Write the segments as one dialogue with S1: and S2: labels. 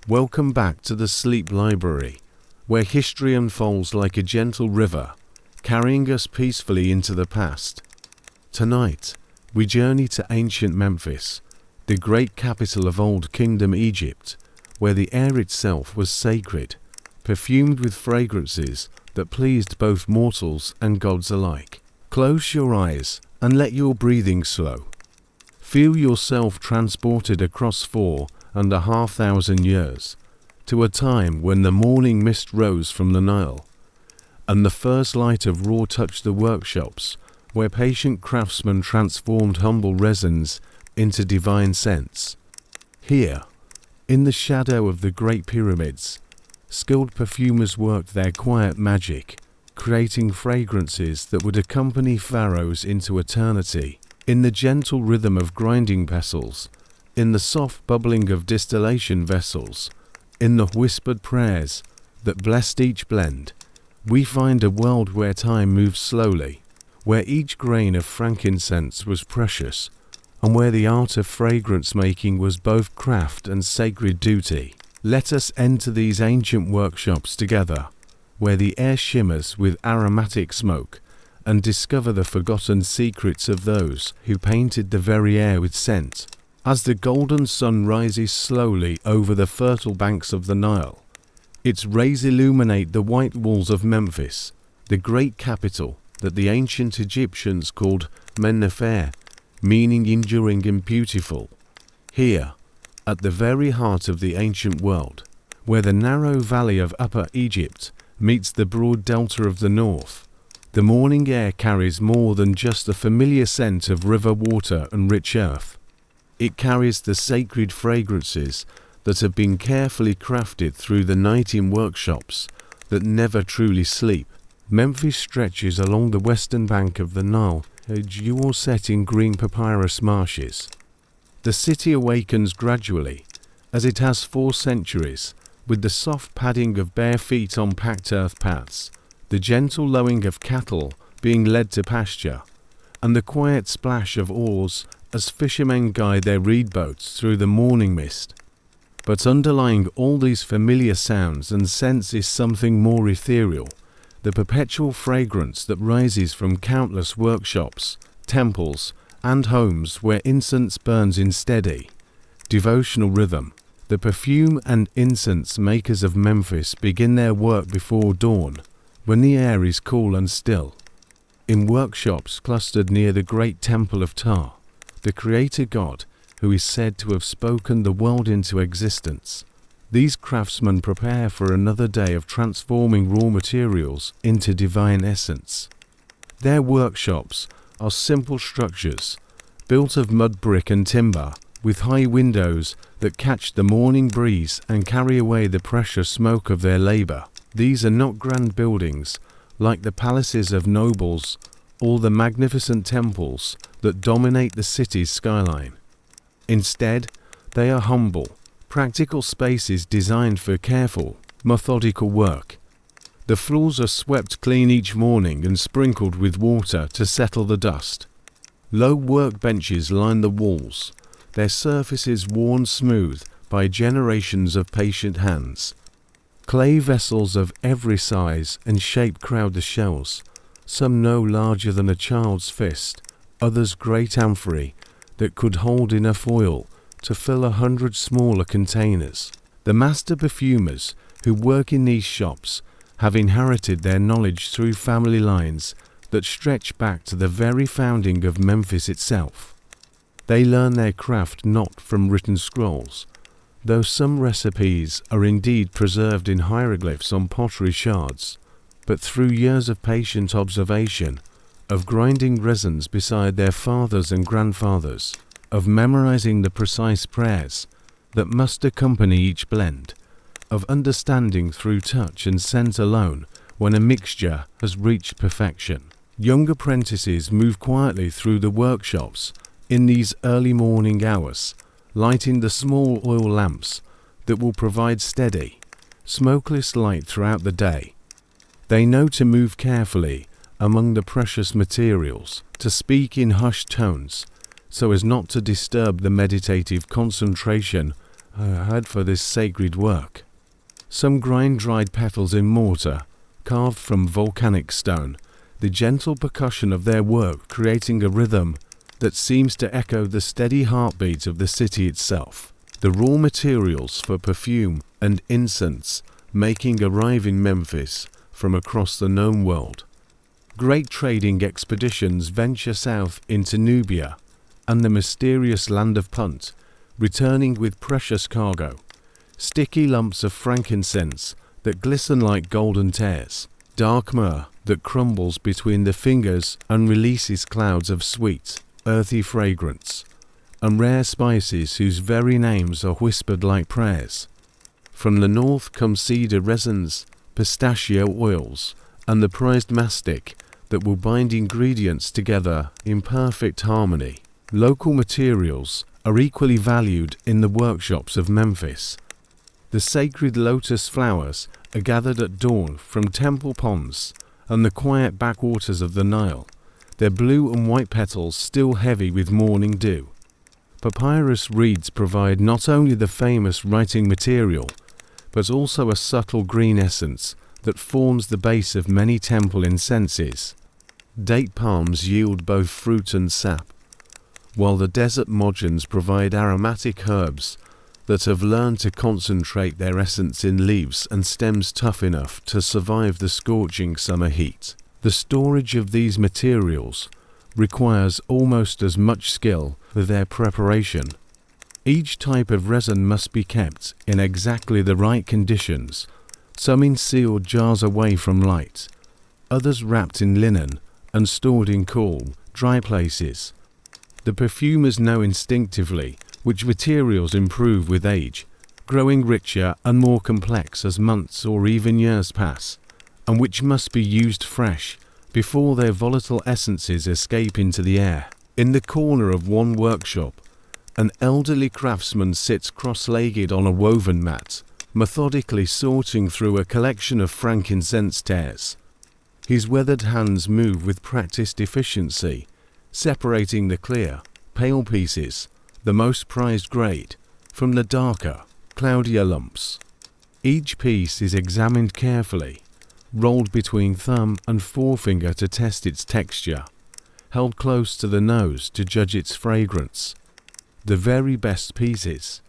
S1: Welcome back to the Sleep Library, where history unfolds like a gentle river, carrying us peacefully into the past. Tonight, we journey to ancient Memphis, the great capital of Old Kingdom Egypt, where the air itself was sacred, perfumed with fragrances that pleased both mortals and gods alike. Close your eyes and let your breathing slow. Feel yourself transported across 4,500 years to a time when the morning mist rose from the Nile, and the first light of raw touched the workshops where patient craftsmen transformed humble resins into divine scents. Here, in the shadow of the Great Pyramids, skilled perfumers worked their quiet magic, creating fragrances that would accompany pharaohs into eternity. In the gentle rhythm of grinding pestles, in the soft bubbling of distillation vessels, in the whispered prayers that blessed each blend, we find a world where time moves slowly, where each grain of frankincense was precious, and where the art of fragrance making was both craft and sacred duty. Let us enter these ancient workshops together, where the air shimmers with aromatic smoke, and discover the forgotten secrets of those who painted the very air with scent. As the golden sun rises slowly over the fertile banks of the Nile, its rays illuminate the white walls of Memphis, the great capital that the ancient Egyptians called Memphis, meaning enduring and beautiful. Here, at the very heart of the ancient world, where the narrow valley of Upper Egypt meets the broad delta of the north, the morning air carries more than just the familiar scent of river water and rich earth. It carries the sacred fragrances that have been carefully crafted through the night in workshops that never truly sleep. Memphis stretches along the western bank of the Nile, a jewel set in green papyrus marshes. The city awakens gradually, as it has 4 centuries, with the soft padding of bare feet on packed earth paths, the gentle lowing of cattle being led to pasture, and the quiet splash of oars as fishermen guide their reed boats through the morning mist. But underlying all these familiar sounds and scents is something more ethereal, the perpetual fragrance that rises from countless workshops, temples, and homes where incense burns in steady, devotional rhythm. The perfume and incense makers of Memphis begin their work before dawn, when the air is cool and still. In workshops clustered near the great temple of Ptah, the creator god who is said to have spoken the world into existence, these craftsmen prepare for another day of transforming raw materials into divine essence. Their workshops are simple structures, built of mud brick and timber, with high windows that catch the morning breeze and carry away the precious smoke of their labor. These are not grand buildings, like the palaces of nobles or the magnificent temples that dominate the city's skyline. Instead, they are humble, practical spaces designed for careful, methodical work. The floors are swept clean each morning and sprinkled with water to settle the dust. Low workbenches line the walls, their surfaces worn smooth by generations of patient hands. Clay vessels of every size and shape crowd the shelves, some no larger than a child's fist, others great amphorae that could hold enough oil to fill 100 smaller containers. The master perfumers who work in these shops have inherited their knowledge through family lines that stretch back to the very founding of Memphis itself. They learn their craft not from written scrolls, though some recipes are indeed preserved in hieroglyphs on pottery shards, but through years of patient observation, of grinding resins beside their fathers and grandfathers, of memorizing the precise prayers that must accompany each blend, of understanding through touch and scent alone when a mixture has reached perfection. Young apprentices move quietly through the workshops in these early morning hours, lighting the small oil lamps that will provide steady, smokeless light throughout the day. They know to move carefully among the precious materials, to speak in hushed tones, so as not to disturb the meditative concentration had for this sacred work. Some grind dried petals in mortar, carved from volcanic stone, the gentle percussion of their work creating a rhythm that seems to echo the steady heartbeat of the city itself. The raw materials for perfume and incense making arrive in Memphis from across the known world. Great trading expeditions venture south into Nubia and the mysterious land of Punt, returning with precious cargo, sticky lumps of frankincense that glisten like golden tears, dark myrrh that crumbles between the fingers and releases clouds of sweet, earthy fragrance, and rare spices whose very names are whispered like prayers. From the north come cedar resins, pistachio oils, and the prized mastic that will bind ingredients together in perfect harmony. Local materials are equally valued in the workshops of Memphis. The sacred lotus flowers are gathered at dawn from temple ponds and the quiet backwaters of the Nile, their blue and white petals still heavy with morning dew. Papyrus reeds provide not only the famous writing material, but also a subtle green essence that forms the base of many temple incenses. Date palms yield both fruit and sap, while the desert mojans provide aromatic herbs that have learned to concentrate their essence in leaves and stems tough enough to survive the scorching summer heat. The storage of these materials requires almost as much skill for their preparation. Each type of resin must be kept in exactly the right conditions, some in sealed jars away from light, others wrapped in linen and stored in cool, dry places. The perfumers know instinctively which materials improve with age, growing richer and more complex as months or even years pass, and which must be used fresh before their volatile essences escape into the air. In the corner of one workshop, an elderly craftsman sits cross-legged on a woven mat, methodically sorting through a collection of frankincense tares. His weathered hands move with practiced efficiency, separating the clear, pale pieces, the most prized grade, from the darker, cloudier lumps. Each piece is examined carefully, rolled between thumb and forefinger to test its texture, held close to the nose to judge its fragrance. The very best pieces,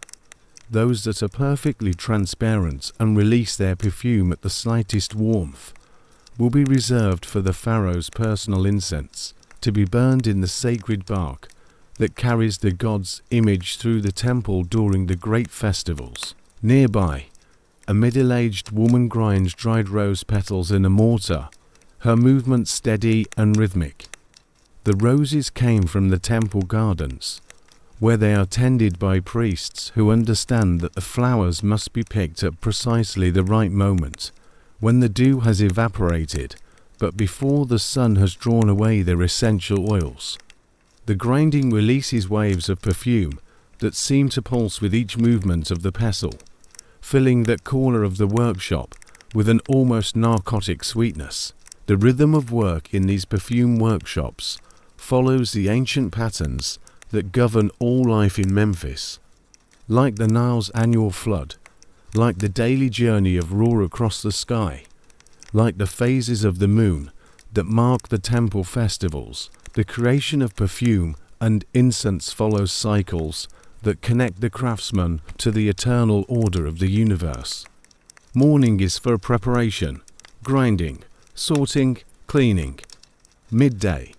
S1: those that are perfectly transparent and release their perfume at the slightest warmth, will be reserved for the Pharaoh's personal incense, to be burned in the sacred bark that carries the god's image through the temple during the great festivals. Nearby, a middle-aged woman grinds dried rose petals in a mortar, her movements steady and rhythmic. The roses came from the temple gardens, where they are tended by priests who understand that the flowers must be picked at precisely the right moment, when the dew has evaporated, but before the sun has drawn away their essential oils. The grinding releases waves of perfume that seem to pulse with each movement of the pestle, filling that corner of the workshop with an almost narcotic sweetness. The rhythm of work in these perfume workshops follows the ancient patterns that govern all life in Memphis. Like the Nile's annual flood, like the daily journey of Ra across the sky, like the phases of the moon that mark the temple festivals, the creation of perfume and incense follows cycles that connect the craftsman to the eternal order of the universe. Morning is for preparation, grinding, sorting, cleaning. Midday,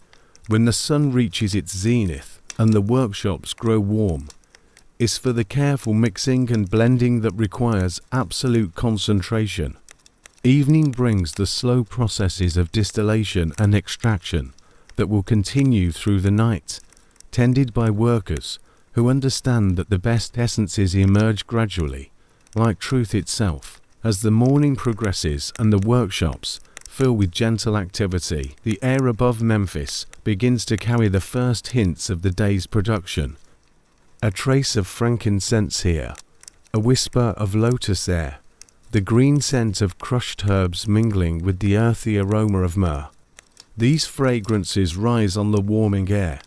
S1: when the sun reaches its zenith and the workshops grow warm, is for the careful mixing and blending that requires absolute concentration. Evening brings the slow processes of distillation and extraction that will continue through the night, tended by workers who understand that the best essences emerge gradually, like truth itself. As the morning progresses and the workshops fill with gentle activity, the air above Memphis begins to carry the first hints of the day's production. A trace of frankincense here, a whisper of lotus there, the green scent of crushed herbs mingling with the earthy aroma of myrrh. These fragrances rise on the warming air,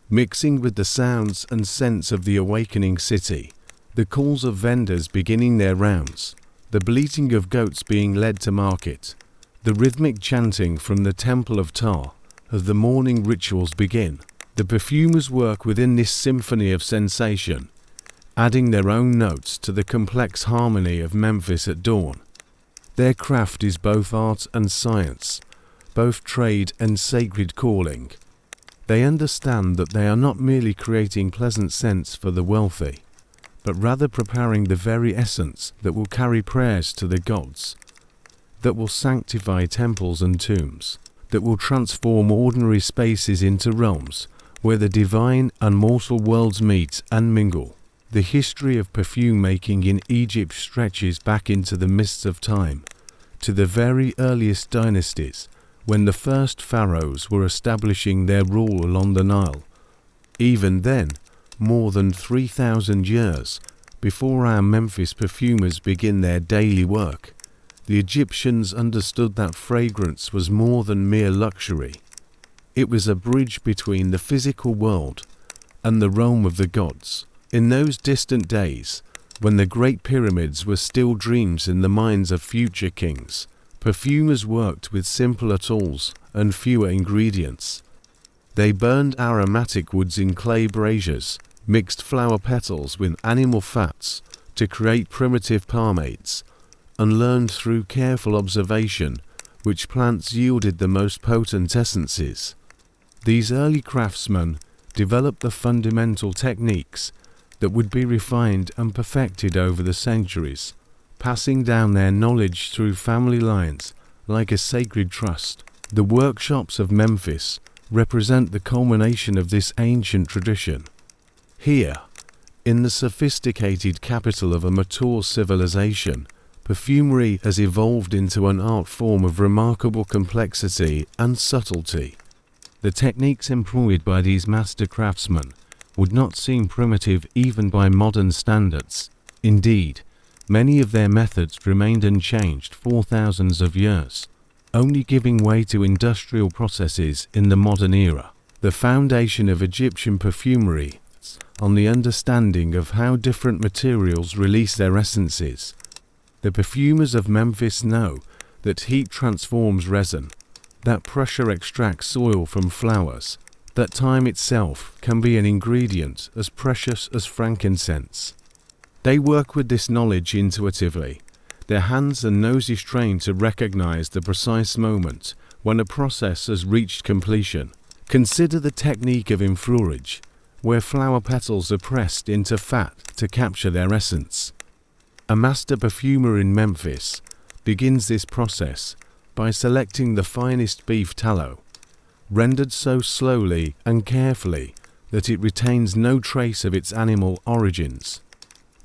S1: mixing with the sounds and scents of the awakening city, the calls of vendors beginning their rounds, the bleating of goats being led to market, the rhythmic chanting from the temple of Ptah as the morning rituals begin. The perfumers work within this symphony of sensation, adding their own notes to the complex harmony of Memphis at dawn. Their craft is both art and science, both trade and sacred calling. They understand that they are not merely creating pleasant scents for the wealthy, but rather preparing the very essence that will carry prayers to the gods, that will sanctify temples and tombs, that will transform ordinary spaces into realms where the divine and mortal worlds meet and mingle. The history of perfume making in Egypt stretches back into the mists of time, to the very earliest dynasties, when the first pharaohs were establishing their rule along the Nile. Even then, more than 3,000 years before our Memphis perfumers begin their daily work, the Egyptians understood that fragrance was more than mere luxury. It was a bridge between the physical world and the realm of the gods. In those distant days, when the great pyramids were still dreams in the minds of future kings, perfumers worked with simpler tools and fewer ingredients. They burned aromatic woods in clay braziers, mixed flower petals with animal fats to create primitive pomades, and learned through careful observation which plants yielded the most potent essences. These early craftsmen developed the fundamental techniques that would be refined and perfected over the centuries, passing down their knowledge through family lines like a sacred trust. The workshops of Memphis represent the culmination of this ancient tradition. Here, in the sophisticated capital of a mature civilization, perfumery has evolved into an art form of remarkable complexity and subtlety. The techniques employed by these master craftsmen would not seem primitive even by modern standards. Indeed, many of their methods remained unchanged for thousands of years, only giving way to industrial processes in the modern era. The foundation of Egyptian perfumery is on the understanding of how different materials release their essences. The perfumers of Memphis know that heat transforms resin, that pressure extracts oil from flowers, that time itself can be an ingredient as precious as frankincense. They work with this knowledge intuitively, their hands and noses trained to recognize the precise moment when a process has reached completion. Consider the technique of inflorescence, where flower petals are pressed into fat to capture their essence. A master perfumer in Memphis begins this process by selecting the finest beef tallow, rendered so slowly and carefully that it retains no trace of its animal origins.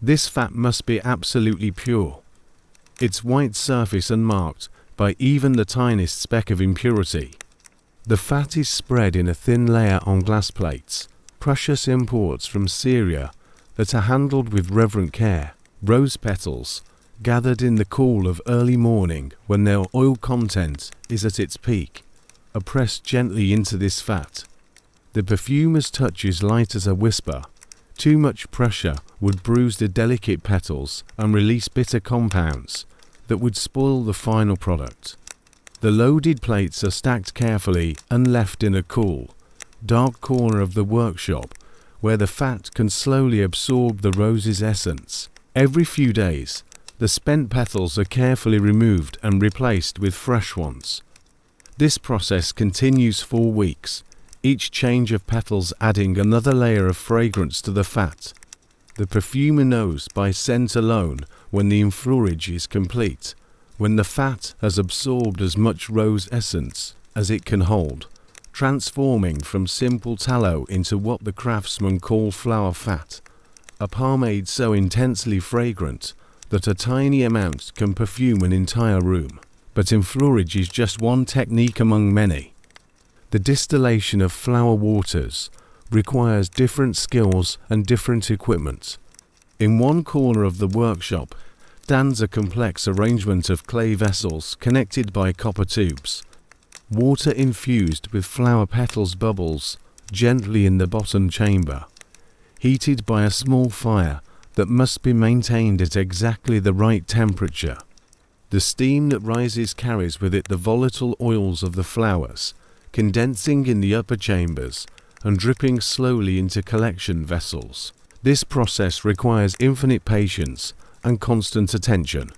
S1: This fat must be absolutely pure, its white surface unmarked by even the tiniest speck of impurity. The fat is spread in a thin layer on glass plates, precious imports from Syria that are handled with reverent care. Rose petals, gathered in the cool of early morning when their oil content is at its peak, are pressed gently into this fat. The perfumer's touch is light as a whisper. Too much pressure would bruise the delicate petals and release bitter compounds that would spoil the final product. The loaded plates are stacked carefully and left in a cool, dark corner of the workshop where the fat can slowly absorb the rose's essence. Every few days, the spent petals are carefully removed and replaced with fresh ones. This process continues for weeks, each change of petals adding another layer of fragrance to the fat. The perfumer knows by scent alone when the inflorescence is complete, when the fat has absorbed as much rose essence as it can hold, transforming from simple tallow into what the craftsmen call flower fat, a pomade so intensely fragrant that a tiny amount can perfume an entire room. But inflorescence is just one technique among many. The distillation of flower waters requires different skills and different equipment. In one corner of the workshop stands a complex arrangement of clay vessels connected by copper tubes. Water infused with flower petals bubbles gently in the bottom chamber. Heated by a small fire that must be maintained at exactly the right temperature. The steam that rises carries with it the volatile oils of the flowers, condensing in the upper chambers and dripping slowly into collection vessels. This process requires infinite patience and constant attention.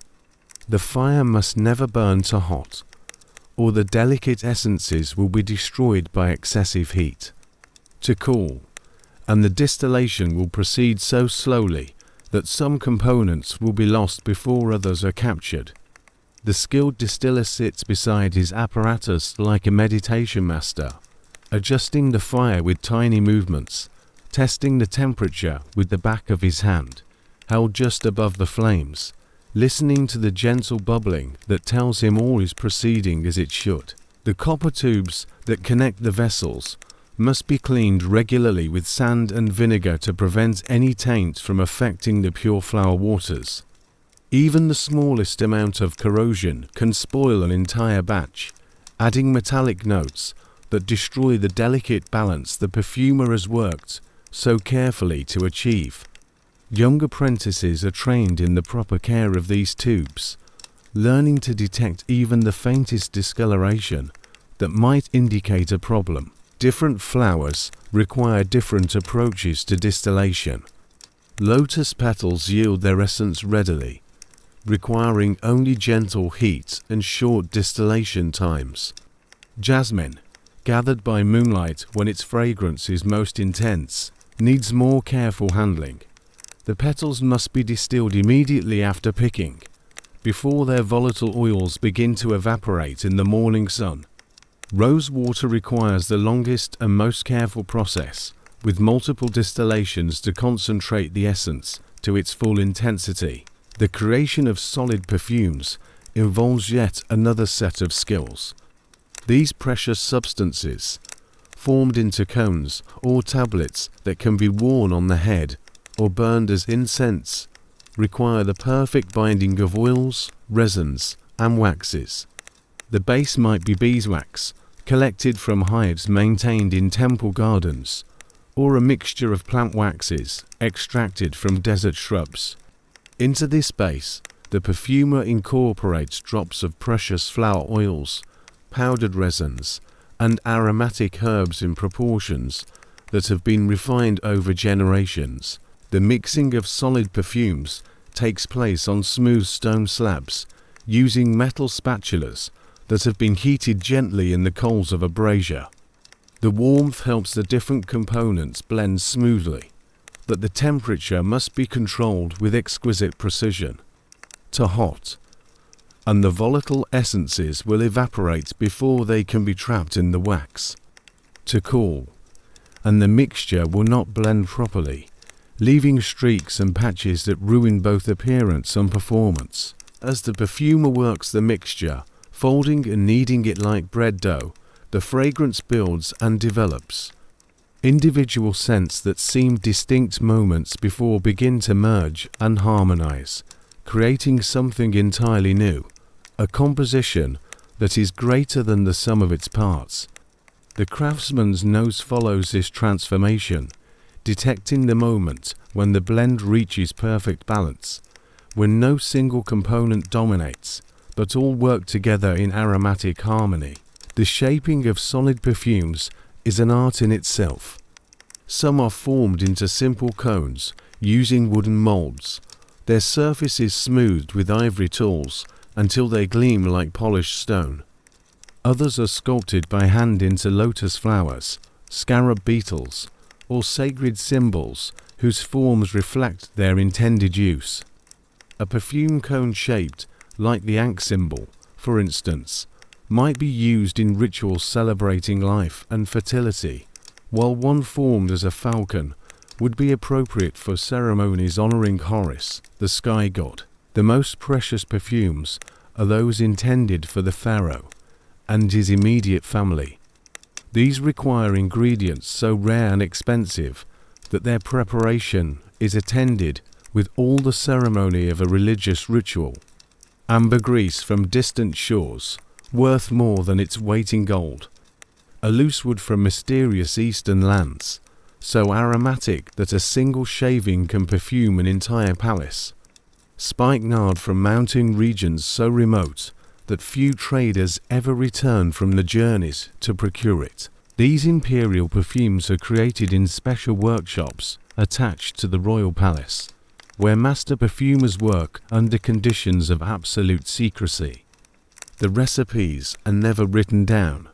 S1: The fire must never burn too hot, or the delicate essences will be destroyed by excessive heat. To cool, and the distillation will proceed so slowly that some components will be lost before others are captured. The skilled distiller sits beside his apparatus like a meditation master, adjusting the fire with tiny movements, testing the temperature with the back of his hand, held just above the flames, listening to the gentle bubbling that tells him all is proceeding as it should. The copper tubes that connect the vessels must be cleaned regularly with sand and vinegar to prevent any taint from affecting the pure flower waters. Even the smallest amount of corrosion can spoil an entire batch, adding metallic notes that destroy the delicate balance the perfumer has worked so carefully to achieve. Young apprentices are trained in the proper care of these tubes, learning to detect even the faintest discoloration that might indicate a problem. Different flowers require different approaches to distillation. Lotus petals yield their essence readily, requiring only gentle heat and short distillation times. Jasmine, gathered by moonlight when its fragrance is most intense, needs more careful handling. The petals must be distilled immediately after picking, before their volatile oils begin to evaporate in the morning sun. Rose water requires the longest and most careful process, with multiple distillations to concentrate the essence to its full intensity. The creation of solid perfumes involves yet another set of skills. These precious substances, formed into cones or tablets that can be worn on the head or burned as incense, require the perfect binding of oils, resins, and waxes. The base might be beeswax, collected from hives maintained in temple gardens, or a mixture of plant waxes extracted from desert shrubs. Into this base, the perfumer incorporates drops of precious flower oils, powdered resins, and aromatic herbs in proportions that have been refined over generations. The mixing of solid perfumes takes place on smooth stone slabs, using metal spatulas that have been heated gently in the coals of a brazier. The warmth helps the different components blend smoothly, but the temperature must be controlled with exquisite precision. To hot, and the volatile essences will evaporate before they can be trapped in the wax. To cool, and the mixture will not blend properly, leaving streaks and patches that ruin both appearance and performance. As the perfumer works the mixture, folding and kneading it like bread dough, the fragrance builds and develops. Individual scents that seem distinct moments before begin to merge and harmonize, creating something entirely new, a composition that is greater than the sum of its parts. The craftsman's nose follows this transformation, detecting the moment when the blend reaches perfect balance, when no single component dominates, but all work together in aromatic harmony. The shaping of solid perfumes is an art in itself. Some are formed into simple cones using wooden molds. Their surface is smoothed with ivory tools until they gleam like polished stone. Others are sculpted by hand into lotus flowers, scarab beetles, or sacred symbols whose forms reflect their intended use. A perfume cone shaped like the ankh symbol, for instance, might be used in rituals celebrating life and fertility, while one formed as a falcon would be appropriate for ceremonies honoring Horus, the sky god. The most precious perfumes are those intended for the pharaoh and his immediate family. These require ingredients so rare and expensive that their preparation is attended with all the ceremony of a religious ritual. Ambergris from distant shores, worth more than its weight in gold. A loose wood from mysterious eastern lands, so aromatic that a single shaving can perfume an entire palace. Spikenard from mountain regions so remote that few traders ever return from the journeys to procure it. These imperial perfumes are created in special workshops attached to the royal palace, where master perfumers work under conditions of absolute secrecy. The recipes are never written down,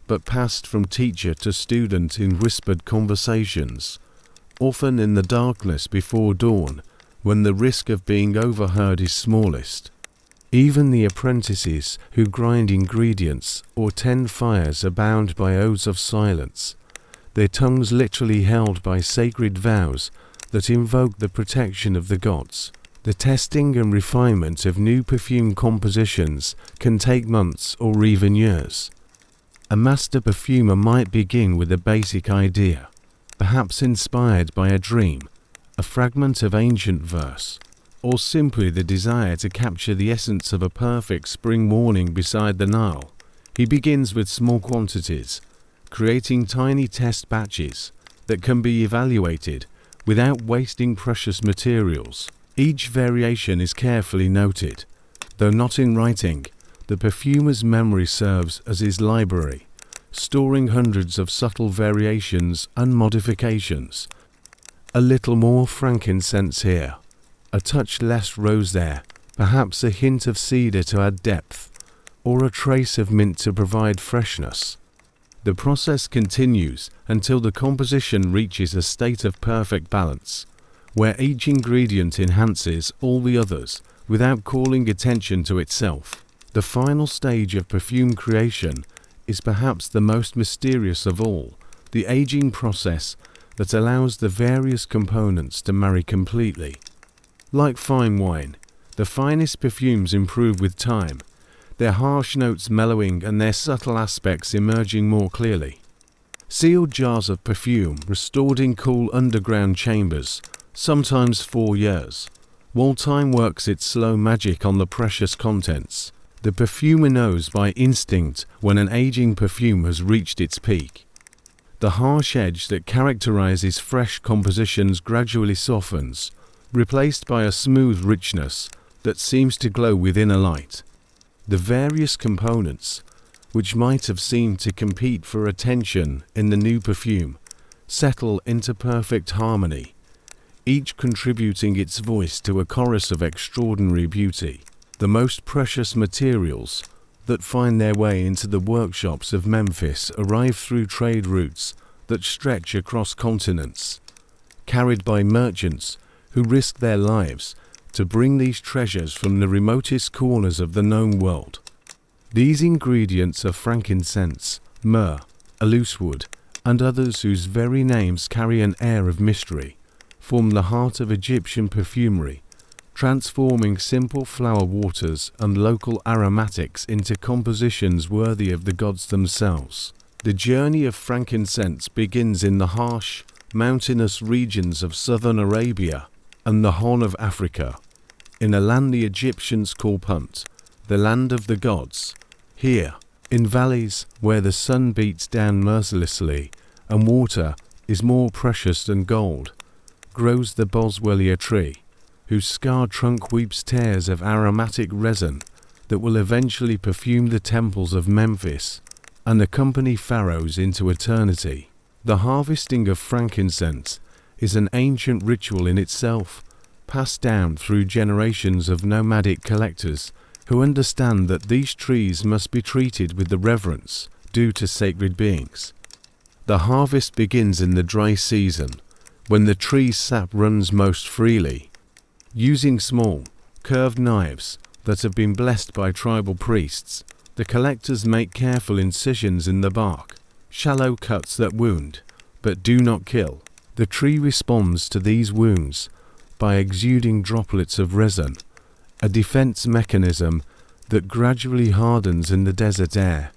S1: but passed from teacher to student in whispered conversations, often in the darkness before dawn, when the risk of being overheard is smallest. Even the apprentices who grind ingredients or tend fires are bound by oaths of silence, their tongues literally held by sacred vows that invoke the protection of the gods. The testing and refinement of new perfume compositions can take months or even years. A master perfumer might begin with a basic idea, perhaps inspired by a dream, a fragment of ancient verse, or simply the desire to capture the essence of a perfect spring morning beside the Nile. He begins with small quantities, creating tiny test batches that can be evaluated without wasting precious materials. Each variation is carefully noted, though not in writing. The perfumer's memory serves as his library, storing hundreds of subtle variations and modifications. A little more frankincense here, a touch less rose there, perhaps a hint of cedar to add depth, or a trace of mint to provide freshness. The process continues until the composition reaches a state of perfect balance, where each ingredient enhances all the others without calling attention to itself. The final stage of perfume creation is perhaps the most mysterious of all, the aging process that allows the various components to marry completely. Like fine wine, the finest perfumes improve with time, their harsh notes mellowing and their subtle aspects emerging more clearly. Sealed jars of perfume restored in cool underground chambers, sometimes 4 years. While time works its slow magic on the precious contents, the perfumer knows by instinct when an aging perfume has reached its peak. The harsh edge that characterizes fresh compositions gradually softens, replaced by a smooth richness that seems to glow within a light. The various components, which might have seemed to compete for attention in the new perfume, settle into perfect harmony, each contributing its voice to a chorus of extraordinary beauty. The most precious materials that find their way into the workshops of Memphis arrive through trade routes that stretch across continents, carried by merchants who risk their lives to bring these treasures from the remotest corners of the known world. These ingredients are frankincense, myrrh, loosewood, and others whose very names carry an air of mystery, form the heart of Egyptian perfumery, transforming simple flower waters and local aromatics into compositions worthy of the gods themselves. The journey of frankincense begins in the harsh, mountainous regions of southern Arabia and the Horn of Africa, in a land the Egyptians call Punt, the land of the gods. Here, in valleys where the sun beats down mercilessly and water is more precious than gold, grows the boswellia tree, whose scarred trunk weeps tears of aromatic resin that will eventually perfume the temples of Memphis and accompany Pharaohs into eternity. The harvesting of frankincense is an ancient ritual in itself, passed down through generations of nomadic collectors who understand that these trees must be treated with the reverence due to sacred beings. The harvest begins in the dry season, when the tree's sap runs most freely. Using small, curved knives that have been blessed by tribal priests, the collectors make careful incisions in the bark, shallow cuts that wound, but do not kill. The tree responds to these wounds by exuding droplets of resin, a defense mechanism that gradually hardens in the desert air.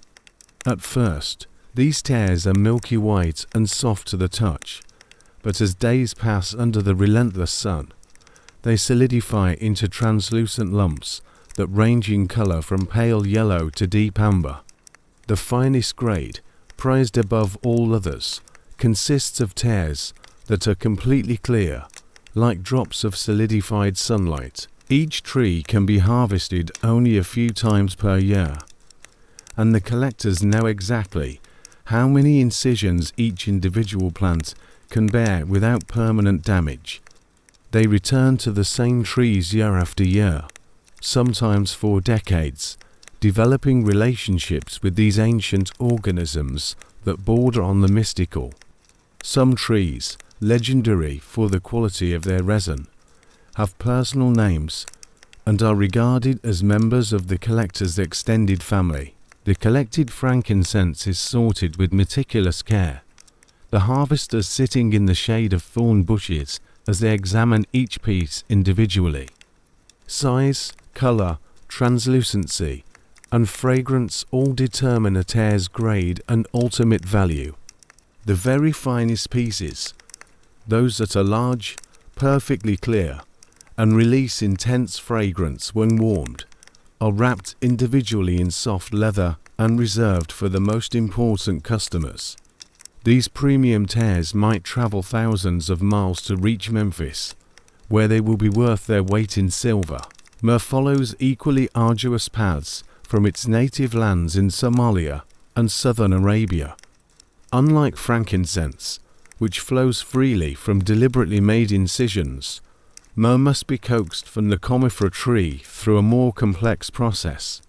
S1: At first, these tears are milky white and soft to the touch, but as days pass under the relentless sun, they solidify into translucent lumps that range in color from pale yellow to deep amber. The finest grade, prized above all others, consists of tears that are completely clear, like drops of solidified sunlight. Each tree can be harvested only a few times per year, and the collectors know exactly how many incisions each individual plant can bear without permanent damage. They return to the same trees year after year, sometimes for decades, developing relationships with these ancient organisms that border on the mystical. Some trees, legendary for the quality of their resin, have personal names and are regarded as members of the collector's extended family. The collected frankincense is sorted with meticulous care, the harvesters sitting in the shade of thorn bushes as they examine each piece individually. Size, color, translucency, and fragrance all determine a tear's grade and ultimate value. The very finest pieces, those that are large, perfectly clear, and release intense fragrance when warmed, are wrapped individually in soft leather and reserved for the most important customers. These premium tears might travel thousands of miles to reach Memphis, where they will be worth their weight in silver. Myrrh follows equally arduous paths from its native lands in Somalia and southern Arabia. Unlike frankincense, which flows freely from deliberately made incisions, myrrh must be coaxed from the conifera tree through a more complex process.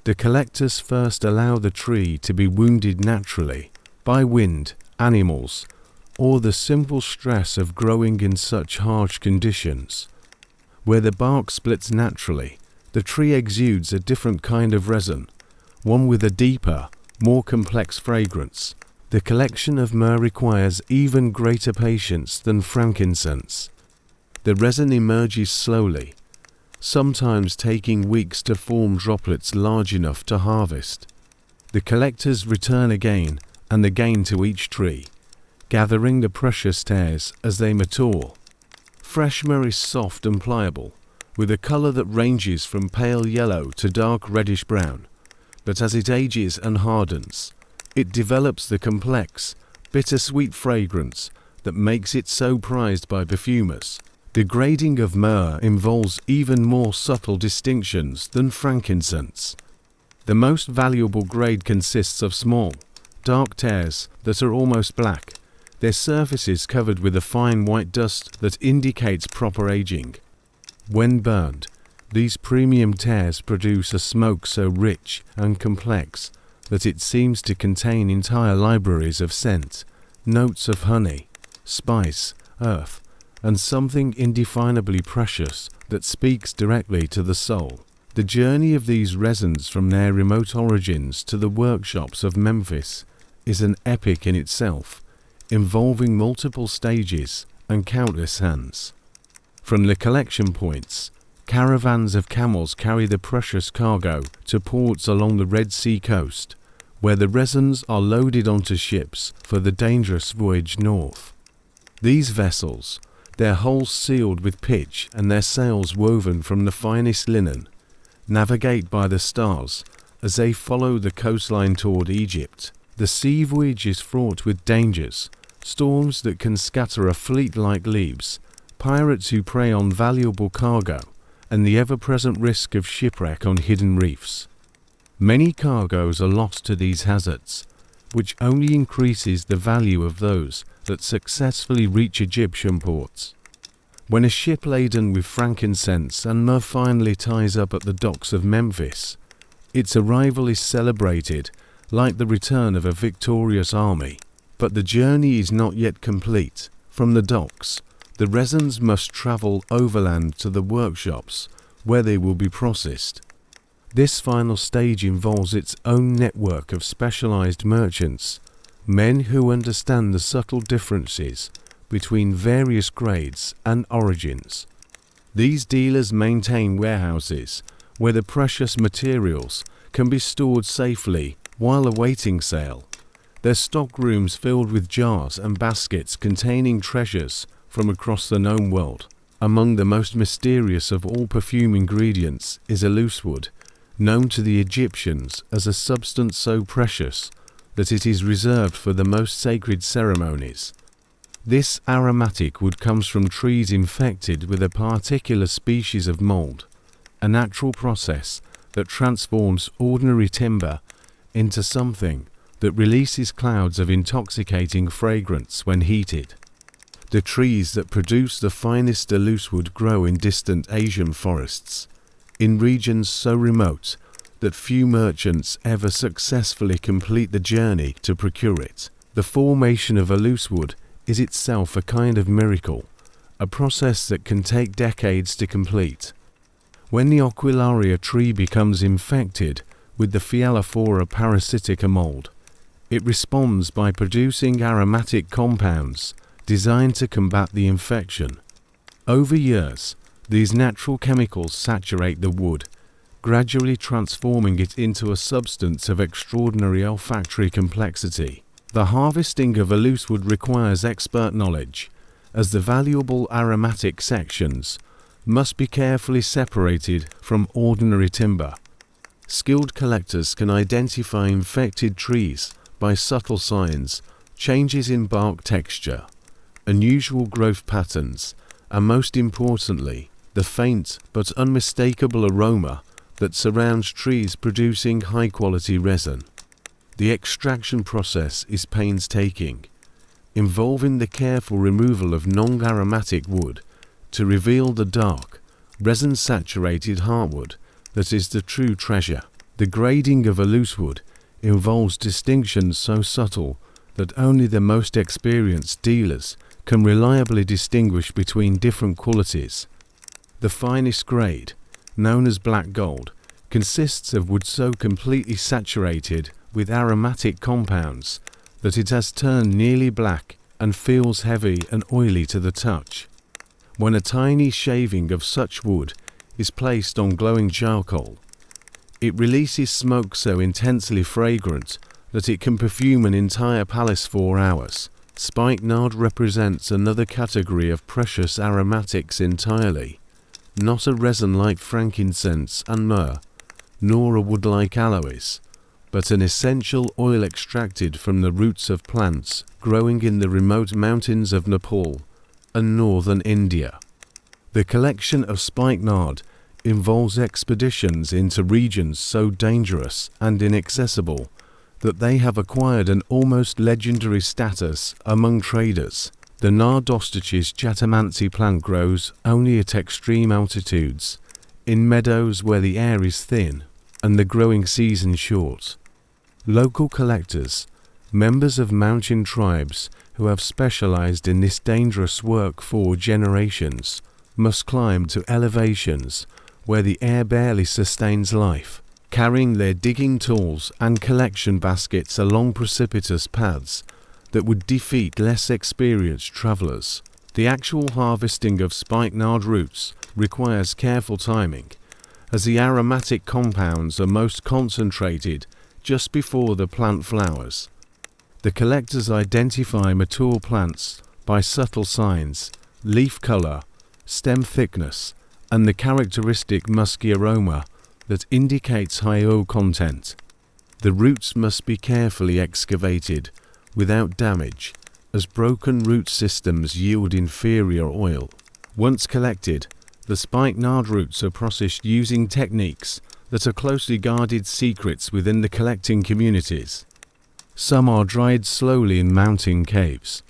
S1: The collectors first allow the tree to be wounded naturally by wind, animals, or the simple stress of growing in such harsh conditions. Where the bark splits naturally, the tree exudes a different kind of resin, one with a deeper, more complex fragrance. The collection of myrrh requires even greater patience than frankincense. The resin emerges slowly, sometimes taking weeks to form droplets large enough to harvest. The collectors return again and again to each tree, gathering the precious tears as they mature. Fresh myrrh is soft and pliable, with a color that ranges from pale yellow to dark reddish brown, but as it ages and hardens, it develops the complex, bittersweet fragrance that makes it so prized by perfumers. The grading of myrrh involves even more subtle distinctions than frankincense. The most valuable grade consists of small, dark tears that are almost black, their surfaces covered with a fine white dust that indicates proper aging. When burned, these premium tears produce a smoke so rich and complex that it seems to contain entire libraries of scent, notes of honey, spice, earth, and something indefinably precious that speaks directly to the soul. The journey of these resins from their remote origins to the workshops of Memphis is an epic in itself, involving multiple stages and countless hands. From the collection points, caravans of camels carry the precious cargo to ports along the Red Sea coast, where the resins are loaded onto ships for the dangerous voyage north. These vessels, their hulls sealed with pitch and their sails woven from the finest linen, navigate by the stars as they follow the coastline toward Egypt. The sea voyage is fraught with dangers, storms that can scatter a fleet like leaves, pirates who prey on valuable cargo, and the ever-present risk of shipwreck on hidden reefs. Many cargoes are lost to these hazards, which only increases the value of those that successfully reach Egyptian ports. When a ship laden with frankincense and myrrh finally ties up at the docks of Memphis, its arrival is celebrated like the return of a victorious army. But the journey is not yet complete. From the docks, the resins must travel overland to the workshops where they will be processed. This final stage involves its own network of specialized merchants, men who understand the subtle differences between various grades and origins. These dealers maintain warehouses where the precious materials can be stored safely while awaiting sale. Their stockrooms filled with jars and baskets containing treasures from across the known world. Among the most mysterious of all perfume ingredients is a loosewood, known to the Egyptians as a substance so precious that it is reserved for the most sacred ceremonies. This aromatic wood comes from trees infected with a particular species of mold, a natural process that transforms ordinary timber into something that releases clouds of intoxicating fragrance when heated. The trees that produce the finest loosewood grow in distant Asian forests, in regions so remote that few merchants ever successfully complete the journey to procure it. The formation of a loosewood is itself a kind of miracle, a process that can take decades to complete. When the Aquilaria tree becomes infected with the Phyllophora parasitica mold, it responds by producing aromatic compounds designed to combat the infection. Over years, these natural chemicals saturate the wood, gradually transforming it into a substance of extraordinary olfactory complexity. The harvesting of a loosewood requires expert knowledge, as the valuable aromatic sections must be carefully separated from ordinary timber. Skilled collectors can identify infected trees by subtle signs, changes in bark texture, unusual growth patterns, and most importantly, the faint but unmistakable aroma that surrounds trees producing high-quality resin. The extraction process is painstaking, involving the careful removal of non-aromatic wood to reveal the dark, resin-saturated heartwood that is the true treasure. The grading of a loosewood involves distinctions so subtle that only the most experienced dealers can reliably distinguish between different qualities. The finest grade, known as black gold, consists of wood so completely saturated with aromatic compounds that it has turned nearly black and feels heavy and oily to the touch. When a tiny shaving of such wood is placed on glowing charcoal, it releases smoke so intensely fragrant that it can perfume an entire palace for hours. Spikenard represents another category of precious aromatics entirely, not a resin like frankincense and myrrh, nor a wood like aloes, but an essential oil extracted from the roots of plants growing in the remote mountains of Nepal and northern India. The collection of spikenard involves expeditions into regions so dangerous and inaccessible that they have acquired an almost legendary status among traders. The Nardostich's jatamansi plant grows only at extreme altitudes, in meadows where the air is thin and the growing season short. Local collectors, members of mountain tribes who have specialized in this dangerous work for generations, must climb to elevations where the air barely sustains life, carrying their digging tools and collection baskets along precipitous paths that would defeat less experienced travelers. The actual harvesting of spikenard roots requires careful timing, as the aromatic compounds are most concentrated just before the plant flowers. The collectors identify mature plants by subtle signs, leaf color, stem thickness, and the characteristic musky aroma that indicates high oil content. The roots must be carefully excavated without damage, as broken root systems yield inferior oil. Once collected, the spikenard roots are processed using techniques that are closely guarded secrets within the collecting communities. Some are dried slowly in mountain caves,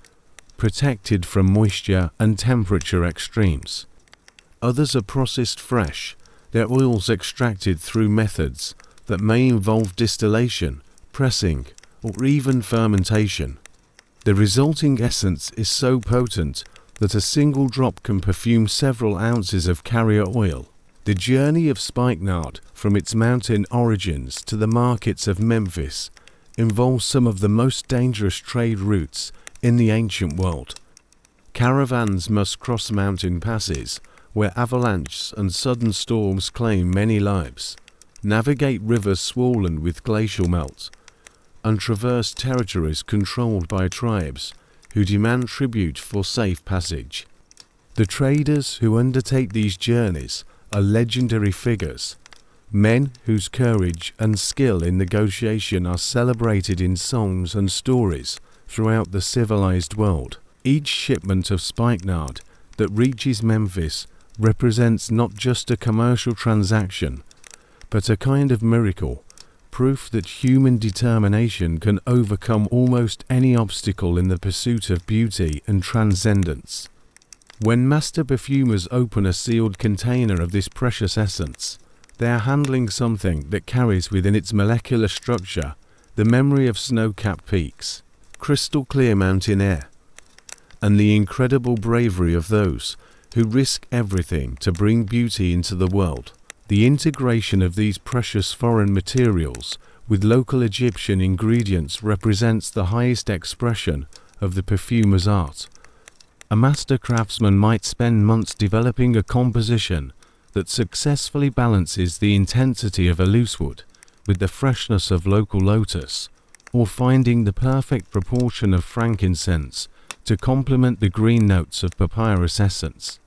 S1: protected from moisture and temperature extremes. Others are processed fresh, their oils extracted through methods that may involve distillation, pressing, or even fermentation. The resulting essence is so potent that a single drop can perfume several ounces of carrier oil. The journey of spikenard from its mountain origins to the markets of Memphis involves some of the most dangerous trade routes in the ancient world. Caravans must cross mountain passes where avalanches and sudden storms claim many lives, navigate rivers swollen with glacial melt, and traverse territories controlled by tribes who demand tribute for safe passage. The traders who undertake these journeys are legendary figures, men whose courage and skill in negotiation are celebrated in songs and stories throughout the civilized world. Each shipment of spikenard that reaches Memphis represents not just a commercial transaction, but a kind of miracle, proof that human determination can overcome almost any obstacle in the pursuit of beauty and transcendence. When master perfumers open a sealed container of this precious essence, they are handling something that carries within its molecular structure the memory of snow-capped peaks, crystal clear mountain air, and the incredible bravery of those who risk everything to bring beauty into the world. The integration of these precious foreign materials with local Egyptian ingredients represents the highest expression of the perfumer's art. A master craftsman might spend months developing a composition that successfully balances the intensity of a loosewood with the freshness of local lotus, or finding the perfect proportion of frankincense to complement the green notes of papyrus essence.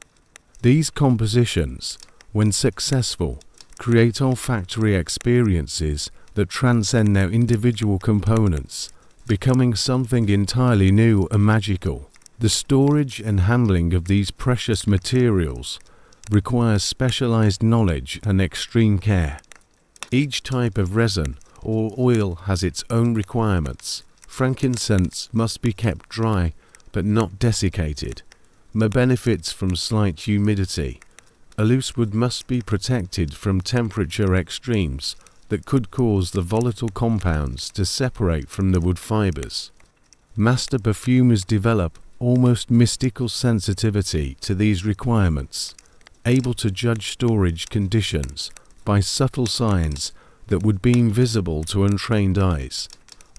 S1: These compositions, when successful, create olfactory experiences that transcend their individual components, becoming something entirely new and magical. The storage and handling of these precious materials requires specialized knowledge and extreme care. Each type of resin or oil has its own requirements. Frankincense must be kept dry but not desiccated. Benefits from slight humidity. A loosewood must be protected from temperature extremes that could cause the volatile compounds to separate from the wood fibers. Master perfumers develop almost mystical sensitivity to these requirements, able to judge storage conditions by subtle signs that would be invisible to untrained eyes,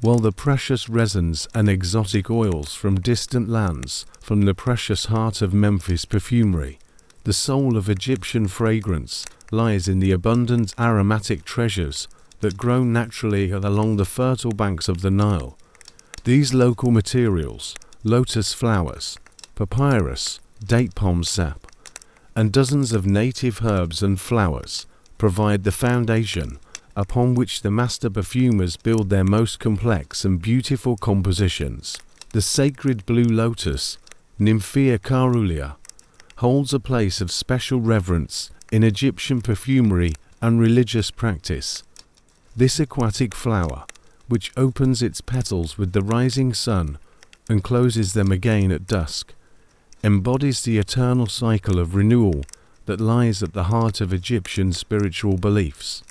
S1: while the precious resins and exotic oils from distant lands, from the precious heart of Memphis perfumery, the soul of Egyptian fragrance lies in the abundant aromatic treasures that grow naturally along the fertile banks of the Nile. These local materials, lotus flowers, papyrus, date palm sap, and dozens of native herbs and flowers, provide the foundation upon which the master perfumers build their most complex and beautiful compositions. The sacred blue lotus, Nymphea caerulea, holds a place of special reverence in Egyptian perfumery and religious practice. This aquatic flower, which opens its petals with the rising sun and closes them again at dusk, embodies the eternal cycle of renewal that lies at the heart of Egyptian spiritual beliefs.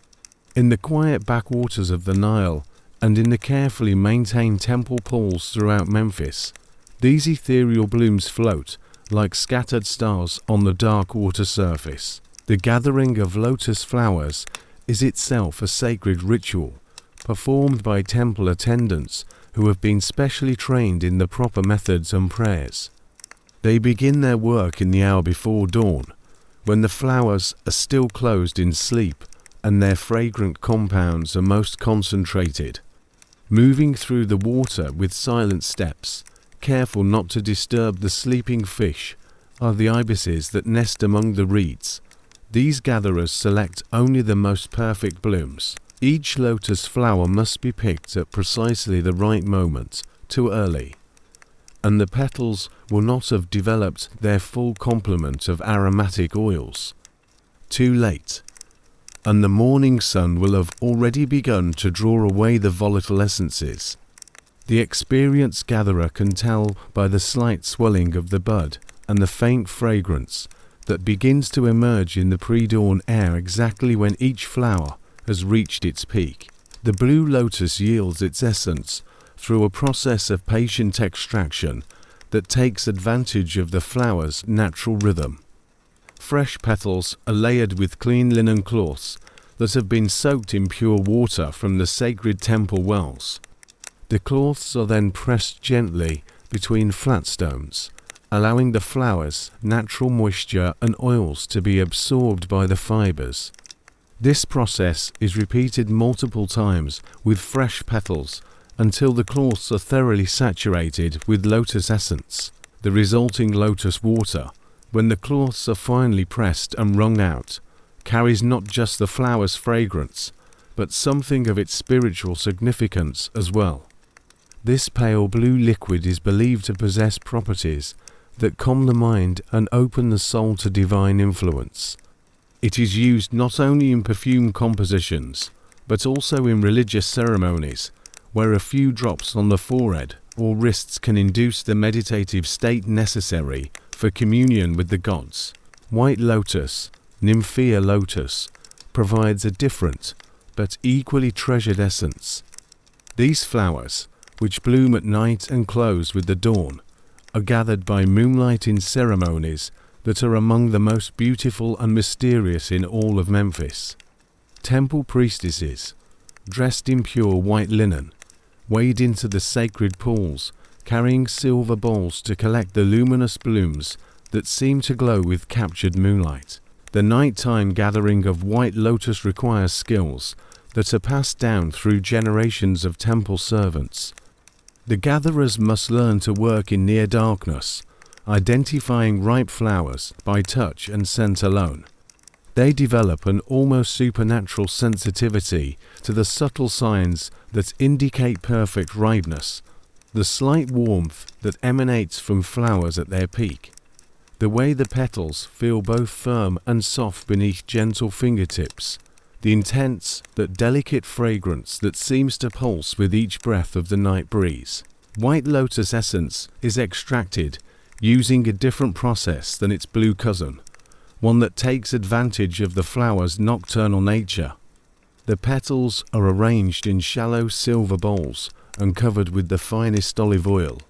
S1: In the quiet backwaters of the Nile and in the carefully maintained temple pools throughout Memphis, these ethereal blooms float like scattered stars on the dark water surface. The gathering of lotus flowers is itself a sacred ritual, performed by temple attendants who have been specially trained in the proper methods and prayers. They begin their work in the hour before dawn, when the flowers are still closed in sleep and their fragrant compounds are most concentrated. Moving through the water with silent steps, careful not to disturb the sleeping fish, are the ibises that nest among the reeds. These gatherers select only the most perfect blooms. Each lotus flower must be picked at precisely the right moment, too early, and the petals will not have developed their full complement of aromatic oils. Too late, and the morning sun will have already begun to draw away the volatile essences. The experienced gatherer can tell by the slight swelling of the bud and the faint fragrance that begins to emerge in the pre-dawn air exactly when each flower has reached its peak. The blue lotus yields its essence through a process of patient extraction that takes advantage of the flower's natural rhythm. Fresh petals are layered with clean linen cloths that have been soaked in pure water from the sacred temple wells. The cloths are then pressed gently between flat stones, allowing the flower's natural moisture and oils to be absorbed by the fibers. This process is repeated multiple times with fresh petals until the cloths are thoroughly saturated with lotus essence. The resulting lotus water, when the cloths are finally pressed and wrung out, carries not just the flower's fragrance, but something of its spiritual significance as well. This pale blue liquid is believed to possess properties that calm the mind and open the soul to divine influence. It is used not only in perfume compositions, but also in religious ceremonies, where a few drops on the forehead or wrists can induce the meditative state necessary for communion with the gods. White lotus, Nymphaea lotus, provides a different but equally treasured essence. These flowers, which bloom at night and close with the dawn, are gathered by moonlight in ceremonies that are among the most beautiful and mysterious in all of Memphis. Temple priestesses, dressed in pure white linen, wade into the sacred pools, carrying silver bowls to collect the luminous blooms that seem to glow with captured moonlight. The nighttime gathering of white lotus requires skills that are passed down through generations of temple servants. The gatherers must learn to work in near darkness, identifying ripe flowers by touch and scent alone. They develop an almost supernatural sensitivity to the subtle signs that indicate perfect ripeness, the slight warmth that emanates from flowers at their peak, the way the petals feel both firm and soft beneath gentle fingertips, the intense but delicate fragrance that seems to pulse with each breath of the night breeze. White lotus essence is extracted using a different process than its blue cousin, one that takes advantage of the flower's nocturnal nature. The petals are arranged in shallow silver bowls and covered with the finest olive oil,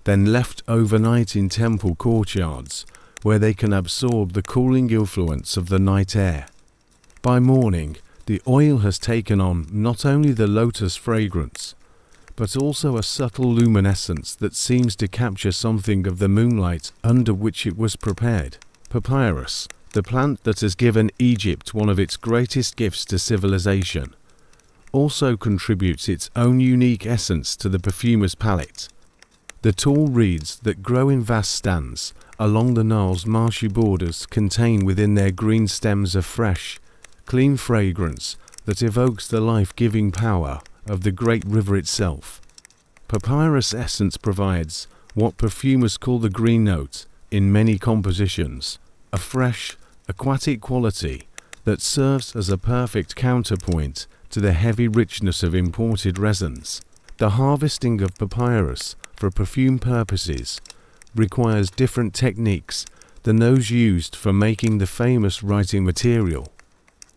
S1: then left overnight in temple courtyards where they can absorb the cooling influence of the night air. By morning, the oil has taken on not only the lotus fragrance, but also a subtle luminescence that seems to capture something of the moonlight under which it was prepared. Papyrus, the plant that has given Egypt one of its greatest gifts to civilization, also contributes its own unique essence to the perfumer's palette. The tall reeds that grow in vast stands along the Nile's marshy borders contain within their green stems a fresh, clean fragrance that evokes the life-giving power of the great river itself. Papyrus essence provides what perfumers call the green note in many compositions, a fresh, aquatic quality that serves as a perfect counterpoint to the heavy richness of imported resins. The harvesting of papyrus for perfume purposes requires different techniques than those used for making the famous writing material.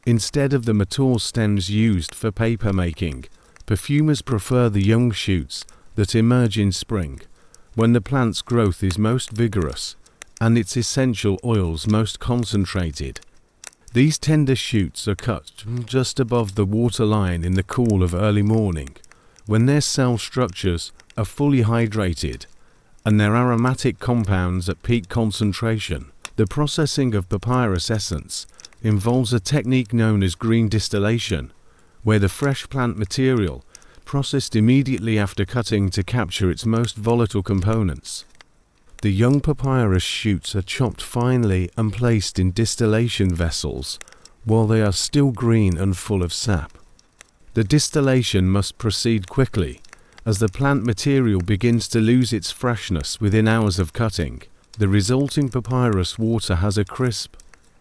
S1: Instead of the mature stems used for paper making, perfumers prefer the young shoots that emerge in spring, when the plant's growth is most vigorous and its essential oils most concentrated. These tender shoots are cut just above the waterline in the cool of early morning, when their cell structures are fully hydrated and their aromatic compounds at peak concentration. The processing of papyrus essence involves a technique known as green distillation, where the fresh plant material processed immediately after cutting to capture its most volatile components. The young papyrus shoots are chopped finely and placed in distillation vessels while they are still green and full of sap. The distillation must proceed quickly, as the plant material begins to lose its freshness within hours of cutting. The resulting papyrus water has a crisp,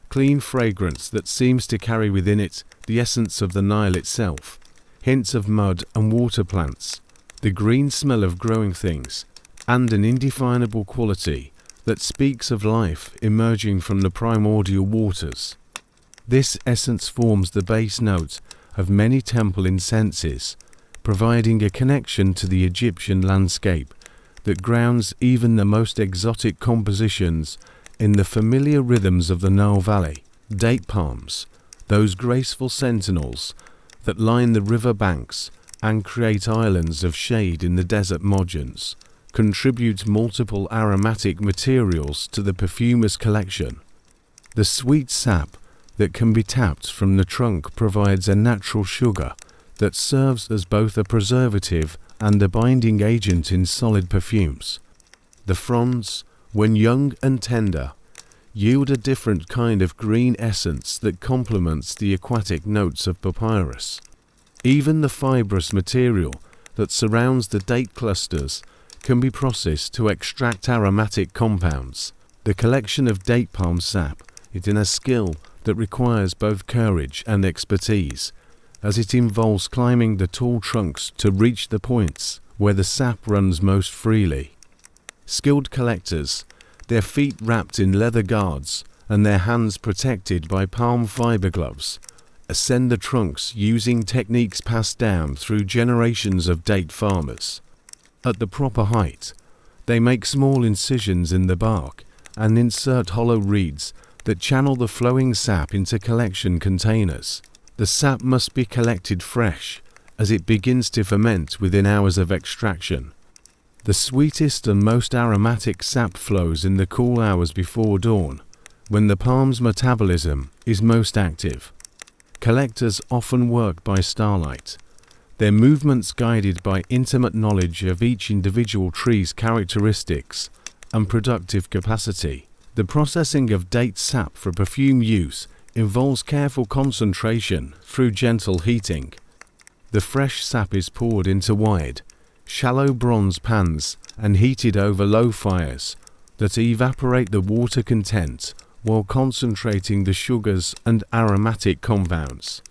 S1: clean fragrance that seems to carry within it the essence of the Nile itself, hints of mud and water plants, the green smell of growing things, and an indefinable quality that speaks of life emerging from the primordial waters. This essence forms the base note of many temple incenses, providing a connection to the Egyptian landscape that grounds even the most exotic compositions in the familiar rhythms of the Nile Valley. Date palms, those graceful sentinels that line the river banks and create islands of shade in the desert margins, contribute multiple aromatic materials to the perfumer's collection. The sweet sap that can be tapped from the trunk provides a natural sugar that serves as both a preservative and a binding agent in solid perfumes. The fronds, when young and tender, yield a different kind of green essence that complements the aquatic notes of papyrus. Even the fibrous material that surrounds the date clusters can be processed to extract aromatic compounds. The collection of date palm sap is a skill that requires both courage and expertise, as it involves climbing the tall trunks to reach the points where the sap runs most freely. Skilled collectors, their feet wrapped in leather guards and their hands protected by palm fiber gloves, ascend the trunks using techniques passed down through generations of date farmers. At the proper height, they make small incisions in the bark and insert hollow reeds that channel the flowing sap into collection containers. The sap must be collected fresh, as it begins to ferment within hours of extraction. The sweetest and most aromatic sap flows in the cool hours before dawn, when the palm's metabolism is most active. Collectors often work by starlight, their movements guided by intimate knowledge of each individual tree's characteristics and productive capacity. The processing of date sap for perfume use involves careful concentration through gentle heating. The fresh sap is poured into wide, shallow bronze pans and heated over low fires that evaporate the water content while concentrating the sugars and aromatic compounds.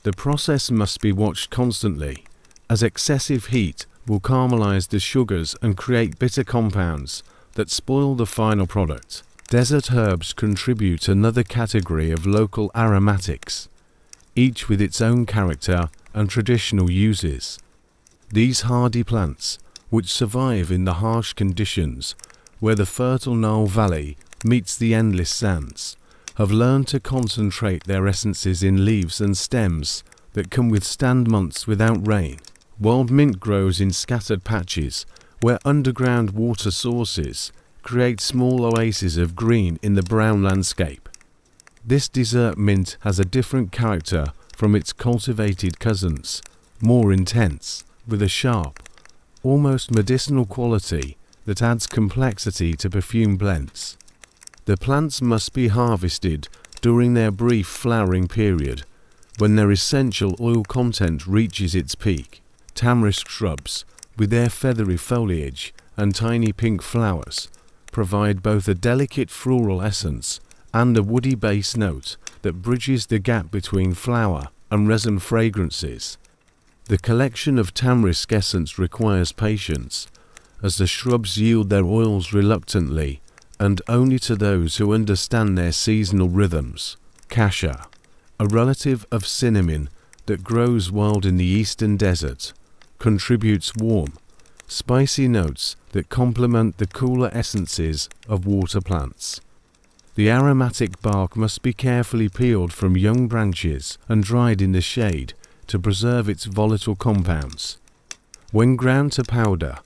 S1: The process must be watched constantly, as excessive heat will caramelize the sugars and create bitter compounds that spoil the final product. Desert herbs contribute another category of local aromatics, each with its own character and traditional uses. These hardy plants, which survive in the harsh conditions where the fertile Nile Valley meets the endless sands, have learned to concentrate their essences in leaves and stems that can withstand months without rain. Wild mint grows in scattered patches where underground water sources create small oases of green in the brown landscape. This desert mint has a different character from its cultivated cousins, more intense, with a sharp, almost medicinal quality that adds complexity to perfume blends. The plants must be harvested during their brief flowering period, when their essential oil content reaches its peak. Tamarisk shrubs, with their feathery foliage and tiny pink flowers, provide both a delicate floral essence and a woody base note that bridges the gap between flower and resin fragrances. The collection of tamarisk essence requires patience, as the shrubs yield their oils reluctantly and only to those who understand their seasonal rhythms. Cassia, a relative of cinnamon that grows wild in the eastern desert, contributes warm, spicy notes that complement the cooler essences of water plants. The aromatic bark must be carefully peeled from young branches and dried in the shade to preserve its volatile compounds. When ground to powder,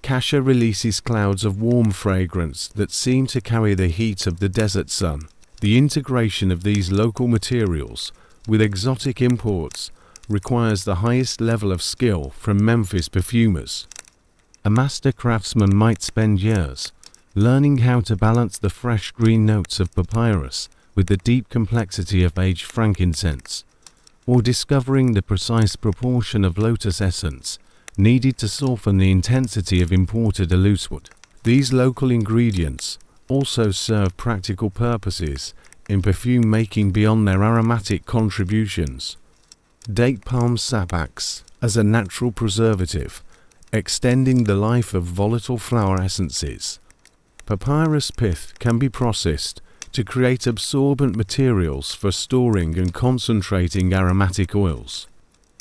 S1: cassia releases clouds of warm fragrance that seem to carry the heat of the desert sun. The integration of these local materials with exotic imports requires the highest level of skill from Memphis perfumers. A master craftsman might spend years learning how to balance the fresh green notes of papyrus with the deep complexity of aged frankincense, or discovering the precise proportion of lotus essence needed to soften the intensity of imported loosewood. These local ingredients also serve practical purposes in perfume making beyond their aromatic contributions. Date palm sap acts as a natural preservative, extending the life of volatile flower essences. Papyrus pith can be processed to create absorbent materials for storing and concentrating aromatic oils.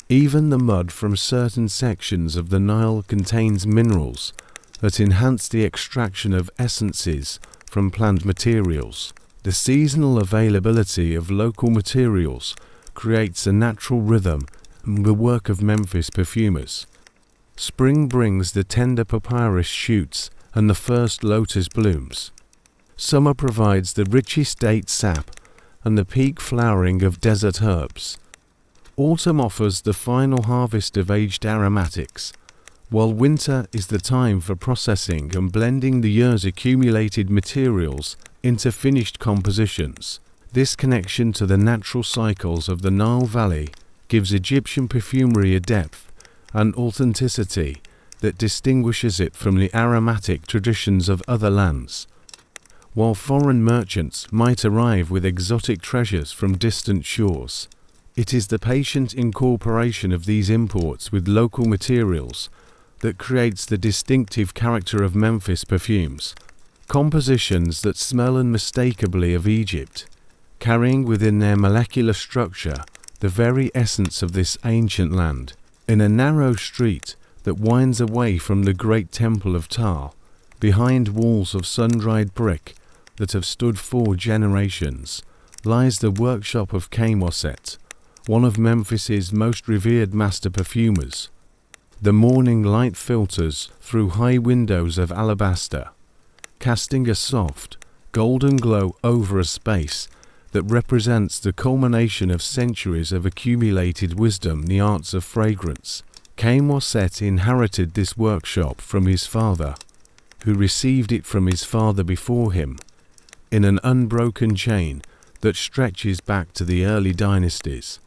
S1: Even the mud from certain sections of the Nile contains minerals that enhance the extraction of essences from plant materials. The seasonal availability of local materials creates a natural rhythm in the work of Memphis perfumers. Spring brings the tender papyrus shoots and the first lotus blooms. Summer provides the richest date sap and the peak flowering of desert herbs. Autumn offers the final harvest of aged aromatics, while winter is the time for processing and blending the year's accumulated materials into finished compositions. This connection to the natural cycles of the Nile Valley gives Egyptian perfumery a depth and authenticity that distinguishes it from the aromatic traditions of other lands. While foreign merchants might arrive with exotic treasures from distant shores, it is the patient incorporation of these imports with local materials that creates the distinctive character of Memphis perfumes, compositions that smell unmistakably of Egypt, carrying within their molecular structure the very essence of this ancient land. In a narrow street that winds away from the great temple of Ptah, behind walls of sun-dried brick that have stood 4 generations, lies the workshop of Camosset, one of Memphis's most revered master perfumers. The morning light filters through high windows of alabaster, casting a soft, golden glow over a space that represents the culmination of centuries of accumulated wisdom, the arts of fragrance. Camosset inherited this workshop from his father, who received it from his father before him, in an unbroken chain that stretches back to the early dynasties.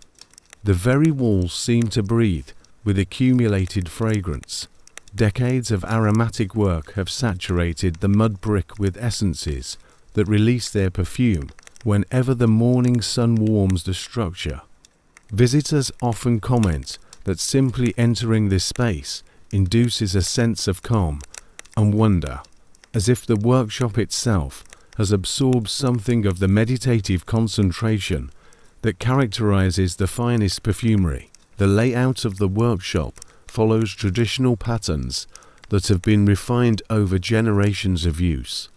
S1: The very walls seem to breathe with accumulated fragrance. Decades of aromatic work have saturated the mud brick with essences that release their perfume whenever the morning sun warms the structure. Visitors often comment that simply entering this space induces a sense of calm and wonder, as if the workshop itself has absorbed something of the meditative concentration that characterizes the finest perfumery. The layout of the workshop follows traditional patterns that have been refined over generations of use.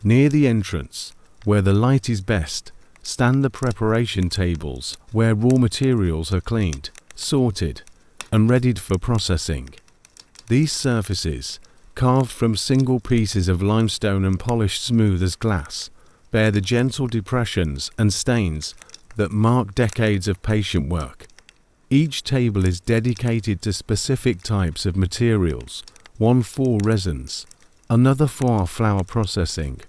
S1: Near the entrance, where the light is best, stand the preparation tables where raw materials are cleaned, sorted, and readied for processing. These surfaces, carved from single pieces of limestone and polished smooth as glass, bear the gentle depressions and stains that mark decades of patient work. Each table is dedicated to specific types of materials, one for resins, another for flower processing,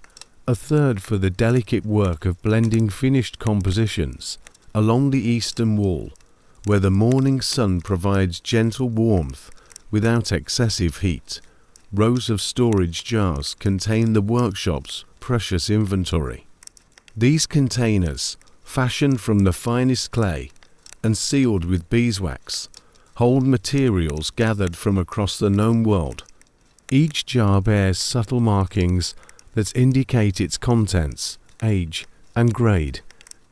S1: a third for the delicate work of blending finished compositions. Along the eastern wall, where the morning sun provides gentle warmth without excessive heat, rows of storage jars contain the workshop's precious inventory. These containers, fashioned from the finest clay and sealed with beeswax, hold materials gathered from across the known world. Each jar bears subtle markings that indicate its contents, age, and grade,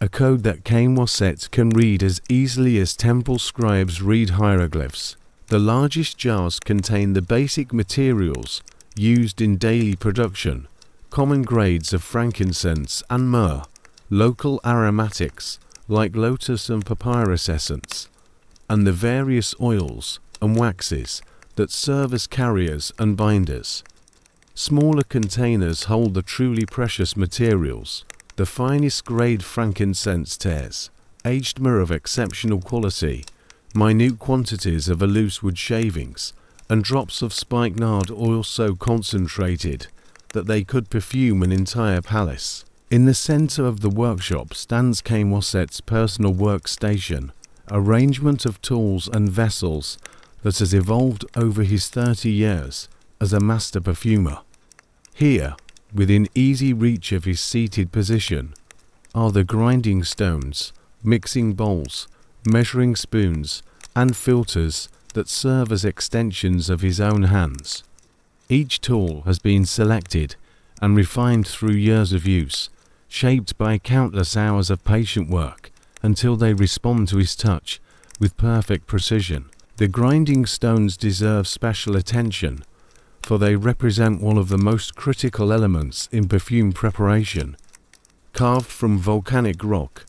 S1: a code that Camosset can read as easily as temple scribes read hieroglyphs. The largest jars contain the basic materials used in daily production, common grades of frankincense and myrrh, local aromatics like lotus and papyrus essence, and the various oils and waxes that serve as carriers and binders. Smaller containers hold the truly precious materials, the finest grade frankincense tears, aged myrrh of exceptional quality, minute quantities of a loose wood shavings, and drops of spikenard oil so concentrated that they could perfume an entire palace. In the center of the workshop stands Camosset's personal workstation, arrangement of tools and vessels that has evolved over his 30 years as a master perfumer. Here, within easy reach of his seated position, are the grinding stones, mixing bowls, measuring spoons, and filters that serve as extensions of his own hands. Each tool has been selected and refined through years of use, shaped by countless hours of patient work, until they respond to his touch with perfect precision. The grinding stones deserve special attention, for they represent one of the most critical elements in perfume preparation. Carved from volcanic rock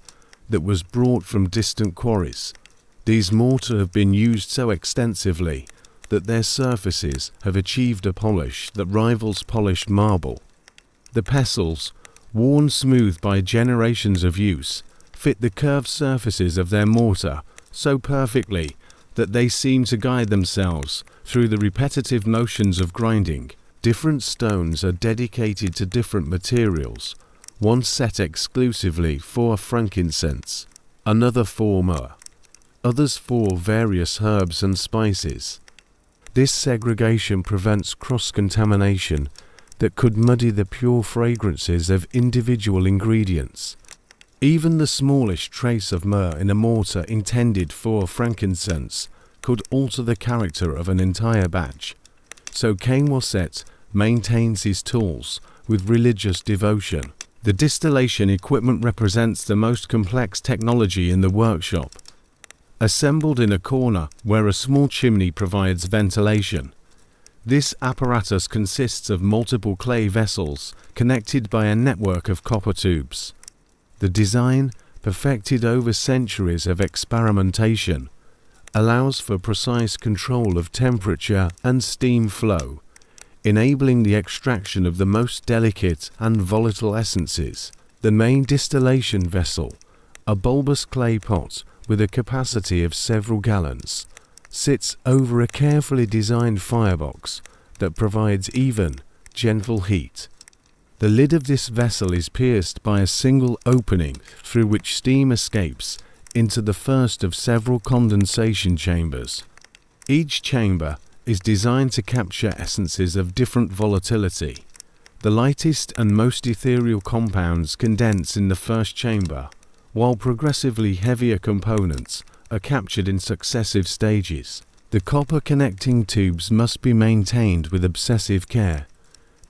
S1: that was brought from distant quarries, these mortar have been used so extensively that their surfaces have achieved a polish that rivals polished marble. The pestles, worn smooth by generations of use, fit the curved surfaces of their mortar so perfectly that they seem to guide themselves through the repetitive motions of grinding. Different stones are dedicated to different materials, one set exclusively for frankincense, another for myrrh, others for various herbs and spices. This segregation prevents cross-contamination that could muddy the pure fragrances of individual ingredients. Even the smallest trace of myrrh in a mortar intended for frankincense could alter the character of an entire batch. So Cain Wasset maintains his tools with religious devotion. The distillation equipment represents the most complex technology in the workshop. Assembled in a corner where a small chimney provides ventilation, this apparatus consists of multiple clay vessels connected by a network of copper tubes. The design, perfected over centuries of experimentation, allows for precise control of temperature and steam flow, enabling the extraction of the most delicate and volatile essences. The main distillation vessel, a bulbous clay pot with a capacity of several gallons, sits over a carefully designed firebox that provides even, gentle heat. The lid of this vessel is pierced by a single opening through which steam escapes into the first of several condensation chambers. Each chamber is designed to capture essences of different volatility. The lightest and most ethereal compounds condense in the first chamber, while progressively heavier components are captured in successive stages. The copper connecting tubes must be maintained with obsessive care,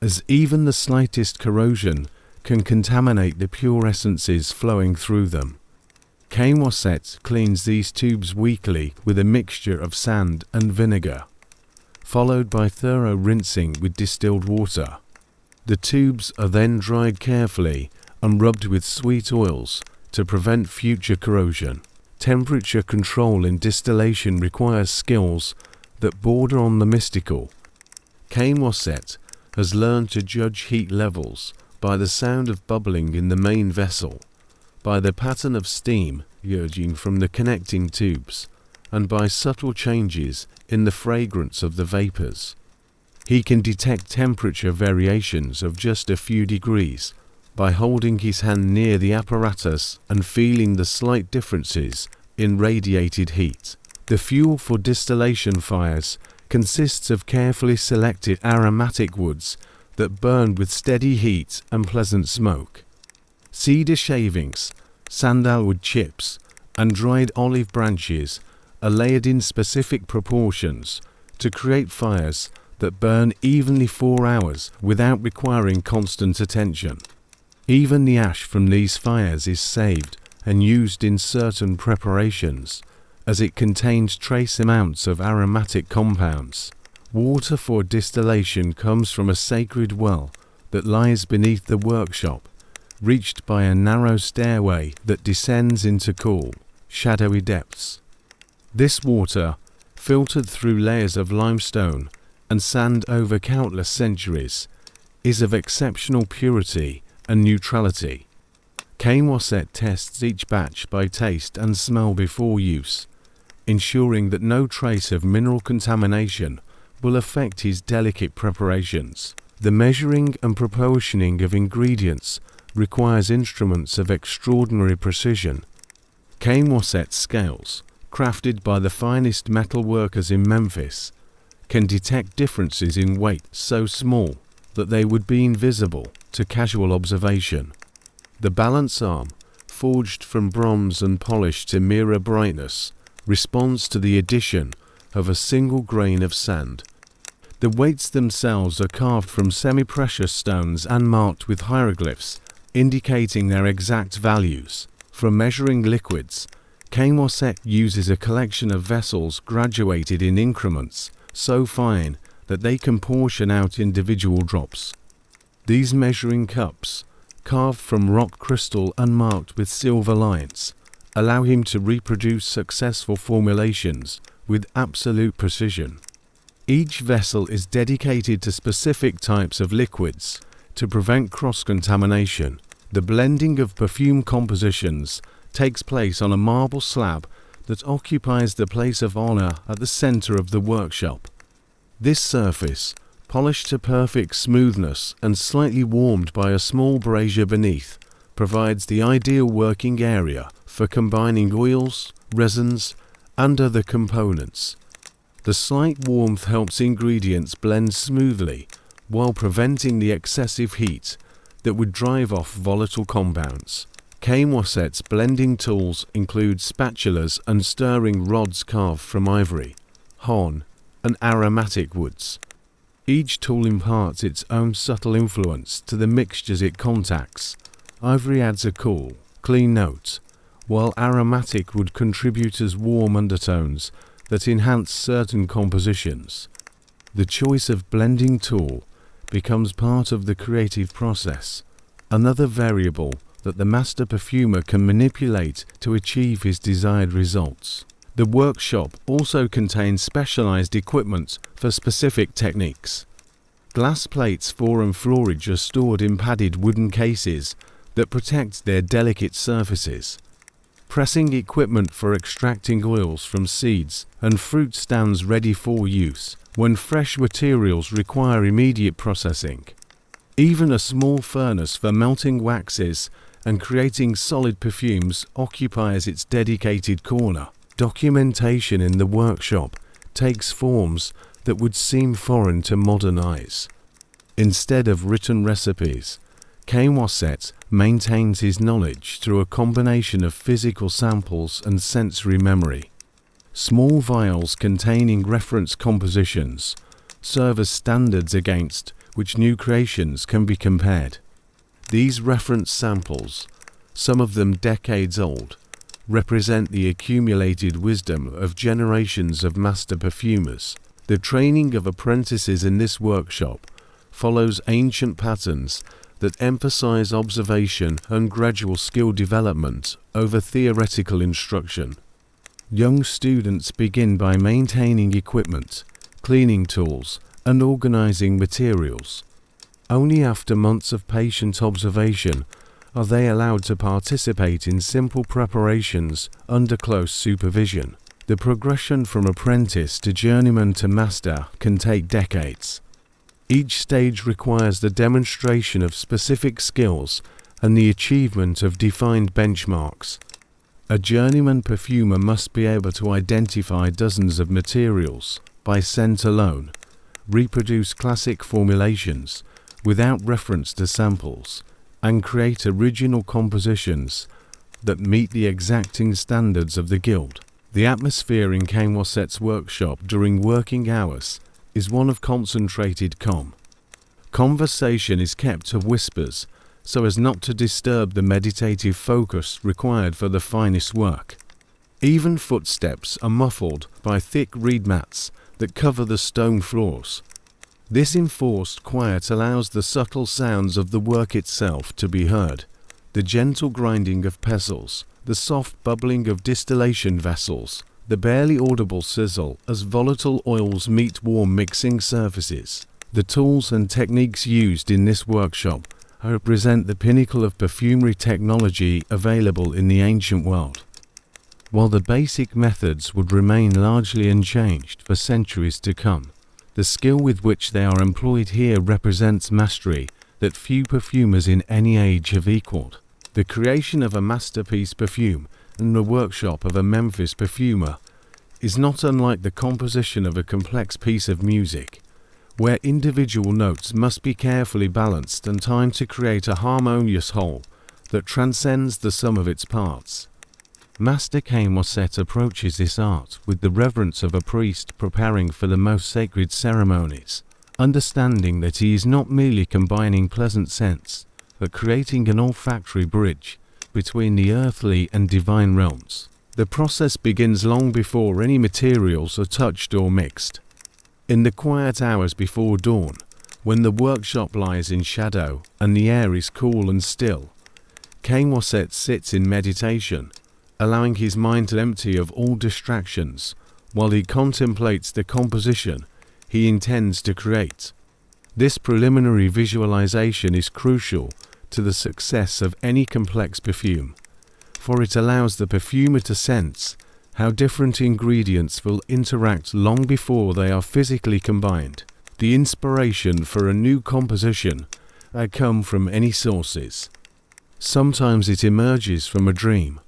S1: as even the slightest corrosion can contaminate the pure essences flowing through them. Cain Wasset cleans these tubes weekly with a mixture of sand and vinegar, followed by thorough rinsing with distilled water. The tubes are then dried carefully and rubbed with sweet oils to prevent future corrosion. Temperature control in distillation requires skills that border on the mystical. Cain Wasset has learned to judge heat levels by the sound of bubbling in the main vessel, by the pattern of steam emerging from the connecting tubes, and by subtle changes in the fragrance of the vapors. He can detect temperature variations of just a few degrees by holding his hand near the apparatus and feeling the slight differences in radiated heat. The fuel for distillation fires consists of carefully selected aromatic woods that burn with steady heat and pleasant smoke. Cedar shavings, sandalwood chips, and dried olive branches are layered in specific proportions to create fires that burn evenly for hours without requiring constant attention. Even the ash from these fires is saved and used in certain preparations, as it contains trace amounts of aromatic compounds. Water for distillation comes from a sacred well that lies beneath the workshop, reached by a narrow stairway that descends into cool, shadowy depths. This water, filtered through layers of limestone and sand over countless centuries, is of exceptional purity and neutrality. Cain Wasset tests each batch by taste and smell before use, ensuring that no trace of mineral contamination will affect his delicate preparations. The measuring and proportioning of ingredients requires instruments of extraordinary precision. Cain Wasset scales, crafted by the finest metal workers in Memphis, can detect differences in weight so small that they would be invisible to casual observation. The balance arm, forged from bronze and polished to mirror brightness, responds to the addition of a single grain of sand. The weights themselves are carved from semi-precious stones and marked with hieroglyphs, indicating their exact values. For measuring liquids, Cain Wasset uses a collection of vessels graduated in increments so fine that they can portion out individual drops. These measuring cups, carved from rock crystal and marked with silver lines, allow him to reproduce successful formulations with absolute precision. Each vessel is dedicated to specific types of liquids to prevent cross-contamination. The blending of perfume compositions takes place on a marble slab that occupies the place of honor at the center of the workshop. This surface, polished to perfect smoothness and slightly warmed by a small brazier beneath, provides the ideal working area for combining oils, resins, and other components. The slight warmth helps ingredients blend smoothly while preventing the excessive heat that would drive off volatile compounds. Camoset's blending tools include spatulas and stirring rods carved from ivory, hon, and aromatic woods. Each tool imparts its own subtle influence to the mixtures it contacts. Ivory adds a cool, clean note, while aromatic would contribute as warm undertones that enhance certain compositions. The choice of blending tool becomes part of the creative process, another variable that the master perfumer can manipulate to achieve his desired results. The workshop also contains specialized equipment for specific techniques. Glass plates for and floorage are stored in padded wooden cases that protect their delicate surfaces. Pressing equipment for extracting oils from seeds and fruit stands ready for use when fresh materials require immediate processing. Even a small furnace for melting waxes and creating solid perfumes occupies its dedicated corner. Documentation in the workshop takes forms that would seem foreign to modern eyes. Instead of written recipes, Camoset maintains his knowledge through a combination of physical samples and sensory memory. Small vials containing reference compositions serve as standards against which new creations can be compared. These reference samples, some of them decades old, represent the accumulated wisdom of generations of master perfumers. The training of apprentices in this workshop follows ancient patterns that emphasize observation and gradual skill development over theoretical instruction. Young students begin by maintaining equipment, cleaning tools, and organizing materials. Only after months of patient observation are they allowed to participate in simple preparations under close supervision. The progression from apprentice to journeyman to master can take decades. Each stage requires the demonstration of specific skills and the achievement of defined benchmarks. A journeyman perfumer must be able to identify dozens of materials by scent alone, reproduce classic formulations without reference to samples, and create original compositions that meet the exacting standards of the guild. The atmosphere in Camoset's workshop during working hours is one of concentrated calm. Conversation is kept to whispers so as not to disturb the meditative focus required for the finest work. Even footsteps are muffled by thick reed mats that cover the stone floors. This enforced quiet allows the subtle sounds of the work itself to be heard, the gentle grinding of pestles, the soft bubbling of distillation vessels, the barely audible sizzle as volatile oils meet warm mixing surfaces. The tools and techniques used in this workshop represent the pinnacle of perfumery technology available in the ancient world. While the basic methods would remain largely unchanged for centuries to come, the skill with which they are employed here represents mastery that few perfumers in any age have equaled. The creation of a masterpiece perfume in the workshop of a Memphis perfumer is not unlike the composition of a complex piece of music, where individual notes must be carefully balanced and timed to create a harmonious whole that transcends the sum of its parts. Master Camoset approaches this art with the reverence of a priest preparing for the most sacred ceremonies, understanding that he is not merely combining pleasant scents, but creating an olfactory bridge between the earthly and divine realms. The process begins long before any materials are touched or mixed. In the quiet hours before dawn, when the workshop lies in shadow and the air is cool and still, Camoset sits in meditation, allowing his mind to empty of all distractions while he contemplates the composition he intends to create. This preliminary visualization is crucial to the success of any complex perfume, for it allows the perfumer to sense how different ingredients will interact long before they are physically combined. The inspiration for a new composition may come from any sources. Sometimes it emerges from a dream,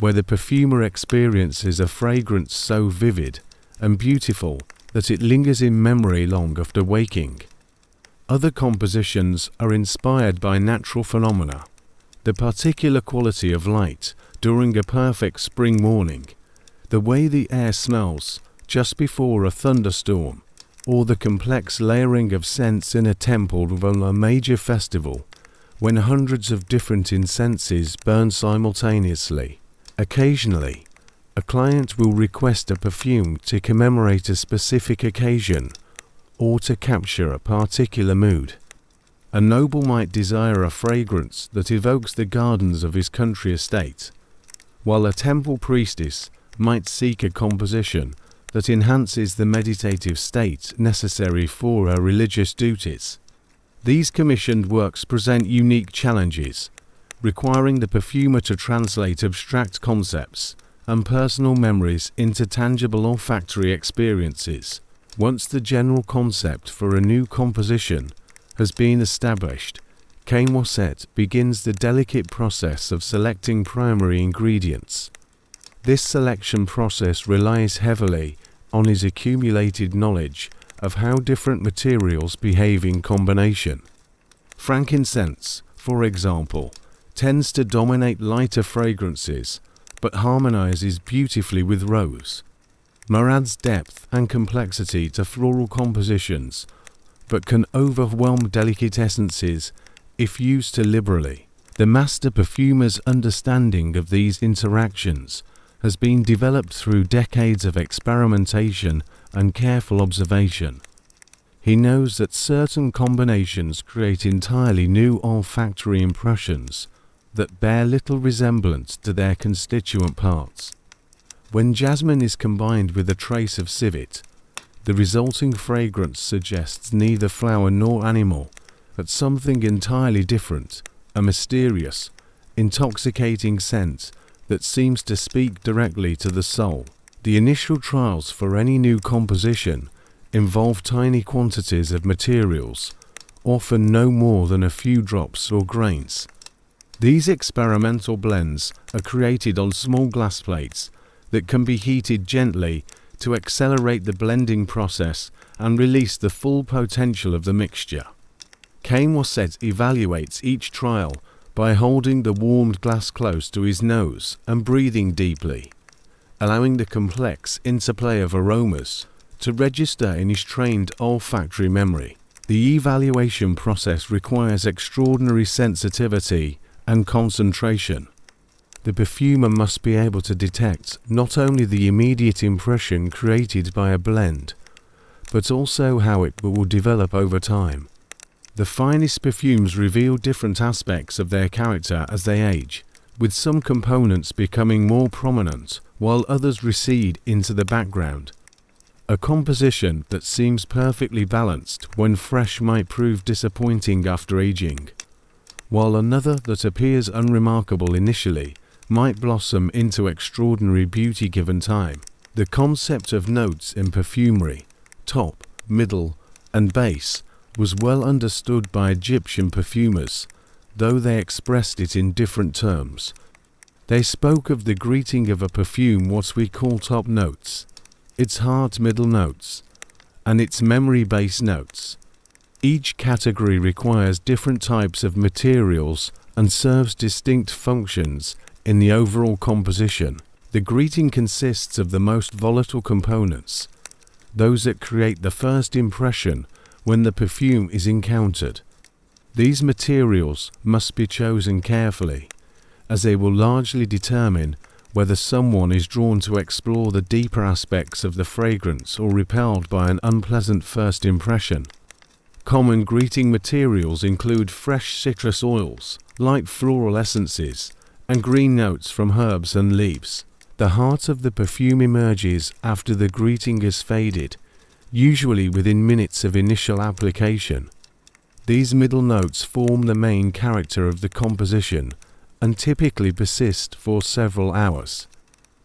S1: where the perfumer experiences a fragrance so vivid and beautiful that it lingers in memory long after waking. Other compositions are inspired by natural phenomena, the particular quality of light during a perfect spring morning, the way the air smells just before a thunderstorm, or the complex layering of scents in a temple on a major festival, when hundreds of different incenses burn simultaneously. Occasionally, a client will request a perfume to commemorate a specific occasion or to capture a particular mood. A noble might desire a fragrance that evokes the gardens of his country estate, while a temple priestess might seek a composition that enhances the meditative state necessary for her religious duties. These commissioned works present unique challenges, requiring the perfumer to translate abstract concepts and personal memories into tangible olfactory experiences. Once the general concept for a new composition has been established, Cain-Wasset begins the delicate process of selecting primary ingredients. This selection process relies heavily on his accumulated knowledge of how different materials behave in combination. Frankincense, for example, tends to dominate lighter fragrances, but harmonizes beautifully with rose. Myrrh adds depth and complexity to floral compositions, but can overwhelm delicate essences if used too liberally. The master perfumer's understanding of these interactions has been developed through decades of experimentation and careful observation. He knows that certain combinations create entirely new olfactory impressions that bear little resemblance to their constituent parts. When jasmine is combined with a trace of civet, the resulting fragrance suggests neither flower nor animal, but something entirely different, a mysterious, intoxicating scent that seems to speak directly to the soul. The initial trials for any new composition involve tiny quantities of materials, often no more than a few drops or grains. These experimental blends are created on small glass plates that can be heated gently to accelerate the blending process and release the full potential of the mixture. Cain-Wasset evaluates each trial by holding the warmed glass close to his nose and breathing deeply, allowing the complex interplay of aromas to register in his trained olfactory memory. The evaluation process requires extraordinary sensitivity and concentration. The perfumer must be able to detect not only the immediate impression created by a blend, but also how it will develop over time. The finest perfumes reveal different aspects of their character as they age, with some components becoming more prominent while others recede into the background. A composition that seems perfectly balanced when fresh might prove disappointing after aging, while another that appears unremarkable initially might blossom into extraordinary beauty given time. The concept of notes in perfumery, top, middle, and base, was well understood by Egyptian perfumers, though they expressed it in different terms. They spoke of the greeting of a perfume what we call top notes, its heart middle notes, and its memory base notes. Each category requires different types of materials and serves distinct functions in the overall composition. The greeting consists of the most volatile components, those that create the first impression when the perfume is encountered. These materials must be chosen carefully, as they will largely determine whether someone is drawn to explore the deeper aspects of the fragrance or repelled by an unpleasant first impression. Common greeting materials include fresh citrus oils, light floral essences, and green notes from herbs and leaves. The heart of the perfume emerges after the greeting has faded, usually within minutes of initial application. These middle notes form the main character of the composition and typically persist for several hours.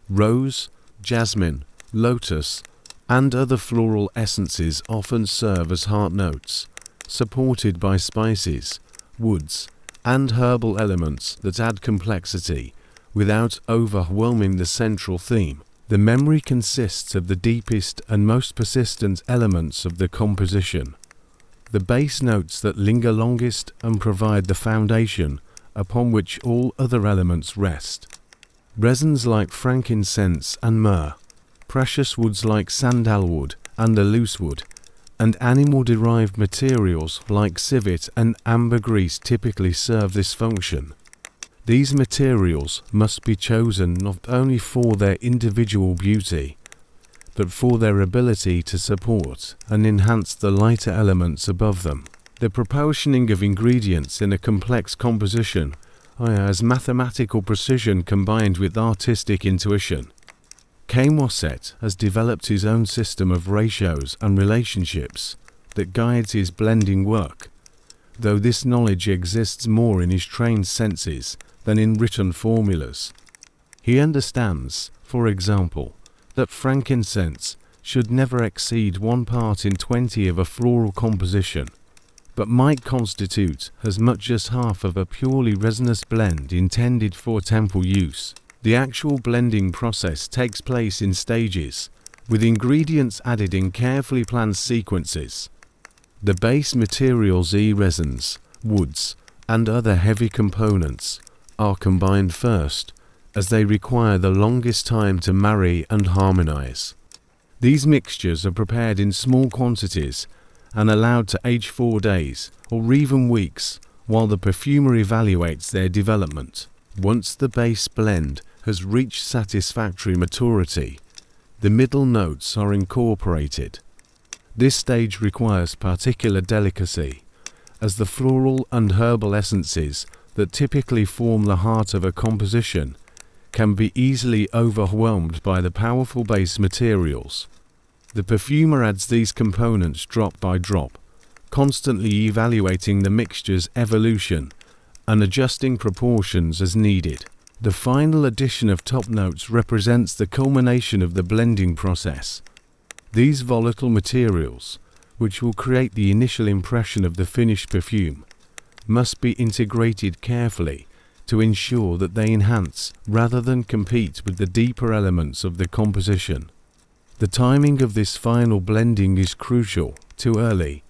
S1: Rose, jasmine, lotus, and other floral essences often serve as heart notes, supported by spices, woods, and herbal elements that add complexity, without overwhelming the central theme. The memory consists of the deepest and most persistent elements of the composition, the base notes that linger longest and provide the foundation upon which all other elements rest. Resins like frankincense and myrrh, precious woods like sandalwood and the loosewood, and animal-derived materials like civet and ambergris typically serve this function. These materials must be chosen not only for their individual beauty, but for their ability to support and enhance the lighter elements above them. The proportioning of ingredients in a complex composition has mathematical precision combined with artistic intuition. Camoset has developed his own system of ratios and relationships that guides his blending work, though this knowledge exists more in his trained senses than in written formulas. He understands, for example, that frankincense should never exceed 1 part in 20 of a floral composition, but might constitute as much as half of a purely resinous blend intended for temple use. The actual blending process takes place in stages, with ingredients added in carefully planned sequences. The base materials resins, woods, and other heavy components are combined first, as they require the longest time to marry and harmonize. These mixtures are prepared in small quantities and allowed to age 4 days or even weeks while the perfumer evaluates their development. Once the base blend has reached satisfactory maturity, the middle notes are incorporated. This stage requires particular delicacy, as the floral and herbal essences that typically form the heart of a composition can be easily overwhelmed by the powerful base materials. The perfumer adds these components drop by drop, constantly evaluating the mixture's evolution and adjusting proportions as needed. The final addition of top notes represents the culmination of the blending process. These volatile materials, which will create the initial impression of the finished perfume, must be integrated carefully to ensure that they enhance rather than compete with the deeper elements of the composition. The timing of this final blending is crucial. Too early,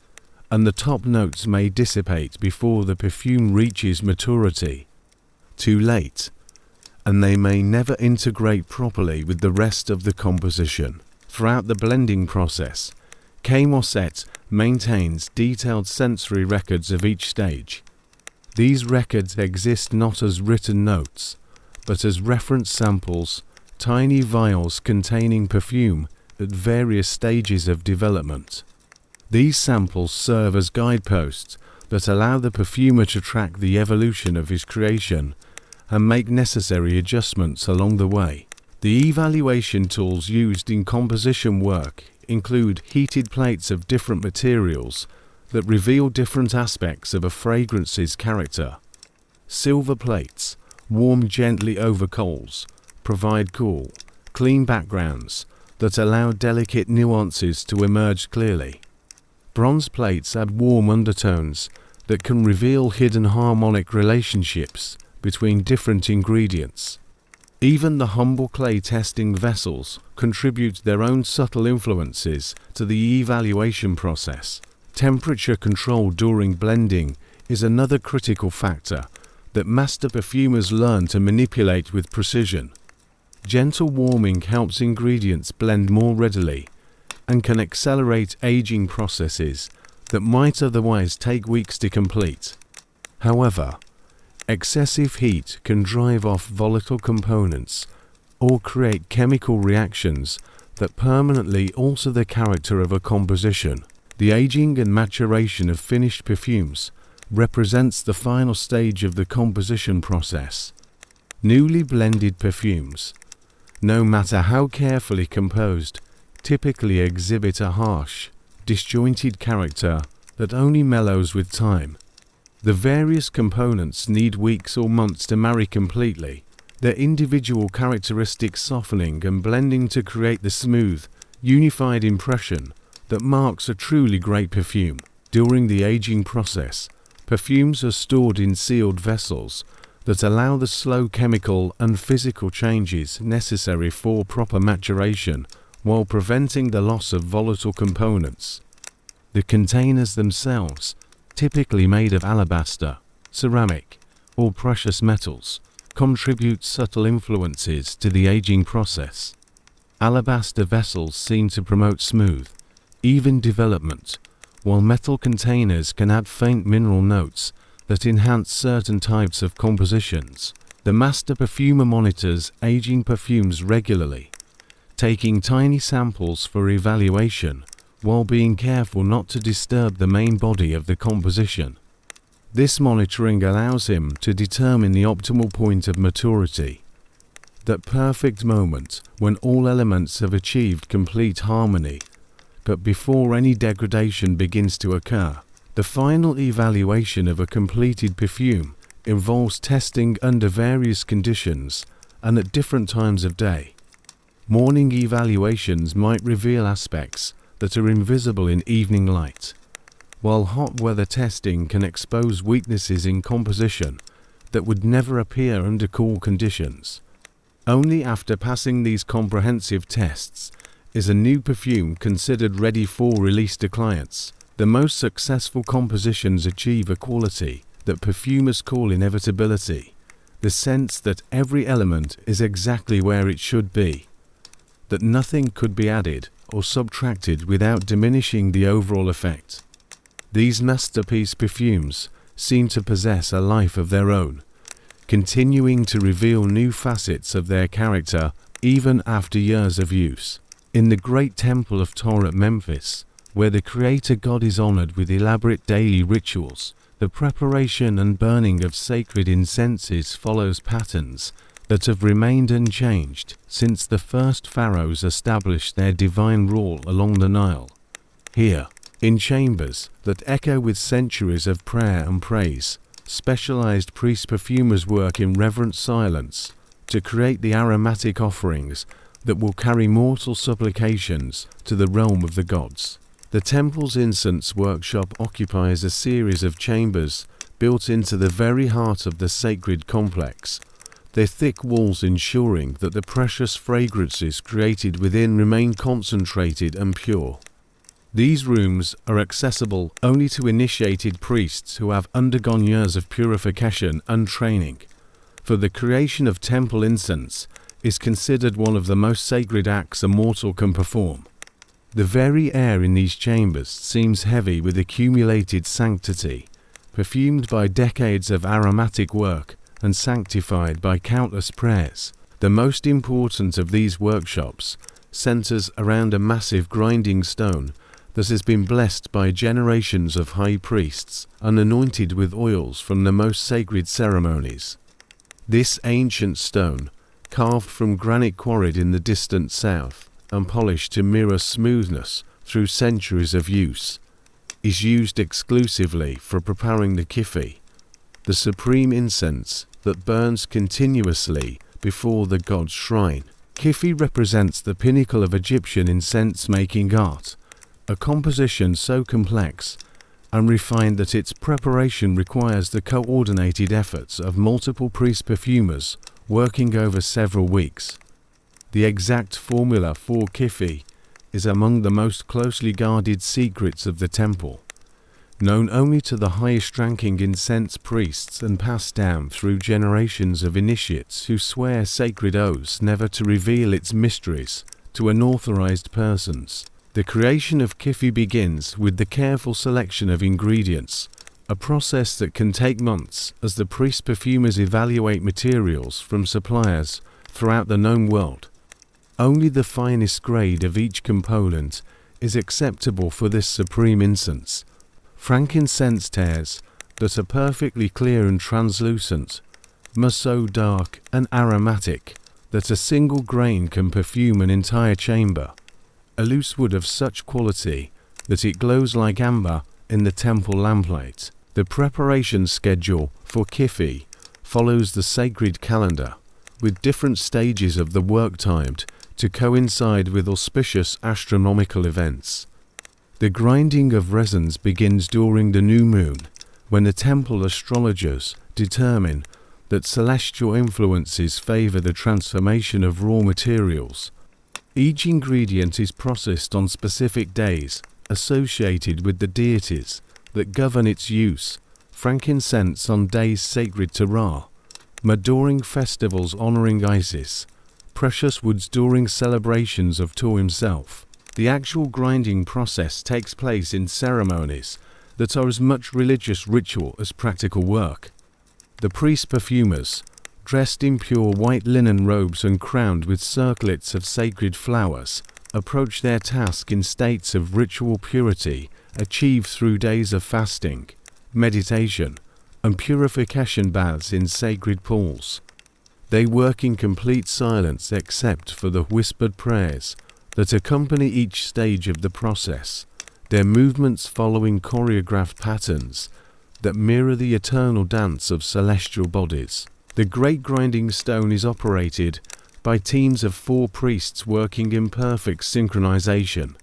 S1: and the top notes may dissipate before the perfume reaches maturity. Too late, and they may never integrate properly with the rest of the composition. Throughout the blending process, Camoset maintains detailed sensory records of each stage. These records exist not as written notes, but as reference samples, tiny vials containing perfume at various stages of development. These samples serve as guideposts that allow the perfumer to track the evolution of his creation and make necessary adjustments along the way. The evaluation tools used in composition work include heated plates of different materials that reveal different aspects of a fragrance's character. Silver plates, warmed gently over coals, provide cool, clean backgrounds that allow delicate nuances to emerge clearly. Bronze plates add warm undertones that can reveal hidden harmonic relationships between different ingredients. Even the humble clay testing vessels contribute their own subtle influences to the evaluation process. Temperature control during blending is another critical factor that master perfumers learn to manipulate with precision. Gentle warming helps ingredients blend more readily and can accelerate aging processes that might otherwise take weeks to complete. However, excessive heat can drive off volatile components or create chemical reactions that permanently alter the character of a composition. The aging and maturation of finished perfumes represents the final stage of the composition process. Newly blended perfumes, no matter how carefully composed, typically exhibit a harsh, disjointed character that only mellows with time. The various components need weeks or months to marry completely, their individual characteristics softening and blending to create the smooth, unified impression that marks a truly great perfume. During the aging process, perfumes are stored in sealed vessels that allow the slow chemical and physical changes necessary for proper maturation while preventing the loss of volatile components. The containers themselves, typically made of alabaster, ceramic, or precious metals, contribute subtle influences to the aging process. Alabaster vessels seem to promote smooth, even development, while metal containers can add faint mineral notes that enhance certain types of compositions. The master perfumer monitors aging perfumes regularly, taking tiny samples for evaluation while being careful not to disturb the main body of the composition. This monitoring allows him to determine the optimal point of maturity, that perfect moment when all elements have achieved complete harmony, but before any degradation begins to occur. The final evaluation of a completed perfume involves testing under various conditions and at different times of day. Morning evaluations might reveal aspects that are invisible in evening light, while hot weather testing can expose weaknesses in composition that would never appear under cool conditions. Only after passing these comprehensive tests is a new perfume considered ready for release to clients. The most successful compositions achieve a quality that perfumers call inevitability, the sense that every element is exactly where it should be, that nothing could be added or subtracted without diminishing the overall effect. These masterpiece perfumes seem to possess a life of their own, continuing to reveal new facets of their character even after years of use. In the great temple of Ptah at Memphis, where the creator god is honored with elaborate daily rituals, the preparation and burning of sacred incenses follows patterns that have remained unchanged since the first pharaohs established their divine rule along the Nile. Here, in chambers that echo with centuries of prayer and praise, specialized priest perfumers work in reverent silence to create the aromatic offerings that will carry mortal supplications to the realm of the gods. The temple's incense workshop occupies a series of chambers built into the very heart of the sacred complex, their thick walls ensuring that the precious fragrances created within remain concentrated and pure. These rooms are accessible only to initiated priests who have undergone years of purification and training, for the creation of temple incense is considered one of the most sacred acts a mortal can perform. The very air in these chambers seems heavy with accumulated sanctity, perfumed by decades of aromatic work and sanctified by countless prayers. The most important of these workshops centers around a massive grinding stone that has been blessed by generations of high priests and anointed with oils from the most sacred ceremonies. This ancient stone, carved from granite quarried in the distant south and polished to mirror smoothness through centuries of use, is used exclusively for preparing the kifi, the supreme incense that burns continuously before the god's shrine. Kifi represents the pinnacle of Egyptian incense-making art, a composition so complex and refined that its preparation requires the coordinated efforts of multiple priest perfumers working over several weeks. The exact formula for kifi is among the most closely guarded secrets of the temple, known only to the highest-ranking incense priests and passed down through generations of initiates who swear sacred oaths never to reveal its mysteries to unauthorized persons. The creation of kifi begins with the careful selection of ingredients, a process that can take months as the priest perfumers evaluate materials from suppliers throughout the known world. Only the finest grade of each component is acceptable for this supreme incense. Frankincense tears that are perfectly clear and translucent, must so dark and aromatic that a single grain can perfume an entire chamber. A loose wood of such quality that it glows like amber in the temple lamplight. The preparation schedule for kifi follows the sacred calendar, with different stages of the work timed to coincide with auspicious astronomical events. The grinding of resins begins during the new moon, when the temple astrologers determine that celestial influences favor the transformation of raw materials. Each ingredient is processed on specific days associated with the deities that govern its use. Frankincense on days sacred to Ra, myrrh during festivals honoring Isis, precious woods during celebrations of Tu himself. The actual grinding process takes place in ceremonies that are as much religious ritual as practical work. The priest perfumers, dressed in pure white linen robes and crowned with circlets of sacred flowers, approach their task in states of ritual purity achieved through days of fasting, meditation, and purification baths in sacred pools. They work in complete silence except for the whispered prayers that accompany each stage of the process, their movements following choreographed patterns that mirror the eternal dance of celestial bodies. The great grinding stone is operated by teams of 4 priests working in perfect synchronization,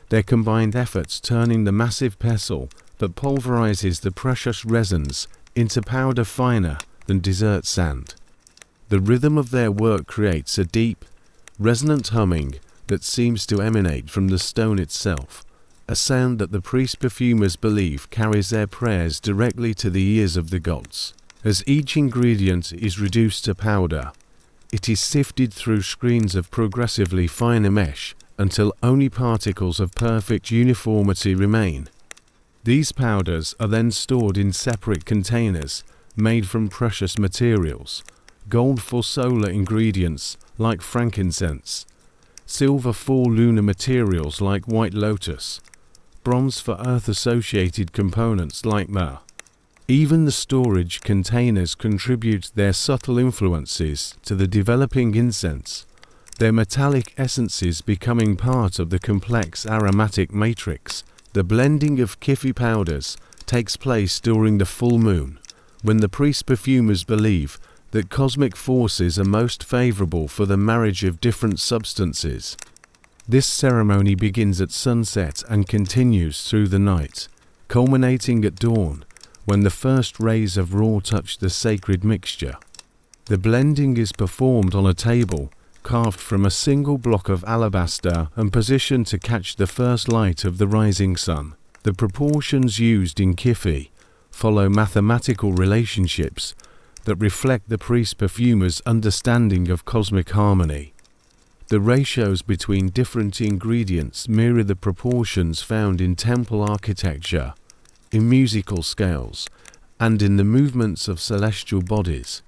S1: their combined efforts turning the massive pestle that pulverizes the precious resins into powder finer than desert sand. The rhythm of their work creates a deep, resonant humming that seems to emanate from the stone itself, a sound that the priest perfumers believe carries their prayers directly to the ears of the gods. As each ingredient is reduced to powder, it is sifted through screens of progressively finer mesh until only particles of perfect uniformity remain. These powders are then stored in separate containers made from precious materials: gold for solar ingredients like frankincense, silver for lunar materials like white lotus, bronze for earth-associated components like myrrh. Even the storage containers contribute their subtle influences to the developing incense, their metallic essences becoming part of the complex aromatic matrix. The blending of Kifi powders takes place during the full moon, when the priest perfumers believe that cosmic forces are most favorable for the marriage of different substances. This ceremony begins at sunset and continues through the night, culminating at dawn, when the first rays of Ra touch the sacred mixture. The blending is performed on a table carved from a single block of alabaster and positioned to catch the first light of the rising sun. The proportions used in Kifi follow mathematical relationships that reflect the priest perfumer's understanding of cosmic harmony. The ratios between different ingredients mirror the proportions found in temple architecture, in musical scales, and in the movements of celestial bodies.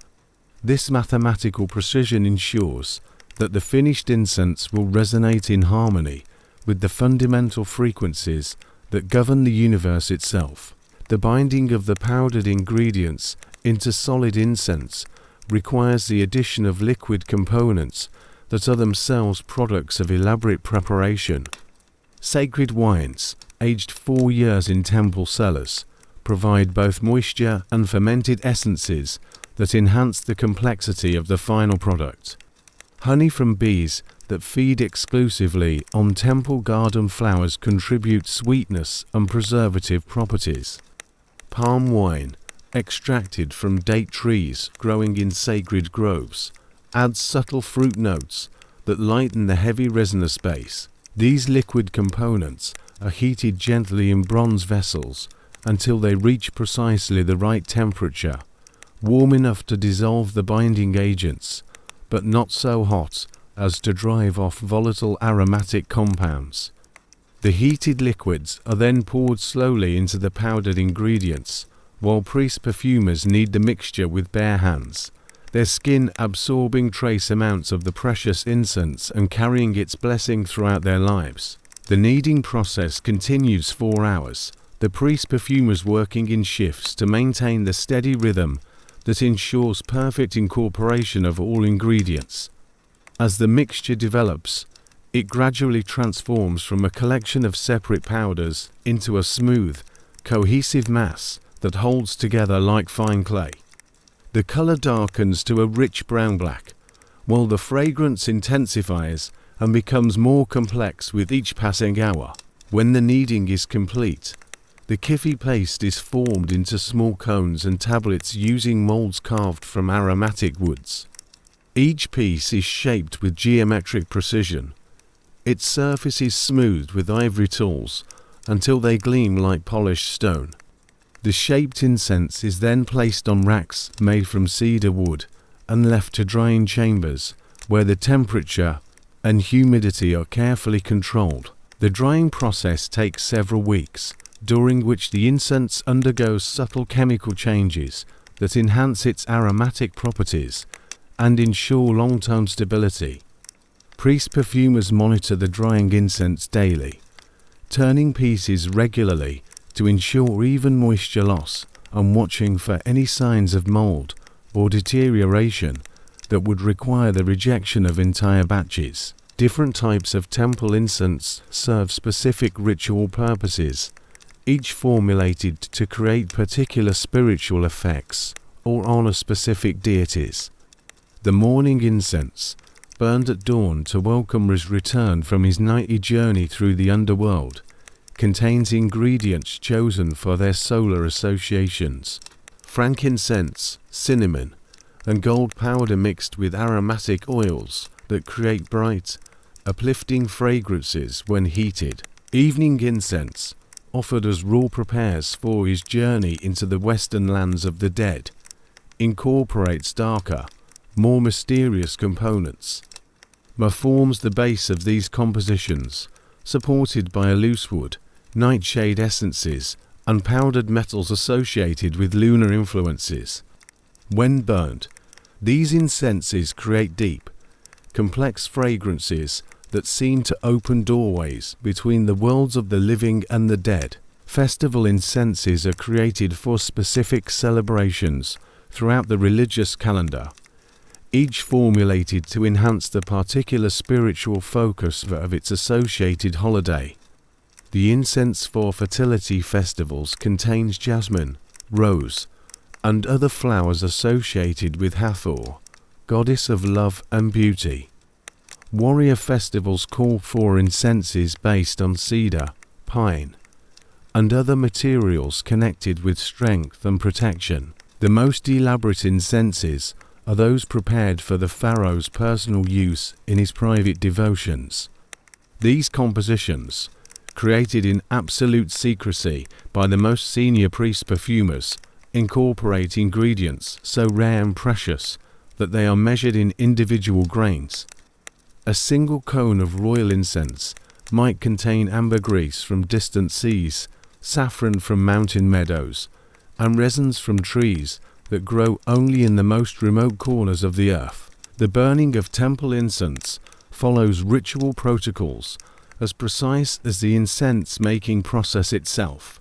S1: This mathematical precision ensures that the finished incense will resonate in harmony with the fundamental frequencies that govern the universe itself. The binding of the powdered ingredients into solid incense requires the addition of liquid components that are themselves products of elaborate preparation. Sacred wines, aged 4 years in temple cellars, provide both moisture and fermented essences that enhance the complexity of the final product. Honey from bees that feed exclusively on temple garden flowers contribute sweetness and preservative properties. Palm wine, extracted from date trees growing in sacred groves, adds subtle fruit notes that lighten the heavy resinous base. These liquid components are heated gently in bronze vessels until they reach precisely the right temperature, warm enough to dissolve the binding agents, but not so hot as to drive off volatile aromatic compounds. The heated liquids are then poured slowly into the powdered ingredients, while priest perfumers knead the mixture with bare hands, their skin absorbing trace amounts of the precious incense and carrying its blessing throughout their lives. The kneading process continues 4 hours, the priest perfumers working in shifts to maintain the steady rhythm that ensures perfect incorporation of all ingredients. As the mixture develops, it gradually transforms from a collection of separate powders into a smooth, cohesive mass that holds together like fine clay. The color darkens to a rich brown-black, while the fragrance intensifies and becomes more complex with each passing hour. When the kneading is complete, The kiffy paste is formed into small cones and tablets using molds carved from aromatic woods. Each piece is shaped with geometric precision. Its surface is smoothed with ivory tools until they gleam like polished stone. The shaped incense is then placed on racks made from cedar wood and left to dry in chambers where the temperature and humidity are carefully controlled. The drying process takes several weeks, during which the incense undergoes subtle chemical changes that enhance its aromatic properties and ensure long-term stability. Priest perfumers monitor the drying incense daily, turning pieces regularly to ensure even moisture loss and watching for any signs of mold or deterioration that would require the rejection of entire batches. Different types of temple incense serve specific ritual purposes, each formulated to create particular spiritual effects or honor specific deities. The morning incense, burned at dawn to welcome his return from his nightly journey through the underworld, contains ingredients chosen for their solar associations. Frankincense, cinnamon, and gold powder mixed with aromatic oils that create bright, uplifting fragrances when heated. Evening incense, offered as raw prepares for his journey into the western lands of the dead, incorporates darker, more mysterious components, but forms the base of these compositions, supported by a loose wood, nightshade essences, and powdered metals associated with lunar influences. When burned, these incenses create deep, complex fragrances that seem to open doorways between the worlds of the living and the dead. Festival incenses are created for specific celebrations throughout the religious calendar, each formulated to enhance the particular spiritual focus of its associated holiday. The incense for fertility festivals contains jasmine, rose, and other flowers associated with Hathor, goddess of love and beauty. Warrior festivals call for incenses based on cedar, pine, and other materials connected with strength and protection. The most elaborate incenses are those prepared for the Pharaoh's personal use in his private devotions. These compositions, created in absolute secrecy by the most senior priest perfumers, incorporate ingredients so rare and precious that they are measured in individual grains. A single cone of royal incense might contain ambergris from distant seas, saffron from mountain meadows, and resins from trees that grow only in the most remote corners of the earth. The burning of temple incense follows ritual protocols as precise as the incense-making process itself.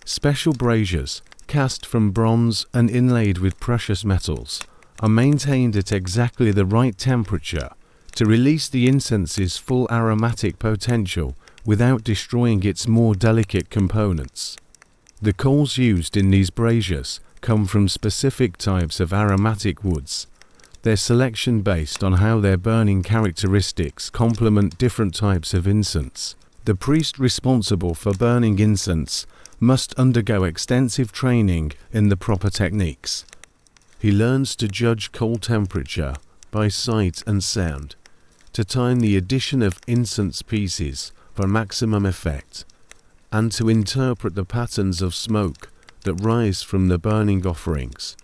S1: Special braziers, cast from bronze and inlaid with precious metals, are maintained at exactly the right temperature to release the incense's full aromatic potential without destroying its more delicate components. The coals used in these braziers come from specific types of aromatic woods, their selection based on how their burning characteristics complement different types of incense. The priest responsible for burning incense must undergo extensive training in the proper techniques. He learns to judge coal temperature by sight and sound, to time the addition of incense pieces for maximum effect, and to interpret the patterns of smoke that rise from the burning offerings.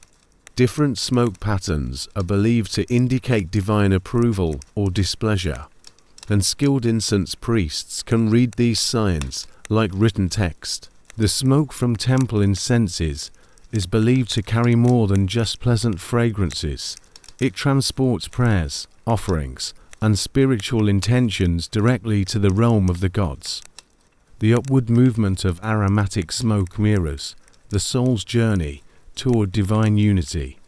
S1: Different smoke patterns are believed to indicate divine approval or displeasure, and skilled incense priests can read these signs like written text. The smoke from temple incenses is believed to carry more than just pleasant fragrances. It transports prayers, offerings, and spiritual intentions directly to the realm of the gods. The upward movement of aromatic smoke mirrors the soul's journey toward divine unity,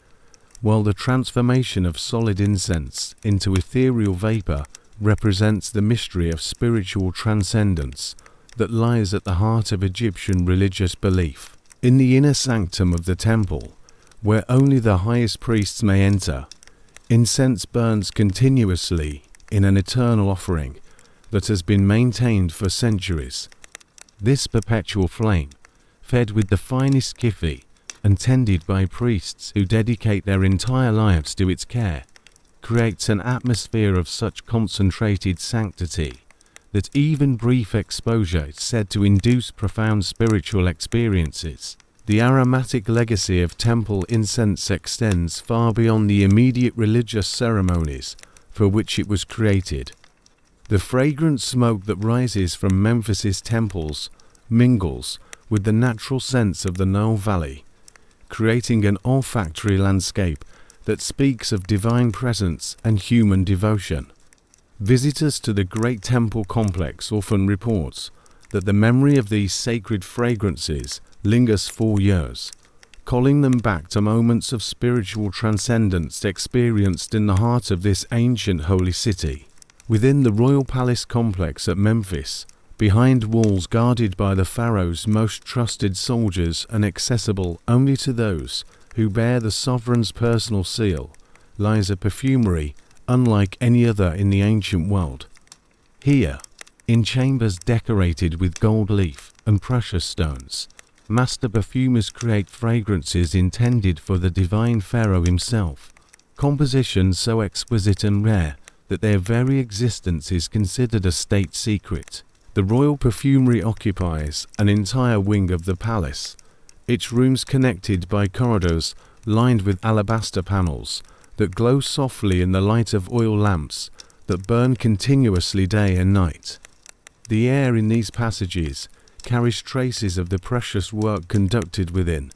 S1: while the transformation of solid incense into ethereal vapor represents the mystery of spiritual transcendence that lies at the heart of Egyptian religious belief. In the inner sanctum of the temple, where only the highest priests may enter, incense burns continuously in an eternal offering that has been maintained for centuries. This perpetual flame, fed with the finest kifi, and tended by priests who dedicate their entire lives to its care, creates an atmosphere of such concentrated sanctity that even brief exposure is said to induce profound spiritual experiences. The aromatic legacy of temple incense extends far beyond the immediate religious ceremonies for which it was created. The fragrant smoke that rises from Memphis's temples mingles with the natural scents of the Nile Valley, creating an olfactory landscape that speaks of divine presence and human devotion. Visitors to the great temple complex often report that the memory of these sacred fragrances lingers for years, calling them back to moments of spiritual transcendence experienced in the heart of this ancient holy city. Within the royal palace complex at Memphis, behind walls guarded by the Pharaoh's most trusted soldiers and accessible only to those who bear the sovereign's personal seal, lies a perfumery unlike any other in the ancient world. Here, in chambers decorated with gold leaf and precious stones, master perfumers create fragrances intended for the divine Pharaoh himself, compositions so exquisite and rare that their very existence is considered a state secret. The royal perfumery occupies an entire wing of the palace, its rooms connected by corridors lined with alabaster panels that glow softly in the light of oil lamps that burn continuously day and night. The air in these passages carries traces of the precious work conducted within,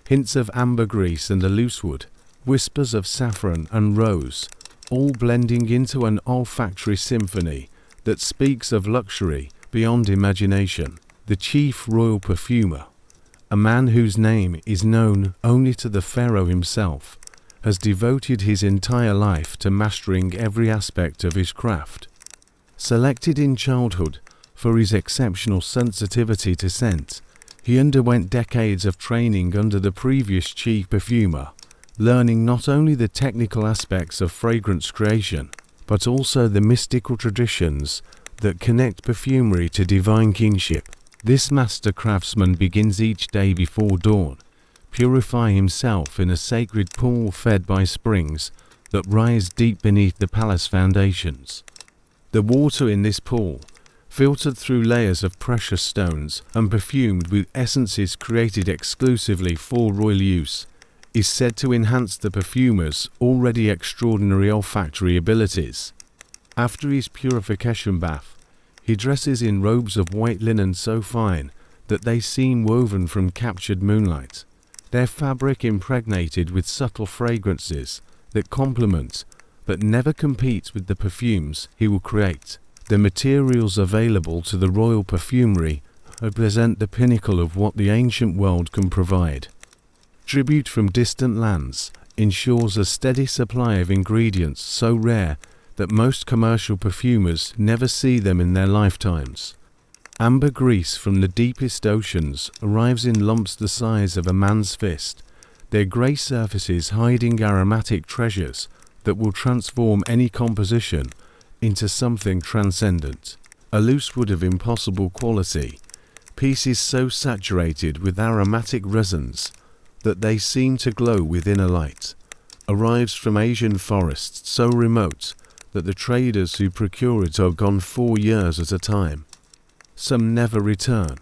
S1: hints of ambergris and loosewood, whispers of saffron and rose, all blending into an olfactory symphony that speaks of luxury beyond imagination. The chief royal perfumer, a man whose name is known only to the Pharaoh himself, has devoted his entire life to mastering every aspect of his craft. Selected in childhood for his exceptional sensitivity to scent, he underwent decades of training under the previous chief perfumer, learning not only the technical aspects of fragrance creation, but also the mystical traditions that connect perfumery to divine kingship. This master craftsman begins each day before dawn, purifying himself in a sacred pool fed by springs that rise deep beneath the palace foundations. The water in this pool, filtered through layers of precious stones and perfumed with essences created exclusively for royal use, is said to enhance the perfumer's already extraordinary olfactory abilities. After his purification bath, he dresses in robes of white linen so fine that they seem woven from captured moonlight, their fabric impregnated with subtle fragrances that complement but never compete with the perfumes he will create. The materials available to the royal perfumery represent the pinnacle of what the ancient world can provide. Tribute from distant lands ensures a steady supply of ingredients so rare that most commercial perfumers never see them in their lifetimes. Ambergris from the deepest oceans arrives in lumps the size of a man's fist, their grey surfaces hiding aromatic treasures that will transform any composition into something transcendent. A loosewood of impossible quality, pieces so saturated with aromatic resins that they seem to glow within a light, arrives from Asian forests so remote that the traders who procure it are gone 4 years at a time. Some never return,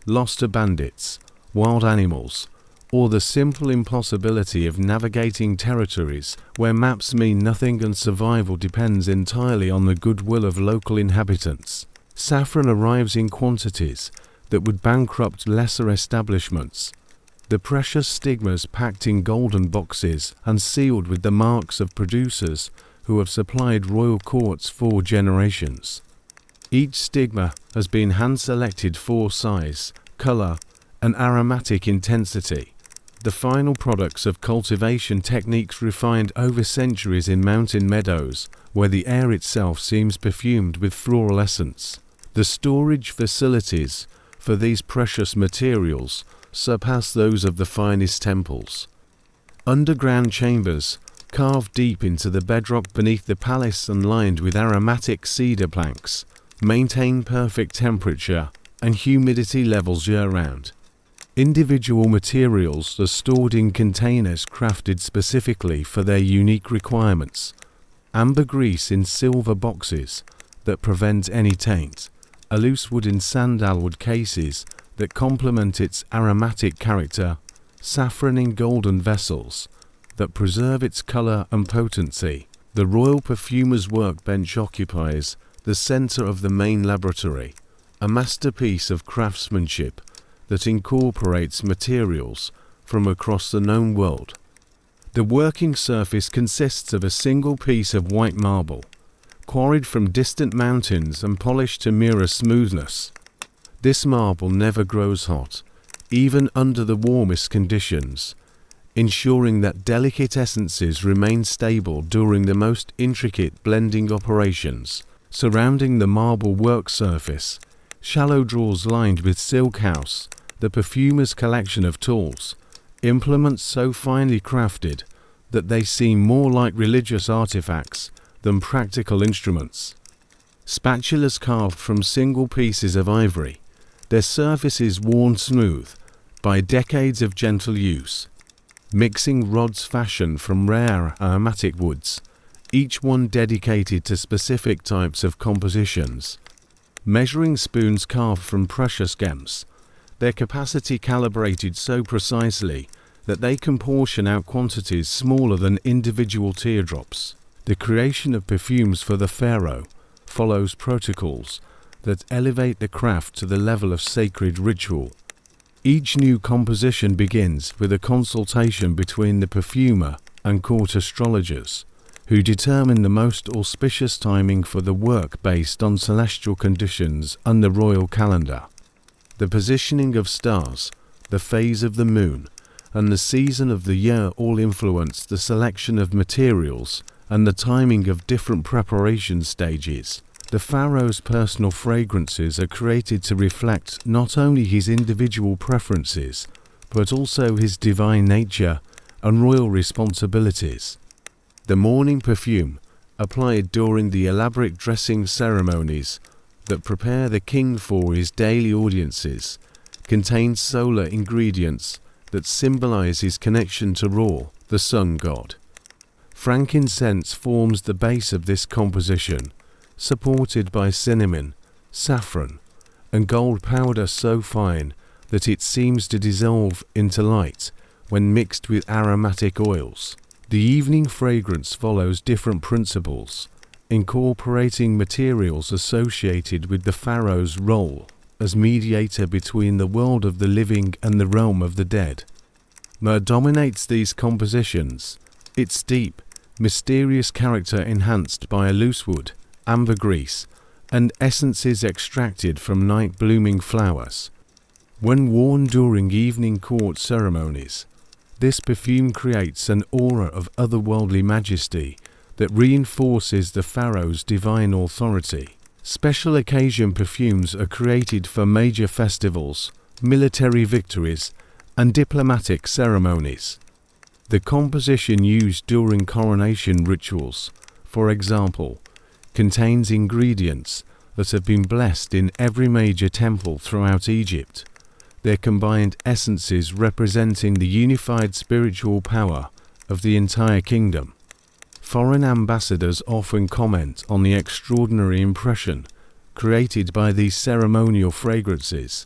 S1: lost to bandits, wild animals, or the simple impossibility of navigating territories where maps mean nothing and survival depends entirely on the goodwill of local inhabitants. Saffron arrives in quantities that would bankrupt lesser establishments. The precious stigmas packed in golden boxes and sealed with the marks of producers who have supplied royal courts for generations. Each stigma has been hand-selected for size, color, and aromatic intensity, the final products of cultivation techniques refined over centuries in mountain meadows, where the air itself seems perfumed with floral essence. The storage facilities for these precious materials surpass those of the finest temples. Underground chambers, carved deep into the bedrock beneath the palace and lined with aromatic cedar planks, maintain perfect temperature and humidity levels year-round. Individual materials are stored in containers crafted specifically for their unique requirements. Ambergris in silver boxes that prevent any taint, a loose wood in sandalwood cases that complement its aromatic character, saffron in golden vessels that preserve its color and potency. The royal perfumer's workbench occupies the center of the main laboratory, a masterpiece of craftsmanship that incorporates materials from across the known world. The working surface consists of a single piece of white marble, quarried from distant mountains and polished to mirror smoothness. This marble never grows hot, even under the warmest conditions, ensuring that delicate essences remain stable during the most intricate blending operations. Surrounding the marble work surface, shallow drawers lined with silk house, the perfumer's collection of tools, implements so finely crafted that they seem more like religious artifacts than practical instruments. Spatulas carved from single pieces of ivory, their surfaces worn smooth by decades of gentle use. Mixing rods fashioned from rare aromatic woods, each one dedicated to specific types of compositions. Measuring spoons carved from precious gems, their capacity calibrated so precisely that they can portion out quantities smaller than individual teardrops. The creation of perfumes for the pharaoh follows protocols that elevate the craft to the level of sacred ritual. Each new composition begins with a consultation between the perfumer and court astrologers, who determine the most auspicious timing for the work based on celestial conditions and the royal calendar. The positioning of stars, the phase of the moon, and the season of the year all influence the selection of materials and the timing of different preparation stages. The pharaoh's personal fragrances are created to reflect not only his individual preferences, but also his divine nature and royal responsibilities. The morning perfume, applied during the elaborate dressing ceremonies that prepare the king for his daily audiences, contains solar ingredients that symbolize his connection to Ra, the sun god. Frankincense forms the base of this composition, supported by cinnamon, saffron, and gold powder so fine that it seems to dissolve into light when mixed with aromatic oils. The evening fragrance follows different principles, incorporating materials associated with the pharaoh's role as mediator between the world of the living and the realm of the dead. Myrrh dominates these compositions, its deep, mysterious character enhanced by a loose wood, ambergris, and essences extracted from night-blooming flowers. When worn during evening court ceremonies, this perfume creates an aura of otherworldly majesty that reinforces the pharaoh's divine authority. Special occasion perfumes are created for major festivals, military victories, and diplomatic ceremonies. The composition used during coronation rituals, for example, contains ingredients that have been blessed in every major temple throughout Egypt, their combined essences representing the unified spiritual power of the entire kingdom. Foreign ambassadors often comment on the extraordinary impression created by these ceremonial fragrances,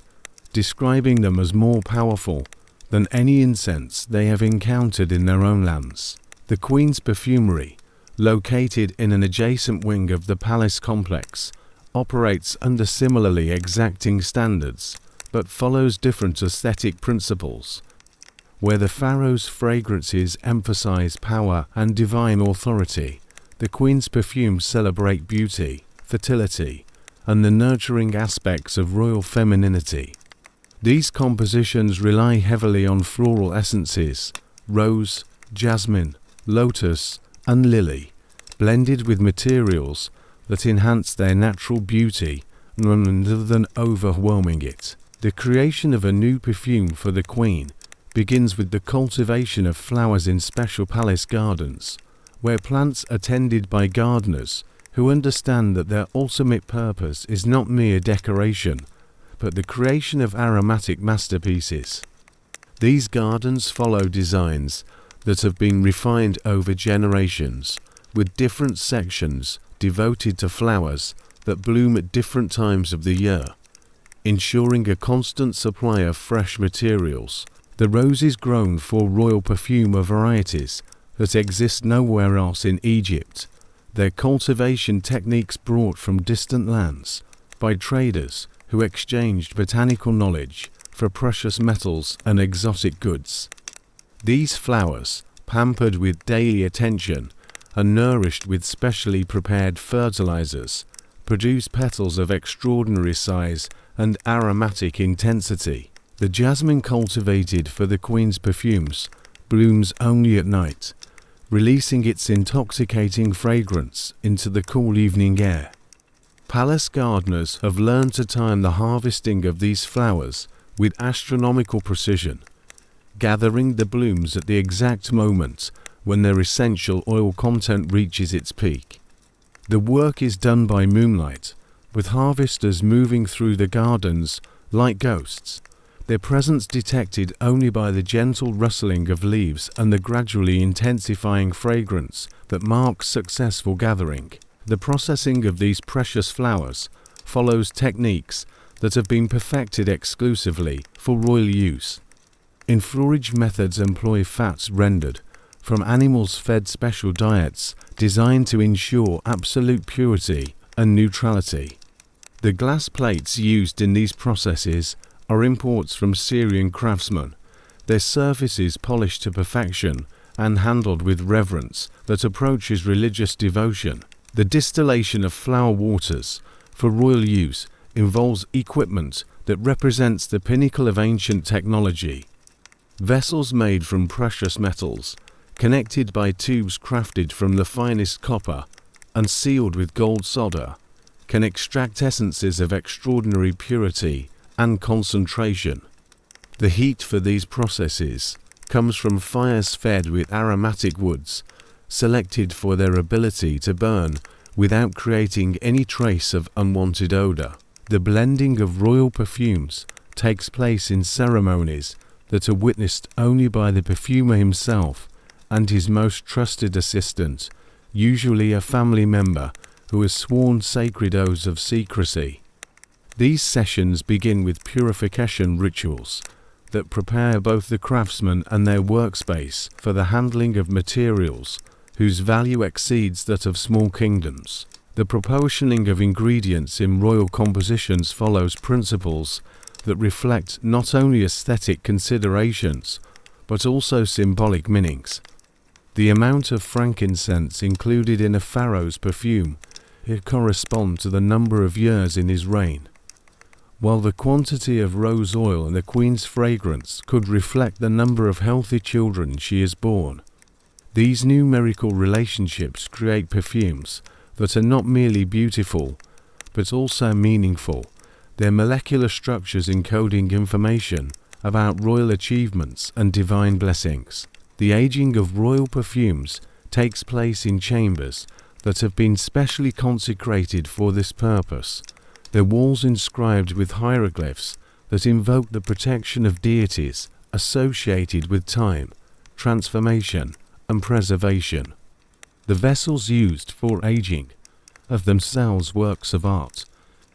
S1: describing them as more powerful than any incense they have encountered in their own lands. The Queen's Perfumery, located in an adjacent wing of the palace complex, operates under similarly exacting standards, but follows different aesthetic principles. Where the pharaoh's fragrances emphasize power and divine authority, the Queen's perfumes celebrate beauty, fertility, and the nurturing aspects of royal femininity. These compositions rely heavily on floral essences, rose, jasmine, lotus, and lily, blended with materials that enhance their natural beauty rather than overwhelming it. The creation of a new perfume for the Queen begins with the cultivation of flowers in special palace gardens, where plants are tended by gardeners who understand that their ultimate purpose is not mere decoration, but the creation of aromatic masterpieces. These gardens follow designs that have been refined over generations, with different sections devoted to flowers that bloom at different times of the year, ensuring a constant supply of fresh materials. The roses grown for royal perfume are varieties that exist nowhere else in Egypt. Their cultivation techniques brought from distant lands by traders who exchanged botanical knowledge for precious metals and exotic goods. These flowers, pampered with daily attention and nourished with specially prepared fertilizers, produce petals of extraordinary size and aromatic intensity. The jasmine cultivated for the queen's perfumes blooms only at night, releasing its intoxicating fragrance into the cool evening air. Palace gardeners have learned to time the harvesting of these flowers with astronomical precision, gathering the blooms at the exact moment when their essential oil content reaches its peak. The work is done by moonlight, with harvesters moving through the gardens like ghosts, their presence detected only by the gentle rustling of leaves and the gradually intensifying fragrance that marks successful gathering. The processing of these precious flowers follows techniques that have been perfected exclusively for royal use. Inflorescence methods employ fats rendered from animals fed special diets designed to ensure absolute purity and neutrality. The glass plates used in these processes are imports from Syrian craftsmen, their surfaces polished to perfection and handled with reverence that approaches religious devotion. The distillation of flower waters for royal use involves equipment that represents the pinnacle of ancient technology. Vessels made from precious metals, connected by tubes crafted from the finest copper and sealed with gold solder, can extract essences of extraordinary purity and concentration. The heat for these processes comes from fires fed with aromatic woods, selected for their ability to burn without creating any trace of unwanted odor. The blending of royal perfumes takes place in ceremonies that are witnessed only by the perfumer himself and his most trusted assistant, usually a family member who has sworn sacred oaths of secrecy. These sessions begin with purification rituals that prepare both the craftsmen and their workspace for the handling of materials whose value exceeds that of small kingdoms. The proportioning of ingredients in royal compositions follows principles that reflect not only aesthetic considerations but also symbolic meanings. The amount of frankincense included in a pharaoh's perfume corresponds to the number of years in his reign, while the quantity of rose oil in the queen's fragrance could reflect the number of healthy children she has borne. These numerical relationships create perfumes that are not merely beautiful, but also meaningful, their molecular structures encoding information about royal achievements and divine blessings. The aging of royal perfumes takes place in chambers that have been specially consecrated for this purpose, their walls inscribed with hieroglyphs that invoke the protection of deities associated with time, transformation, and preservation. The vessels used for aging are themselves works of art.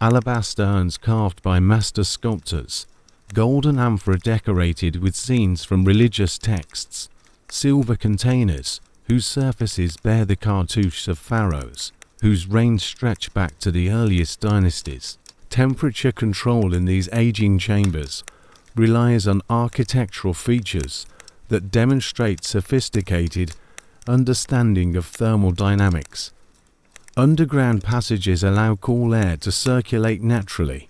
S1: Alabaster urns carved by master sculptors, golden amphora decorated with scenes from religious texts, silver containers whose surfaces bear the cartouches of pharaohs, whose reigns stretch back to the earliest dynasties. Temperature control in these aging chambers relies on architectural features that demonstrate sophisticated understanding of thermal dynamics. Underground passages allow cool air to circulate naturally,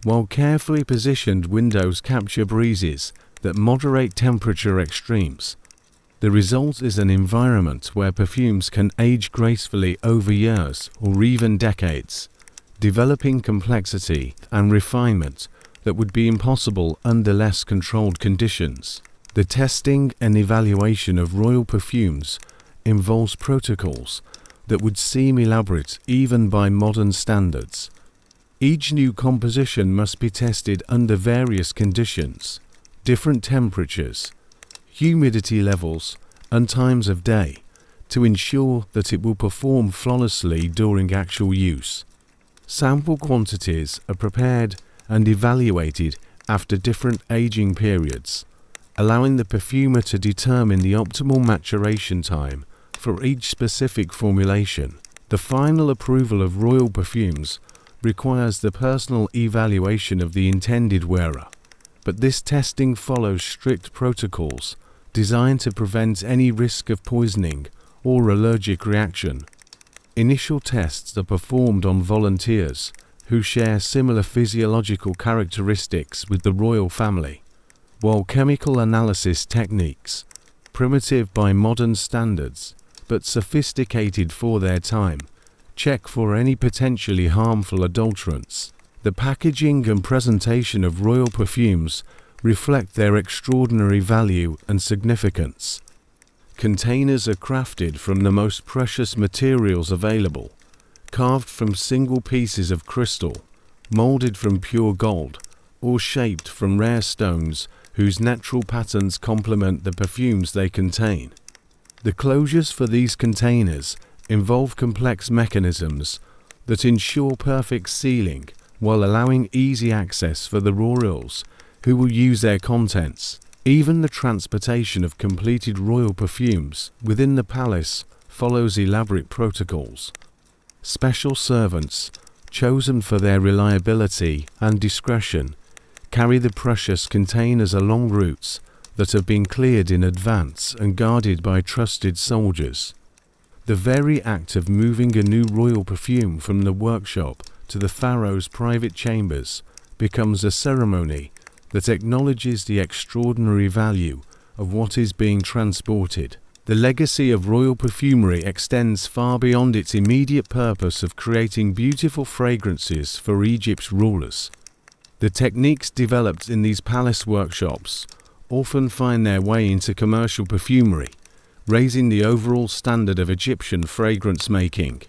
S1: while carefully positioned windows capture breezes that moderate temperature extremes. The result is an environment where perfumes can age gracefully over years or even decades, developing complexity and refinement that would be impossible under less controlled conditions. The testing and evaluation of royal perfumes involves protocols that would seem elaborate even by modern standards. Each new composition must be tested under various conditions, different temperatures, humidity levels, and times of day to ensure that it will perform flawlessly during actual use. Sample quantities are prepared and evaluated after different aging periods, allowing the perfumer to determine the optimal maturation time for each specific formulation. The final approval of royal perfumes requires the personal evaluation of the intended wearer, but this testing follows strict protocols designed to prevent any risk of poisoning or allergic reaction. Initial tests are performed on volunteers who share similar physiological characteristics with the royal family, while chemical analysis techniques, primitive by modern standards but sophisticated for their time, check for any potentially harmful adulterants. The packaging and presentation of royal perfumes reflect their extraordinary value and significance. Containers are crafted from the most precious materials available, carved from single pieces of crystal, molded from pure gold, or shaped from rare stones whose natural patterns complement the perfumes they contain. The closures for these containers involve complex mechanisms that ensure perfect sealing while allowing easy access for the royals who will use their contents. Even the transportation of completed royal perfumes within the palace follows elaborate protocols. Special servants, chosen for their reliability and discretion, carry the precious containers along routes that have been cleared in advance and guarded by trusted soldiers. The very act of moving a new royal perfume from the workshop to the Pharaoh's private chambers becomes a ceremony that acknowledges the extraordinary value of what is being transported. The legacy of royal perfumery extends far beyond its immediate purpose of creating beautiful fragrances for Egypt's rulers. The techniques developed in these palace workshops often find their way into commercial perfumery, raising the overall standard of Egyptian fragrance making.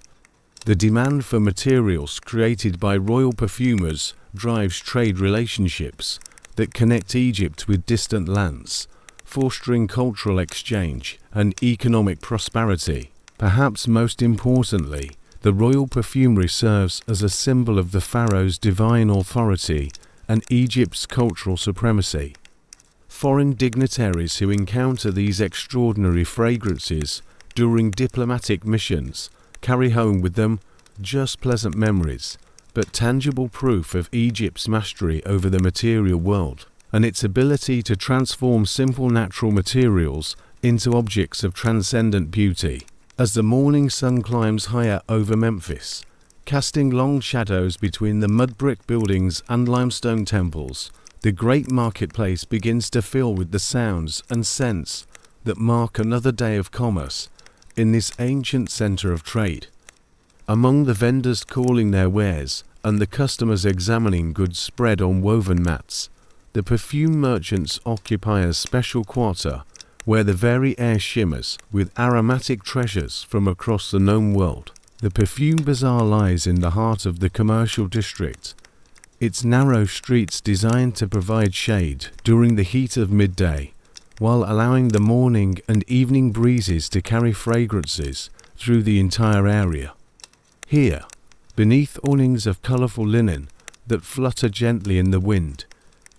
S1: The demand for materials created by royal perfumers drives trade relationships that connect Egypt with distant lands, fostering cultural exchange and economic prosperity. Perhaps most importantly, the royal perfumery serves as a symbol of the pharaoh's divine authority and Egypt's cultural supremacy. Foreign dignitaries who encounter these extraordinary fragrances during diplomatic missions carry home with them just pleasant memories, but tangible proof of Egypt's mastery over the material world and its ability to transform simple natural materials into objects of transcendent beauty. As the morning sun climbs higher over Memphis, casting long shadows between the mud brick buildings and limestone temples, the great marketplace begins to fill with the sounds and scents that mark another day of commerce in this ancient center of trade. Among the vendors calling their wares and the customers examining goods spread on woven mats, the perfume merchants occupy a special quarter where the very air shimmers with aromatic treasures from across the known world. The perfume bazaar lies in the heart of the commercial district, its narrow streets designed to provide shade during the heat of midday, while allowing the morning and evening breezes to carry fragrances through the entire area. Here, beneath awnings of colorful linen that flutter gently in the wind,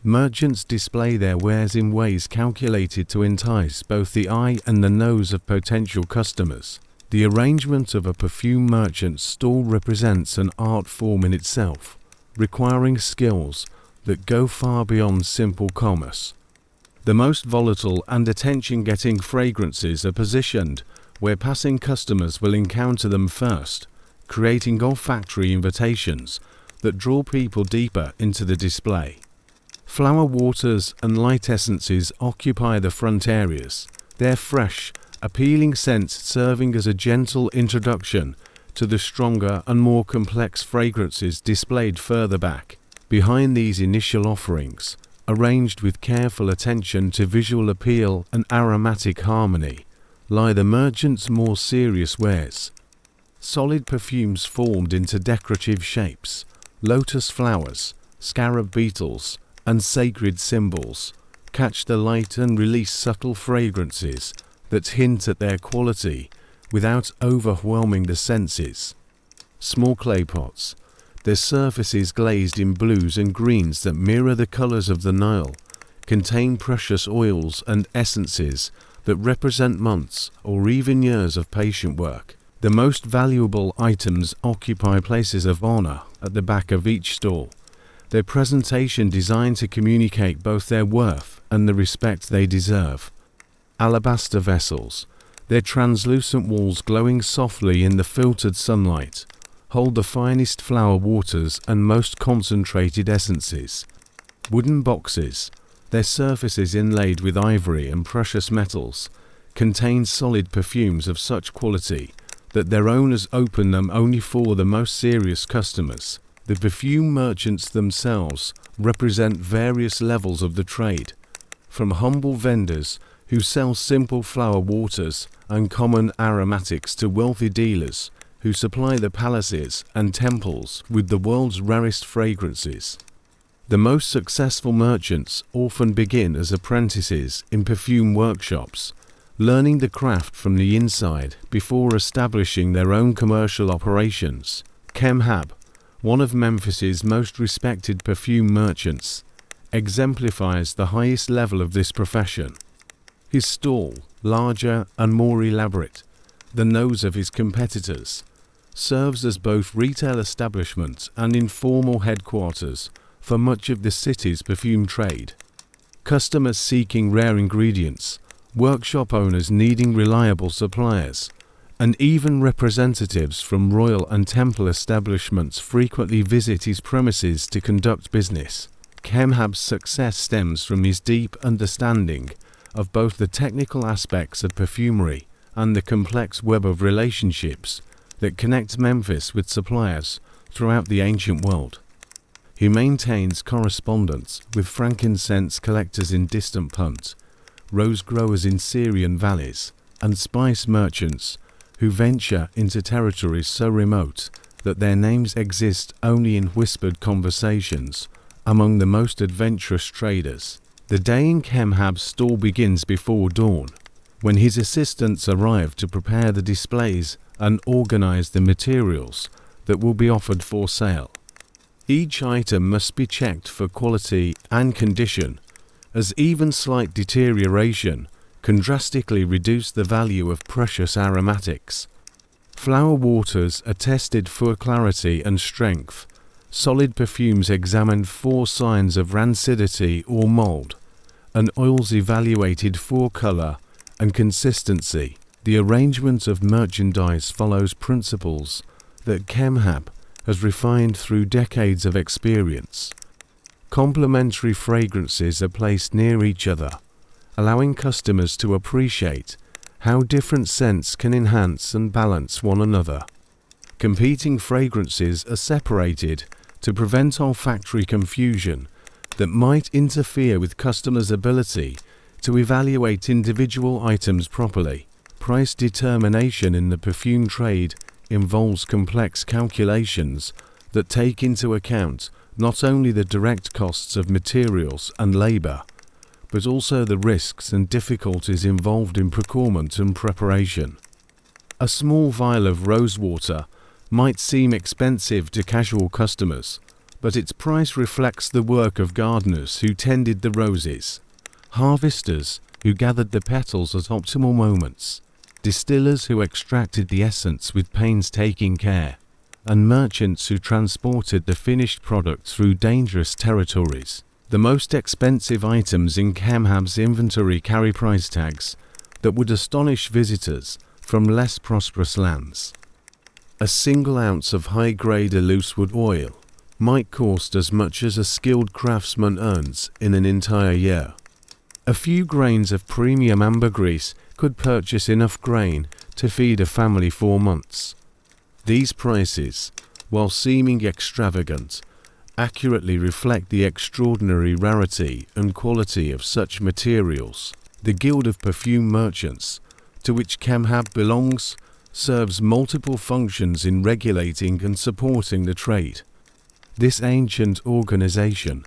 S1: merchants display their wares in ways calculated to entice both the eye and the nose of potential customers. The arrangement of a perfume merchant's stall represents an art form in itself, requiring skills that go far beyond simple commerce. The most volatile and attention-getting fragrances are positioned where passing customers will encounter them first, creating olfactory invitations that draw people deeper into the display. Flower waters and light essences occupy the front areas, their fresh, appealing scents serving as a gentle introduction to the stronger and more complex fragrances displayed further back. Behind these initial offerings, arranged with careful attention to visual appeal and aromatic harmony, lie the merchant's more serious wares. Solid perfumes formed into decorative shapes, lotus flowers, scarab beetles, and sacred symbols, catch the light and release subtle fragrances that hint at their quality without overwhelming the senses. Small clay pots, their surfaces glazed in blues and greens that mirror the colors of the Nile, contain precious oils and essences that represent months or even years of patient work. The most valuable items occupy places of honor at the back of each stall, their presentation designed to communicate both their worth and the respect they deserve. Alabaster vessels, their translucent walls glowing softly in the filtered sunlight, hold the finest flower waters and most concentrated essences. Wooden boxes, their surfaces inlaid with ivory and precious metals, contain solid perfumes of such quality that their owners open them only for the most serious customers. The perfume merchants themselves represent various levels of the trade, from humble vendors who sell simple flower waters and common aromatics to wealthy dealers who supply the palaces and temples with the world's rarest fragrances. The most successful merchants often begin as apprentices in perfume workshops, learning the craft from the inside before establishing their own commercial operations. Chemhab, one of Memphis's most respected perfume merchants, exemplifies the highest level of this profession. His stall, larger and more elaborate than those of his competitors, serves as both retail establishment and informal headquarters for much of the city's perfume trade. Customers seeking rare ingredients, workshop owners needing reliable suppliers, and even representatives from royal and temple establishments frequently visit his premises to conduct business. Chemhab's success stems from his deep understanding of both the technical aspects of perfumery and the complex web of relationships that connect Memphis with suppliers throughout the ancient world. He maintains correspondence with frankincense collectors in distant Punt, rose growers in Syrian valleys, and spice merchants who venture into territories so remote that their names exist only in whispered conversations among the most adventurous traders. The day in Chemhab's stall begins before dawn, when his assistants arrive to prepare the displays and organize the materials that will be offered for sale. Each item must be checked for quality and condition, as even slight deterioration can drastically reduce the value of precious aromatics. Flower waters are tested for clarity and strength, solid perfumes examined for signs of rancidity or mold, and oils evaluated for color and consistency. The arrangement of merchandise follows principles that Chemhab has refined through decades of experience. Complementary fragrances are placed near each other, allowing customers to appreciate how different scents can enhance and balance one another. Competing fragrances are separated to prevent olfactory confusion that might interfere with customers' ability to evaluate individual items properly. Price determination in the perfume trade involves complex calculations that take into account not only the direct costs of materials and labor, but also the risks and difficulties involved in procurement and preparation. A small vial of rosewater might seem expensive to casual customers, but its price reflects the work of gardeners who tended the roses, harvesters who gathered the petals at optimal moments, distillers who extracted the essence with painstaking care, and merchants who transported the finished product through dangerous territories. The most expensive items in Chemhab's inventory carry price tags that would astonish visitors from less prosperous lands. A single ounce of high-grade loosewood oil might cost as much as a skilled craftsman earns in an entire year. A few grains of premium ambergris could purchase enough grain to feed a family for months. These prices, while seeming extravagant, accurately reflect the extraordinary rarity and quality of such materials. The Guild of Perfume Merchants, to which Chemhab belongs, serves multiple functions in regulating and supporting the trade. This ancient organization,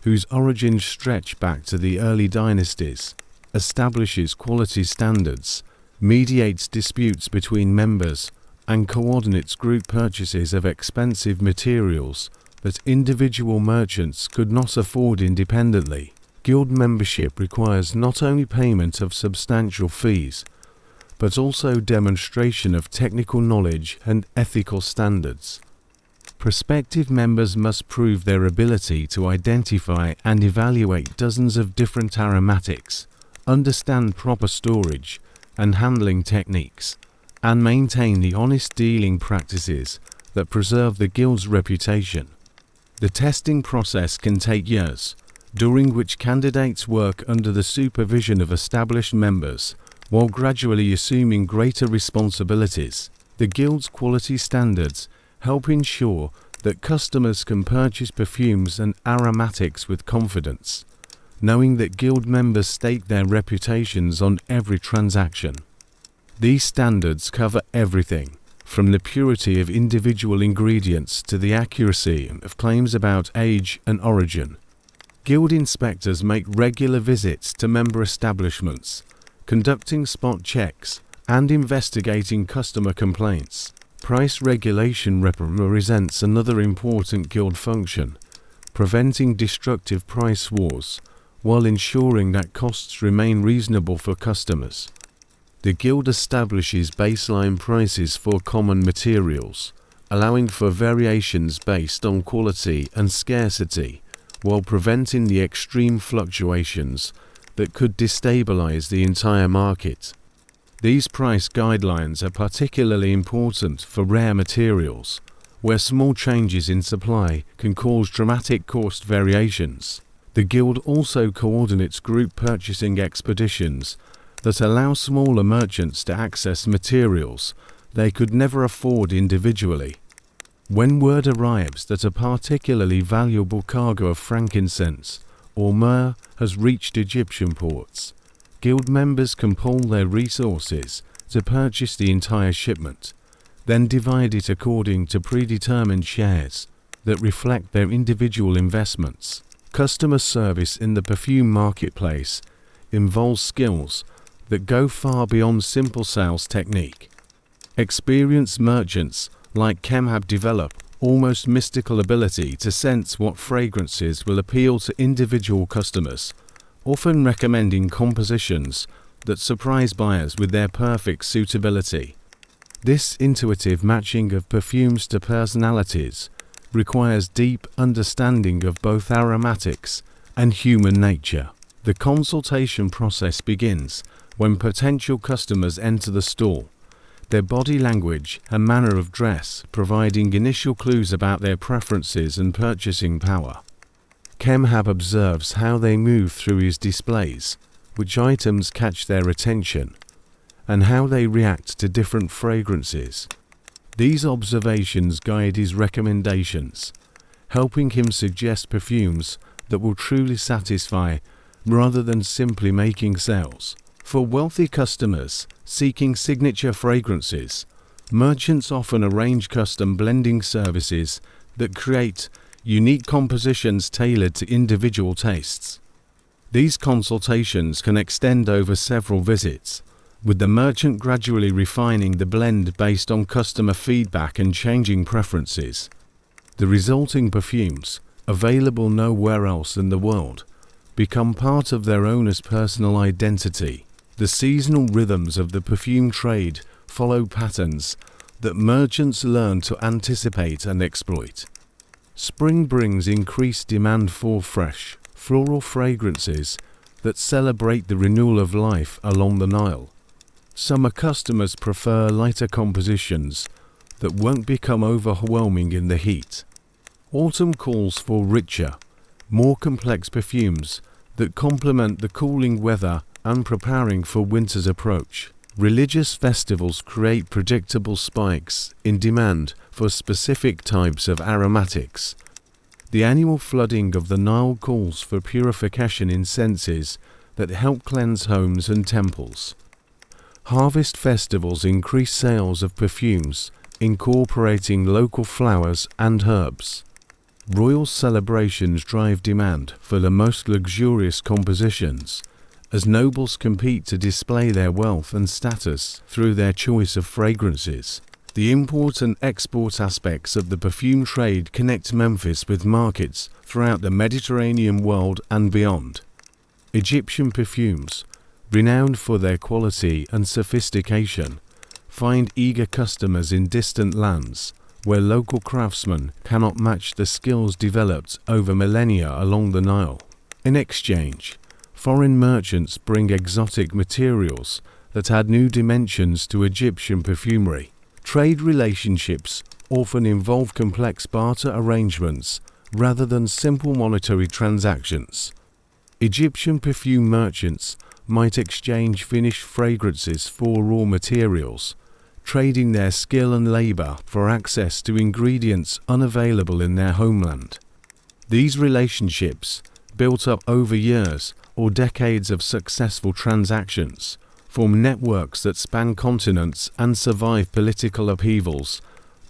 S1: whose origins stretch back to the early dynasties, establishes quality standards, mediates disputes between members, and coordinates group purchases of expensive materials that individual merchants could not afford independently. Guild membership requires not only payment of substantial fees, but also demonstration of technical knowledge and ethical standards. Prospective members must prove their ability to identify and evaluate dozens of different aromatics, understand proper storage and handling techniques, and maintain the honest dealing practices that preserve the guild's reputation. The testing process can take years, during which candidates work under the supervision of established members while gradually assuming greater responsibilities. The guild's quality standards help ensure that customers can purchase perfumes and aromatics with confidence, knowing that guild members stake their reputations on every transaction. These standards cover everything, from the purity of individual ingredients to the accuracy of claims about age and origin. Guild inspectors make regular visits to member establishments, conducting spot checks and investigating customer complaints. Price regulation represents another important guild function, preventing destructive price wars while ensuring that costs remain reasonable for customers. The guild establishes baseline prices for common materials, allowing for variations based on quality and scarcity, while preventing the extreme fluctuations that could destabilize the entire market. These price guidelines are particularly important for rare materials, where small changes in supply can cause dramatic cost variations. The guild also coordinates group purchasing expeditions that allow smaller merchants to access materials they could never afford individually. When word arrives that a particularly valuable cargo of frankincense or myrrh has reached Egyptian ports, guild members can pool their resources to purchase the entire shipment, then divide it according to predetermined shares that reflect their individual investments. Customer service in the perfume marketplace involves skills that go far beyond simple sales technique. Experienced merchants like Chemhab develop almost mystical ability to sense what fragrances will appeal to individual customers, often recommending compositions that surprise buyers with their perfect suitability. This intuitive matching of perfumes to personalities requires deep understanding of both aromatics and human nature. The consultation process begins when potential customers enter the store, their body language and manner of dress providing initial clues about their preferences and purchasing power. Chemhab observes how they move through his displays, which items catch their attention, and how they react to different fragrances. These observations guide his recommendations, helping him suggest perfumes that will truly satisfy rather than simply making sales. For wealthy customers seeking signature fragrances, merchants often arrange custom blending services that create unique compositions tailored to individual tastes. These consultations can extend over several visits, with the merchant gradually refining the blend based on customer feedback and changing preferences. The resulting perfumes, available nowhere else in the world, become part of their owner's personal identity. The seasonal rhythms of the perfume trade follow patterns that merchants learn to anticipate and exploit. Spring brings increased demand for fresh, floral fragrances that celebrate the renewal of life along the Nile. Summer customers prefer lighter compositions that won't become overwhelming in the heat. Autumn calls for richer, more complex perfumes that complement the cooling weather and preparing for winter's approach. Religious festivals create predictable spikes in demand for specific types of aromatics. The annual flooding of the Nile calls for purification incenses that help cleanse homes and temples. Harvest festivals increase sales of perfumes incorporating local flowers and herbs. Royal celebrations drive demand for the most luxurious compositions, as nobles compete to display their wealth and status through their choice of fragrances. The import and export aspects of the perfume trade connect Memphis with markets throughout the Mediterranean world and beyond. Egyptian perfumes, renowned for their quality and sophistication, find eager customers in distant lands, where local craftsmen cannot match the skills developed over millennia along the Nile. In exchange, foreign merchants bring exotic materials that add new dimensions to Egyptian perfumery. Trade relationships often involve complex barter arrangements rather than simple monetary transactions. Egyptian perfume merchants might exchange finished fragrances for raw materials, trading their skill and labor for access to ingredients unavailable in their homeland. These relationships, built up over years or decades of successful transactions, form networks that span continents and survive political upheavals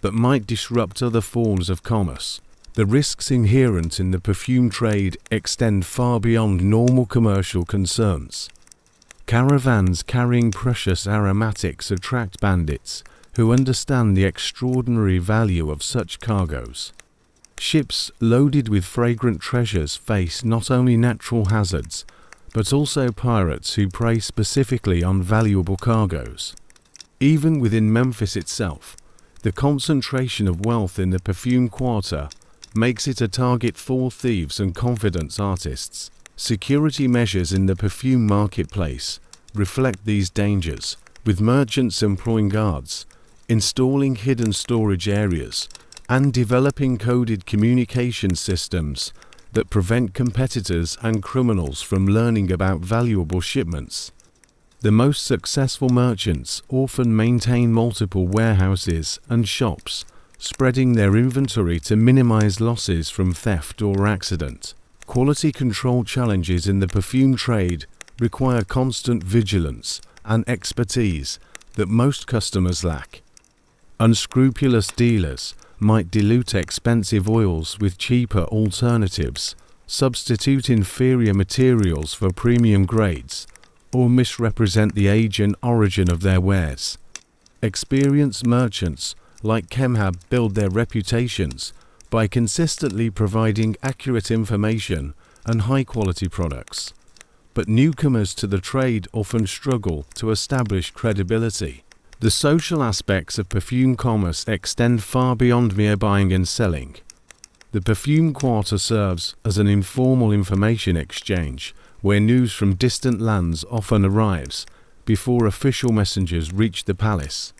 S1: that might disrupt other forms of commerce. The risks inherent in the perfume trade extend far beyond normal commercial concerns. Caravans carrying precious aromatics attract bandits who understand the extraordinary value of such cargoes. Ships loaded with fragrant treasures face not only natural hazards, but also pirates who prey specifically on valuable cargoes. Even within Memphis itself, the concentration of wealth in the perfume quarter makes it a target for thieves and confidence artists. Security measures in the perfume marketplace reflect these dangers, with merchants employing guards, installing hidden storage areas, and developing coded communication systems that prevent competitors and criminals from learning about valuable shipments. The most successful merchants often maintain multiple warehouses and shops, spreading their inventory to minimize losses from theft or accident. Quality control challenges in the perfume trade require constant vigilance and expertise that most customers lack. Unscrupulous dealers might dilute expensive oils with cheaper alternatives, substitute inferior materials for premium grades, or misrepresent the age and origin of their wares. Experienced merchants like Chemhab build their reputations by consistently providing accurate information and high-quality products. But newcomers to the trade often struggle to establish credibility. The social aspects of perfume commerce extend far beyond mere buying and selling. The perfume quarter serves as an informal information exchange where news from distant lands often arrives before official messengers reach the palace.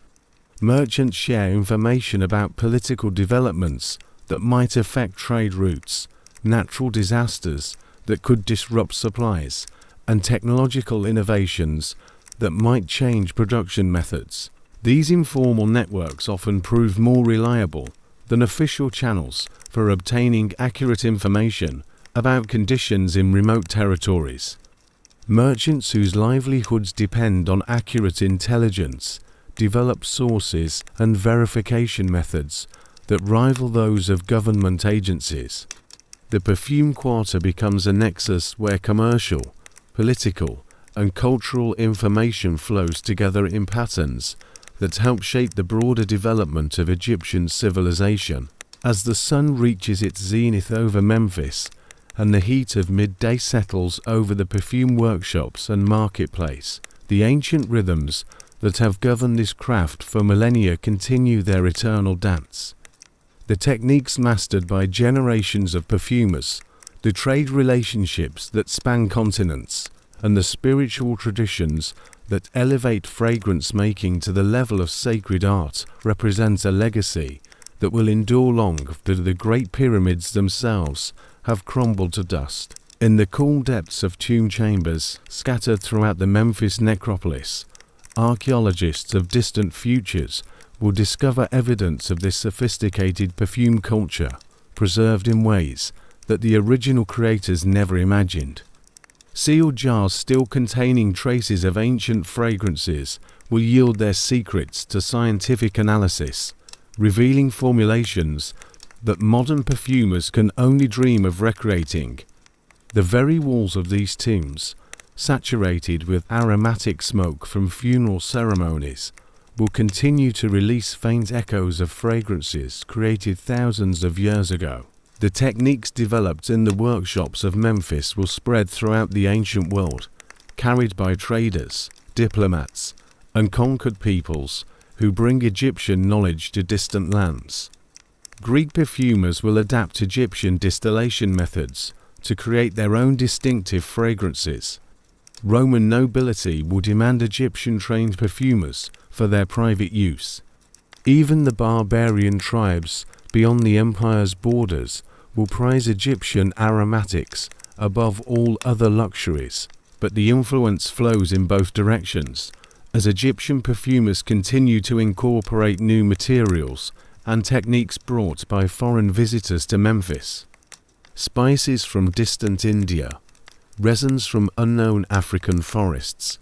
S1: Merchants share information about political developments that might affect trade routes, natural disasters that could disrupt supplies, and technological innovations that might change production methods. These informal networks often prove more reliable than official channels for obtaining accurate information about conditions in remote territories. Merchants whose livelihoods depend on accurate intelligence develop sources and verification methods that rival those of government agencies. The perfume quarter becomes a nexus where commercial, political, and cultural information flows together in patterns that help shape the broader development of Egyptian civilization. As the sun reaches its zenith over Memphis and the heat of midday settles over the perfume workshops and marketplace, the ancient rhythms that have governed this craft for millennia continue their eternal dance. The techniques mastered by generations of perfumers, the trade relationships that span continents, and the spiritual traditions that elevate fragrance making to the level of sacred art represent a legacy that will endure long after the great pyramids themselves have crumbled to dust. In the cool depths of tomb chambers scattered throughout the Memphis necropolis, archaeologists of distant futures will discover evidence of this sophisticated perfume culture, preserved in ways that the original creators never imagined. Sealed jars still containing traces of ancient fragrances will yield their secrets to scientific analysis, revealing formulations that modern perfumers can only dream of recreating. The very walls of these tombs, saturated with aromatic smoke from funeral ceremonies, will continue to release faint echoes of fragrances created thousands of years ago. The techniques developed in the workshops of Memphis will spread throughout the ancient world, carried by traders, diplomats, and conquered peoples who bring Egyptian knowledge to distant lands. Greek perfumers will adapt Egyptian distillation methods to create their own distinctive fragrances. Roman nobility will demand Egyptian-trained perfumers for their private use. Even the barbarian tribes beyond the empire's borders will prize Egyptian aromatics above all other luxuries. But the influence flows in both directions, as Egyptian perfumers continue to incorporate new materials and techniques brought by foreign visitors to Memphis. Spices from distant India, resins from unknown African forests,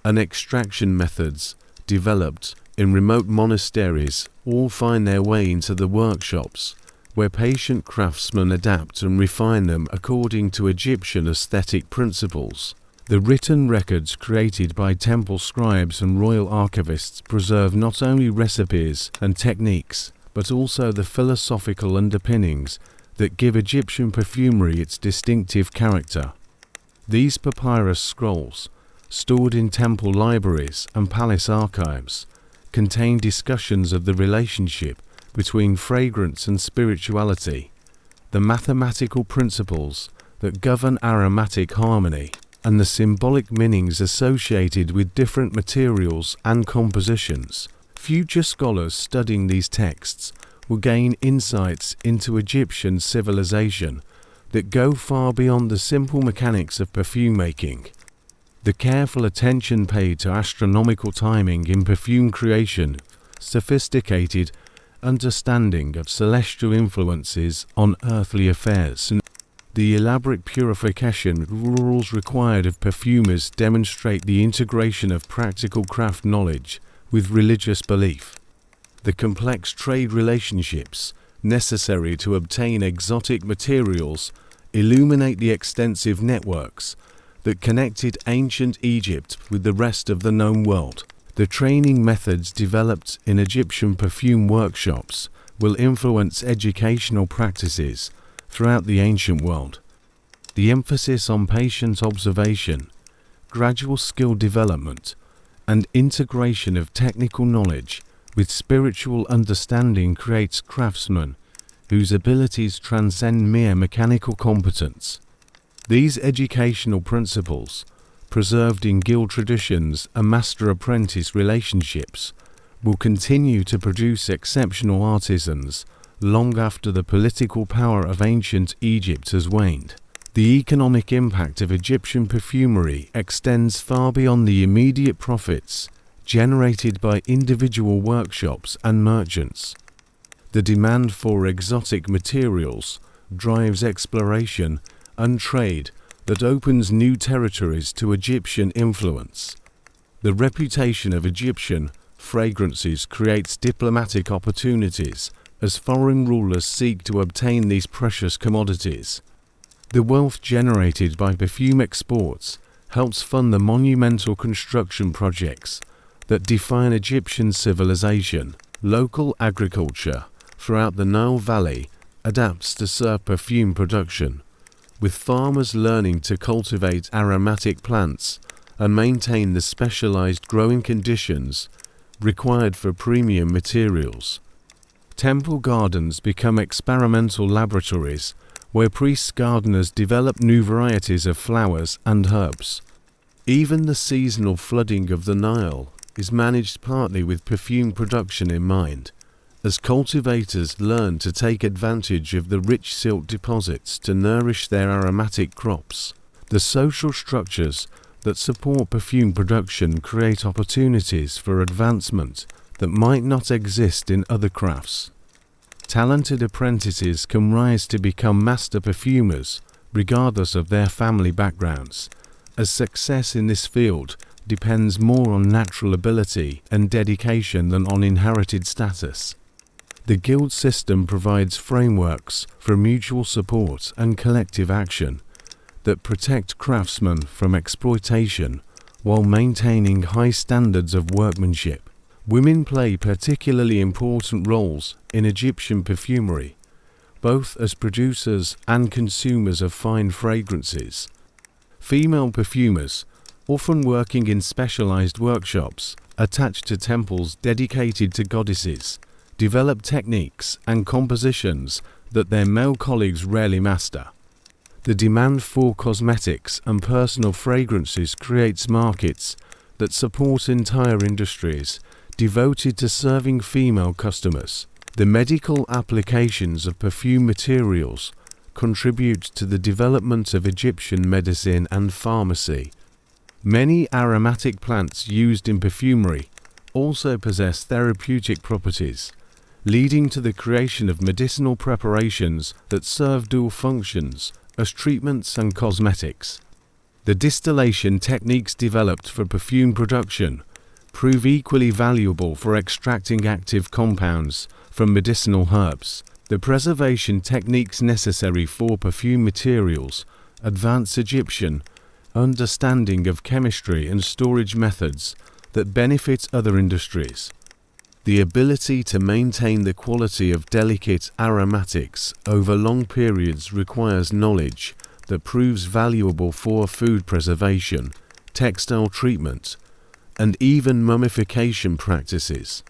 S1: and extraction methods developed in remote monasteries all find their way into the workshops, where patient craftsmen adapt and refine them according to Egyptian aesthetic principles. The written records created by temple scribes and royal archivists preserve not only recipes and techniques, but also the philosophical underpinnings that give Egyptian perfumery its distinctive character. These papyrus scrolls, stored in temple libraries and palace archives, contain discussions of the relationship between fragrance and spirituality, the mathematical principles that govern aromatic harmony, and the symbolic meanings associated with different materials and compositions. Future scholars studying these texts will gain insights into Egyptian civilization that go far beyond the simple mechanics of perfume making. The careful attention paid to astronomical timing in perfume creation, sophisticated understanding of celestial influences on earthly affairs, and the elaborate purification rules required of perfumers demonstrate the integration of practical craft knowledge with religious belief. The complex trade relationships necessary to obtain exotic materials illuminate the extensive networks that connected ancient Egypt with the rest of the known world. The training methods developed in Egyptian perfume workshops will influence educational practices throughout the ancient world. The emphasis on patient observation, gradual skill development, and integration of technical knowledge with spiritual understanding creates craftsmen whose abilities transcend mere mechanical competence. These educational principles, preserved in guild traditions and master-apprentice relationships, will continue to produce exceptional artisans long after the political power of ancient Egypt has waned. The economic impact of Egyptian perfumery extends far beyond the immediate profits generated by individual workshops and merchants. The demand for exotic materials drives exploration and trade that opens new territories to Egyptian influence. The reputation of Egyptian fragrances creates diplomatic opportunities as foreign rulers seek to obtain these precious commodities. The wealth generated by perfume exports helps fund the monumental construction projects that define Egyptian civilization. Local agriculture throughout the Nile Valley adapts to serve perfume production, with farmers learning to cultivate aromatic plants and maintain the specialized growing conditions required for premium materials. Temple gardens become experimental laboratories where priest-gardeners develop new varieties of flowers and herbs. Even the seasonal flooding of the Nile is managed partly with perfume production in mind, as cultivators learn to take advantage of the rich silt deposits to nourish their aromatic crops. The social structures that support perfume production create opportunities for advancement that might not exist in other crafts. Talented apprentices can rise to become master perfumers regardless of their family backgrounds, as success in this field depends more on natural ability and dedication than on inherited status. The guild system provides frameworks for mutual support and collective action that protect craftsmen from exploitation while maintaining high standards of workmanship. Women play particularly important roles in Egyptian perfumery, both as producers and consumers of fine fragrances. Female perfumers, often working in specialized workshops attached to temples dedicated to goddesses, develop techniques and compositions that their male colleagues rarely master. The demand for cosmetics and personal fragrances creates markets that support entire industries devoted to serving female customers. The medical applications of perfume materials contribute to the development of Egyptian medicine and pharmacy. Many aromatic plants used in perfumery also possess therapeutic properties, leading to the creation of medicinal preparations that serve dual functions as treatments and cosmetics. The distillation techniques developed for perfume production prove equally valuable for extracting active compounds from medicinal herbs. The preservation techniques necessary for perfume materials advance Egyptian understanding of chemistry and storage methods that benefit other industries. The ability to maintain the quality of delicate aromatics over long periods requires knowledge that proves valuable for food preservation, textile treatment, and even mummification practices.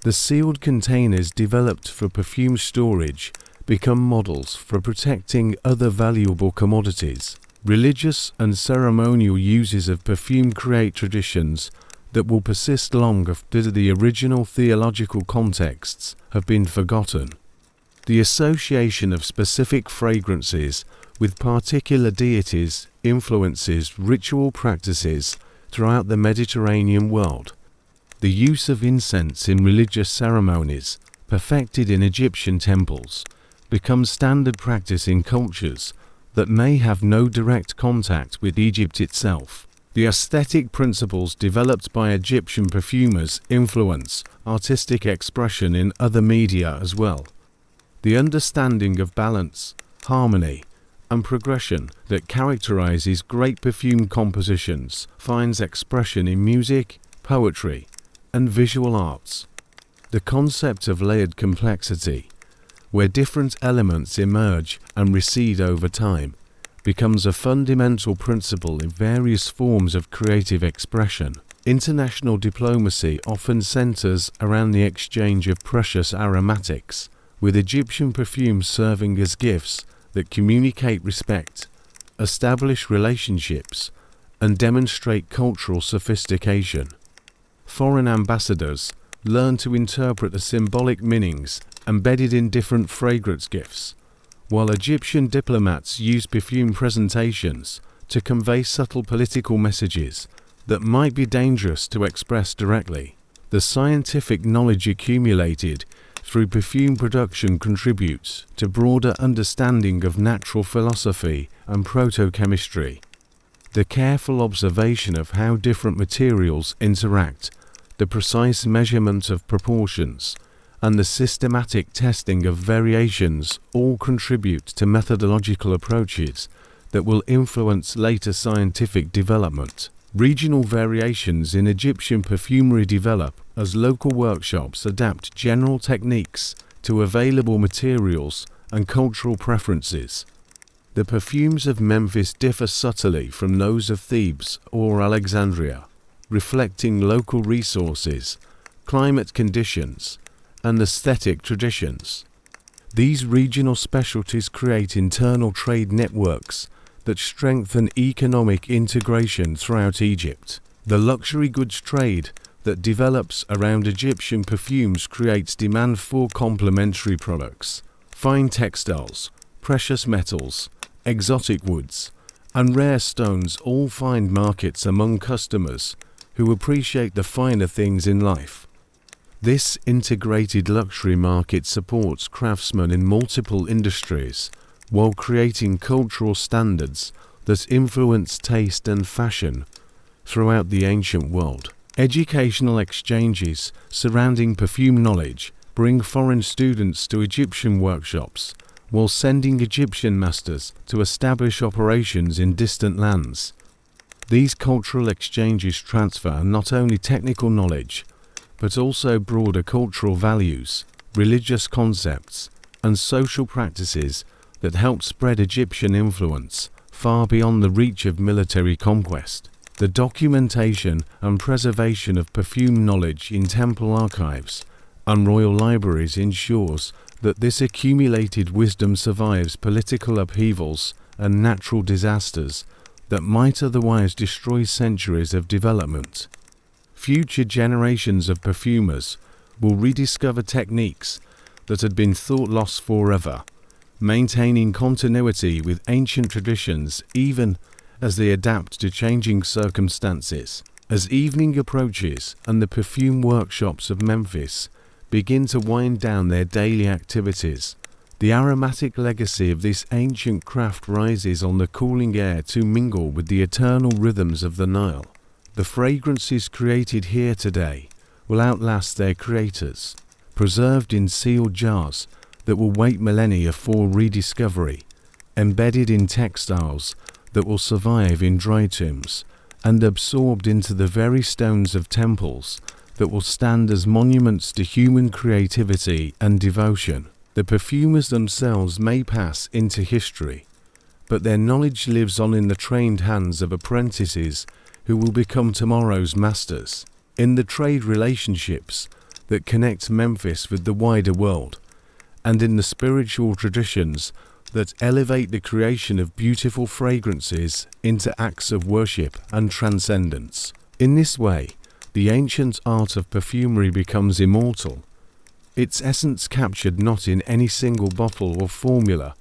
S1: The sealed containers developed for perfume storage become models for protecting other valuable commodities. Religious and ceremonial uses of perfume create traditions that will persist long after the original theological contexts have been forgotten. The association of specific fragrances with particular deities influences ritual practices throughout the Mediterranean world. The use of incense in religious ceremonies, perfected in Egyptian temples, becomes standard practice in cultures that may have no direct contact with Egypt itself. The aesthetic principles developed by Egyptian perfumers influence artistic expression in other media as well. The understanding of balance, harmony, and progression that characterizes great perfume compositions finds expression in music, poetry, and visual arts. The concept of layered complexity, where different elements emerge and recede over time, becomes a fundamental principle in various forms of creative expression. International diplomacy often centers around the exchange of precious aromatics, with Egyptian perfumes serving as gifts that communicate respect, establish relationships, and demonstrate cultural sophistication. Foreign ambassadors learn to interpret the symbolic meanings embedded in different fragrance gifts, while Egyptian diplomats use perfume presentations to convey subtle political messages that might be dangerous to express directly. The scientific knowledge accumulated through perfume production contributes to broader understanding of natural philosophy and proto-chemistry. The careful observation of how different materials interact, the precise measurement of proportions, and the systematic testing of variations all contribute to methodological approaches that will influence later scientific development. Regional variations in Egyptian perfumery develop as local workshops adapt general techniques to available materials and cultural preferences. The perfumes of Memphis differ subtly from those of Thebes or Alexandria, reflecting local resources, climate conditions, and aesthetic traditions. These regional specialties create internal trade networks that strengthen economic integration throughout Egypt. The luxury goods trade that develops around Egyptian perfumes creates demand for complementary products. Fine textiles, precious metals, exotic woods, and rare stones all find markets among customers who appreciate the finer things in life. This integrated luxury market supports craftsmen in multiple industries while creating cultural standards that influence taste and fashion throughout the ancient world. Educational exchanges surrounding perfume knowledge bring foreign students to Egyptian workshops, while sending Egyptian masters to establish operations in distant lands. These cultural exchanges transfer not only technical knowledge, but also broader cultural values, religious concepts, and social practices that help spread Egyptian influence far beyond the reach of military conquest. The documentation and preservation of perfume knowledge in temple archives and royal libraries ensures that this accumulated wisdom survives political upheavals and natural disasters that might otherwise destroy centuries of development. Future generations of perfumers will rediscover techniques that had been thought lost forever, maintaining continuity with ancient traditions even as they adapt to changing circumstances. As evening approaches and the perfume workshops of Memphis begin to wind down their daily activities, the aromatic legacy of this ancient craft rises on the cooling air to mingle with the eternal rhythms of the Nile. The fragrances created here today will outlast their creators, preserved in sealed jars that will wait millennia for rediscovery, embedded in textiles that will survive in dry tombs, and absorbed into the very stones of temples that will stand as monuments to human creativity and devotion. The perfumers themselves may pass into history, but their knowledge lives on in the trained hands of apprentices who will become tomorrow's masters. In the trade relationships that connect Memphis with the wider world, and in the spiritual traditions that elevate the creation of beautiful fragrances into acts of worship and transcendence. In this way, the ancient art of perfumery becomes immortal, its essence captured not in any single bottle or formula,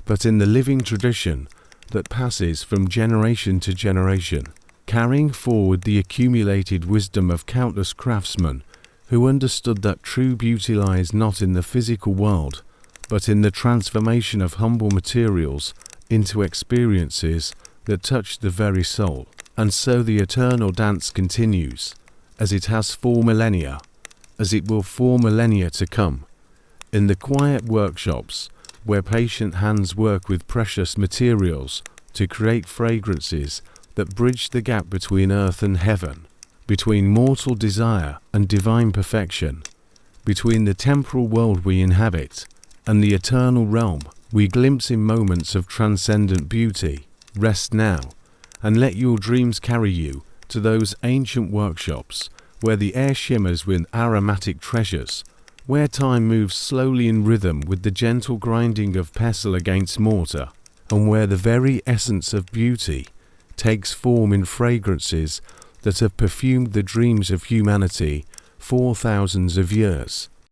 S1: but in the living tradition that passes from generation to generation, carrying forward the accumulated wisdom of countless craftsmen who understood that true beauty lies not in the physical world, but in the transformation of humble materials into experiences that touch the very soul. And so the eternal dance continues, as it has for millennia, as it will for millennia to come, in the quiet workshops where patient hands work with precious materials to create fragrances that bridge the gap between earth and heaven, between mortal desire and divine perfection, between the temporal world we inhabit and the eternal realm we glimpse in moments of transcendent beauty. Rest now, and let your dreams carry you to those ancient workshops where the air shimmers with aromatic treasures, where time moves slowly in rhythm with the gentle grinding of pestle against mortar, and where the very essence of beauty takes form in fragrances that have perfumed the dreams of humanity for thousands of years.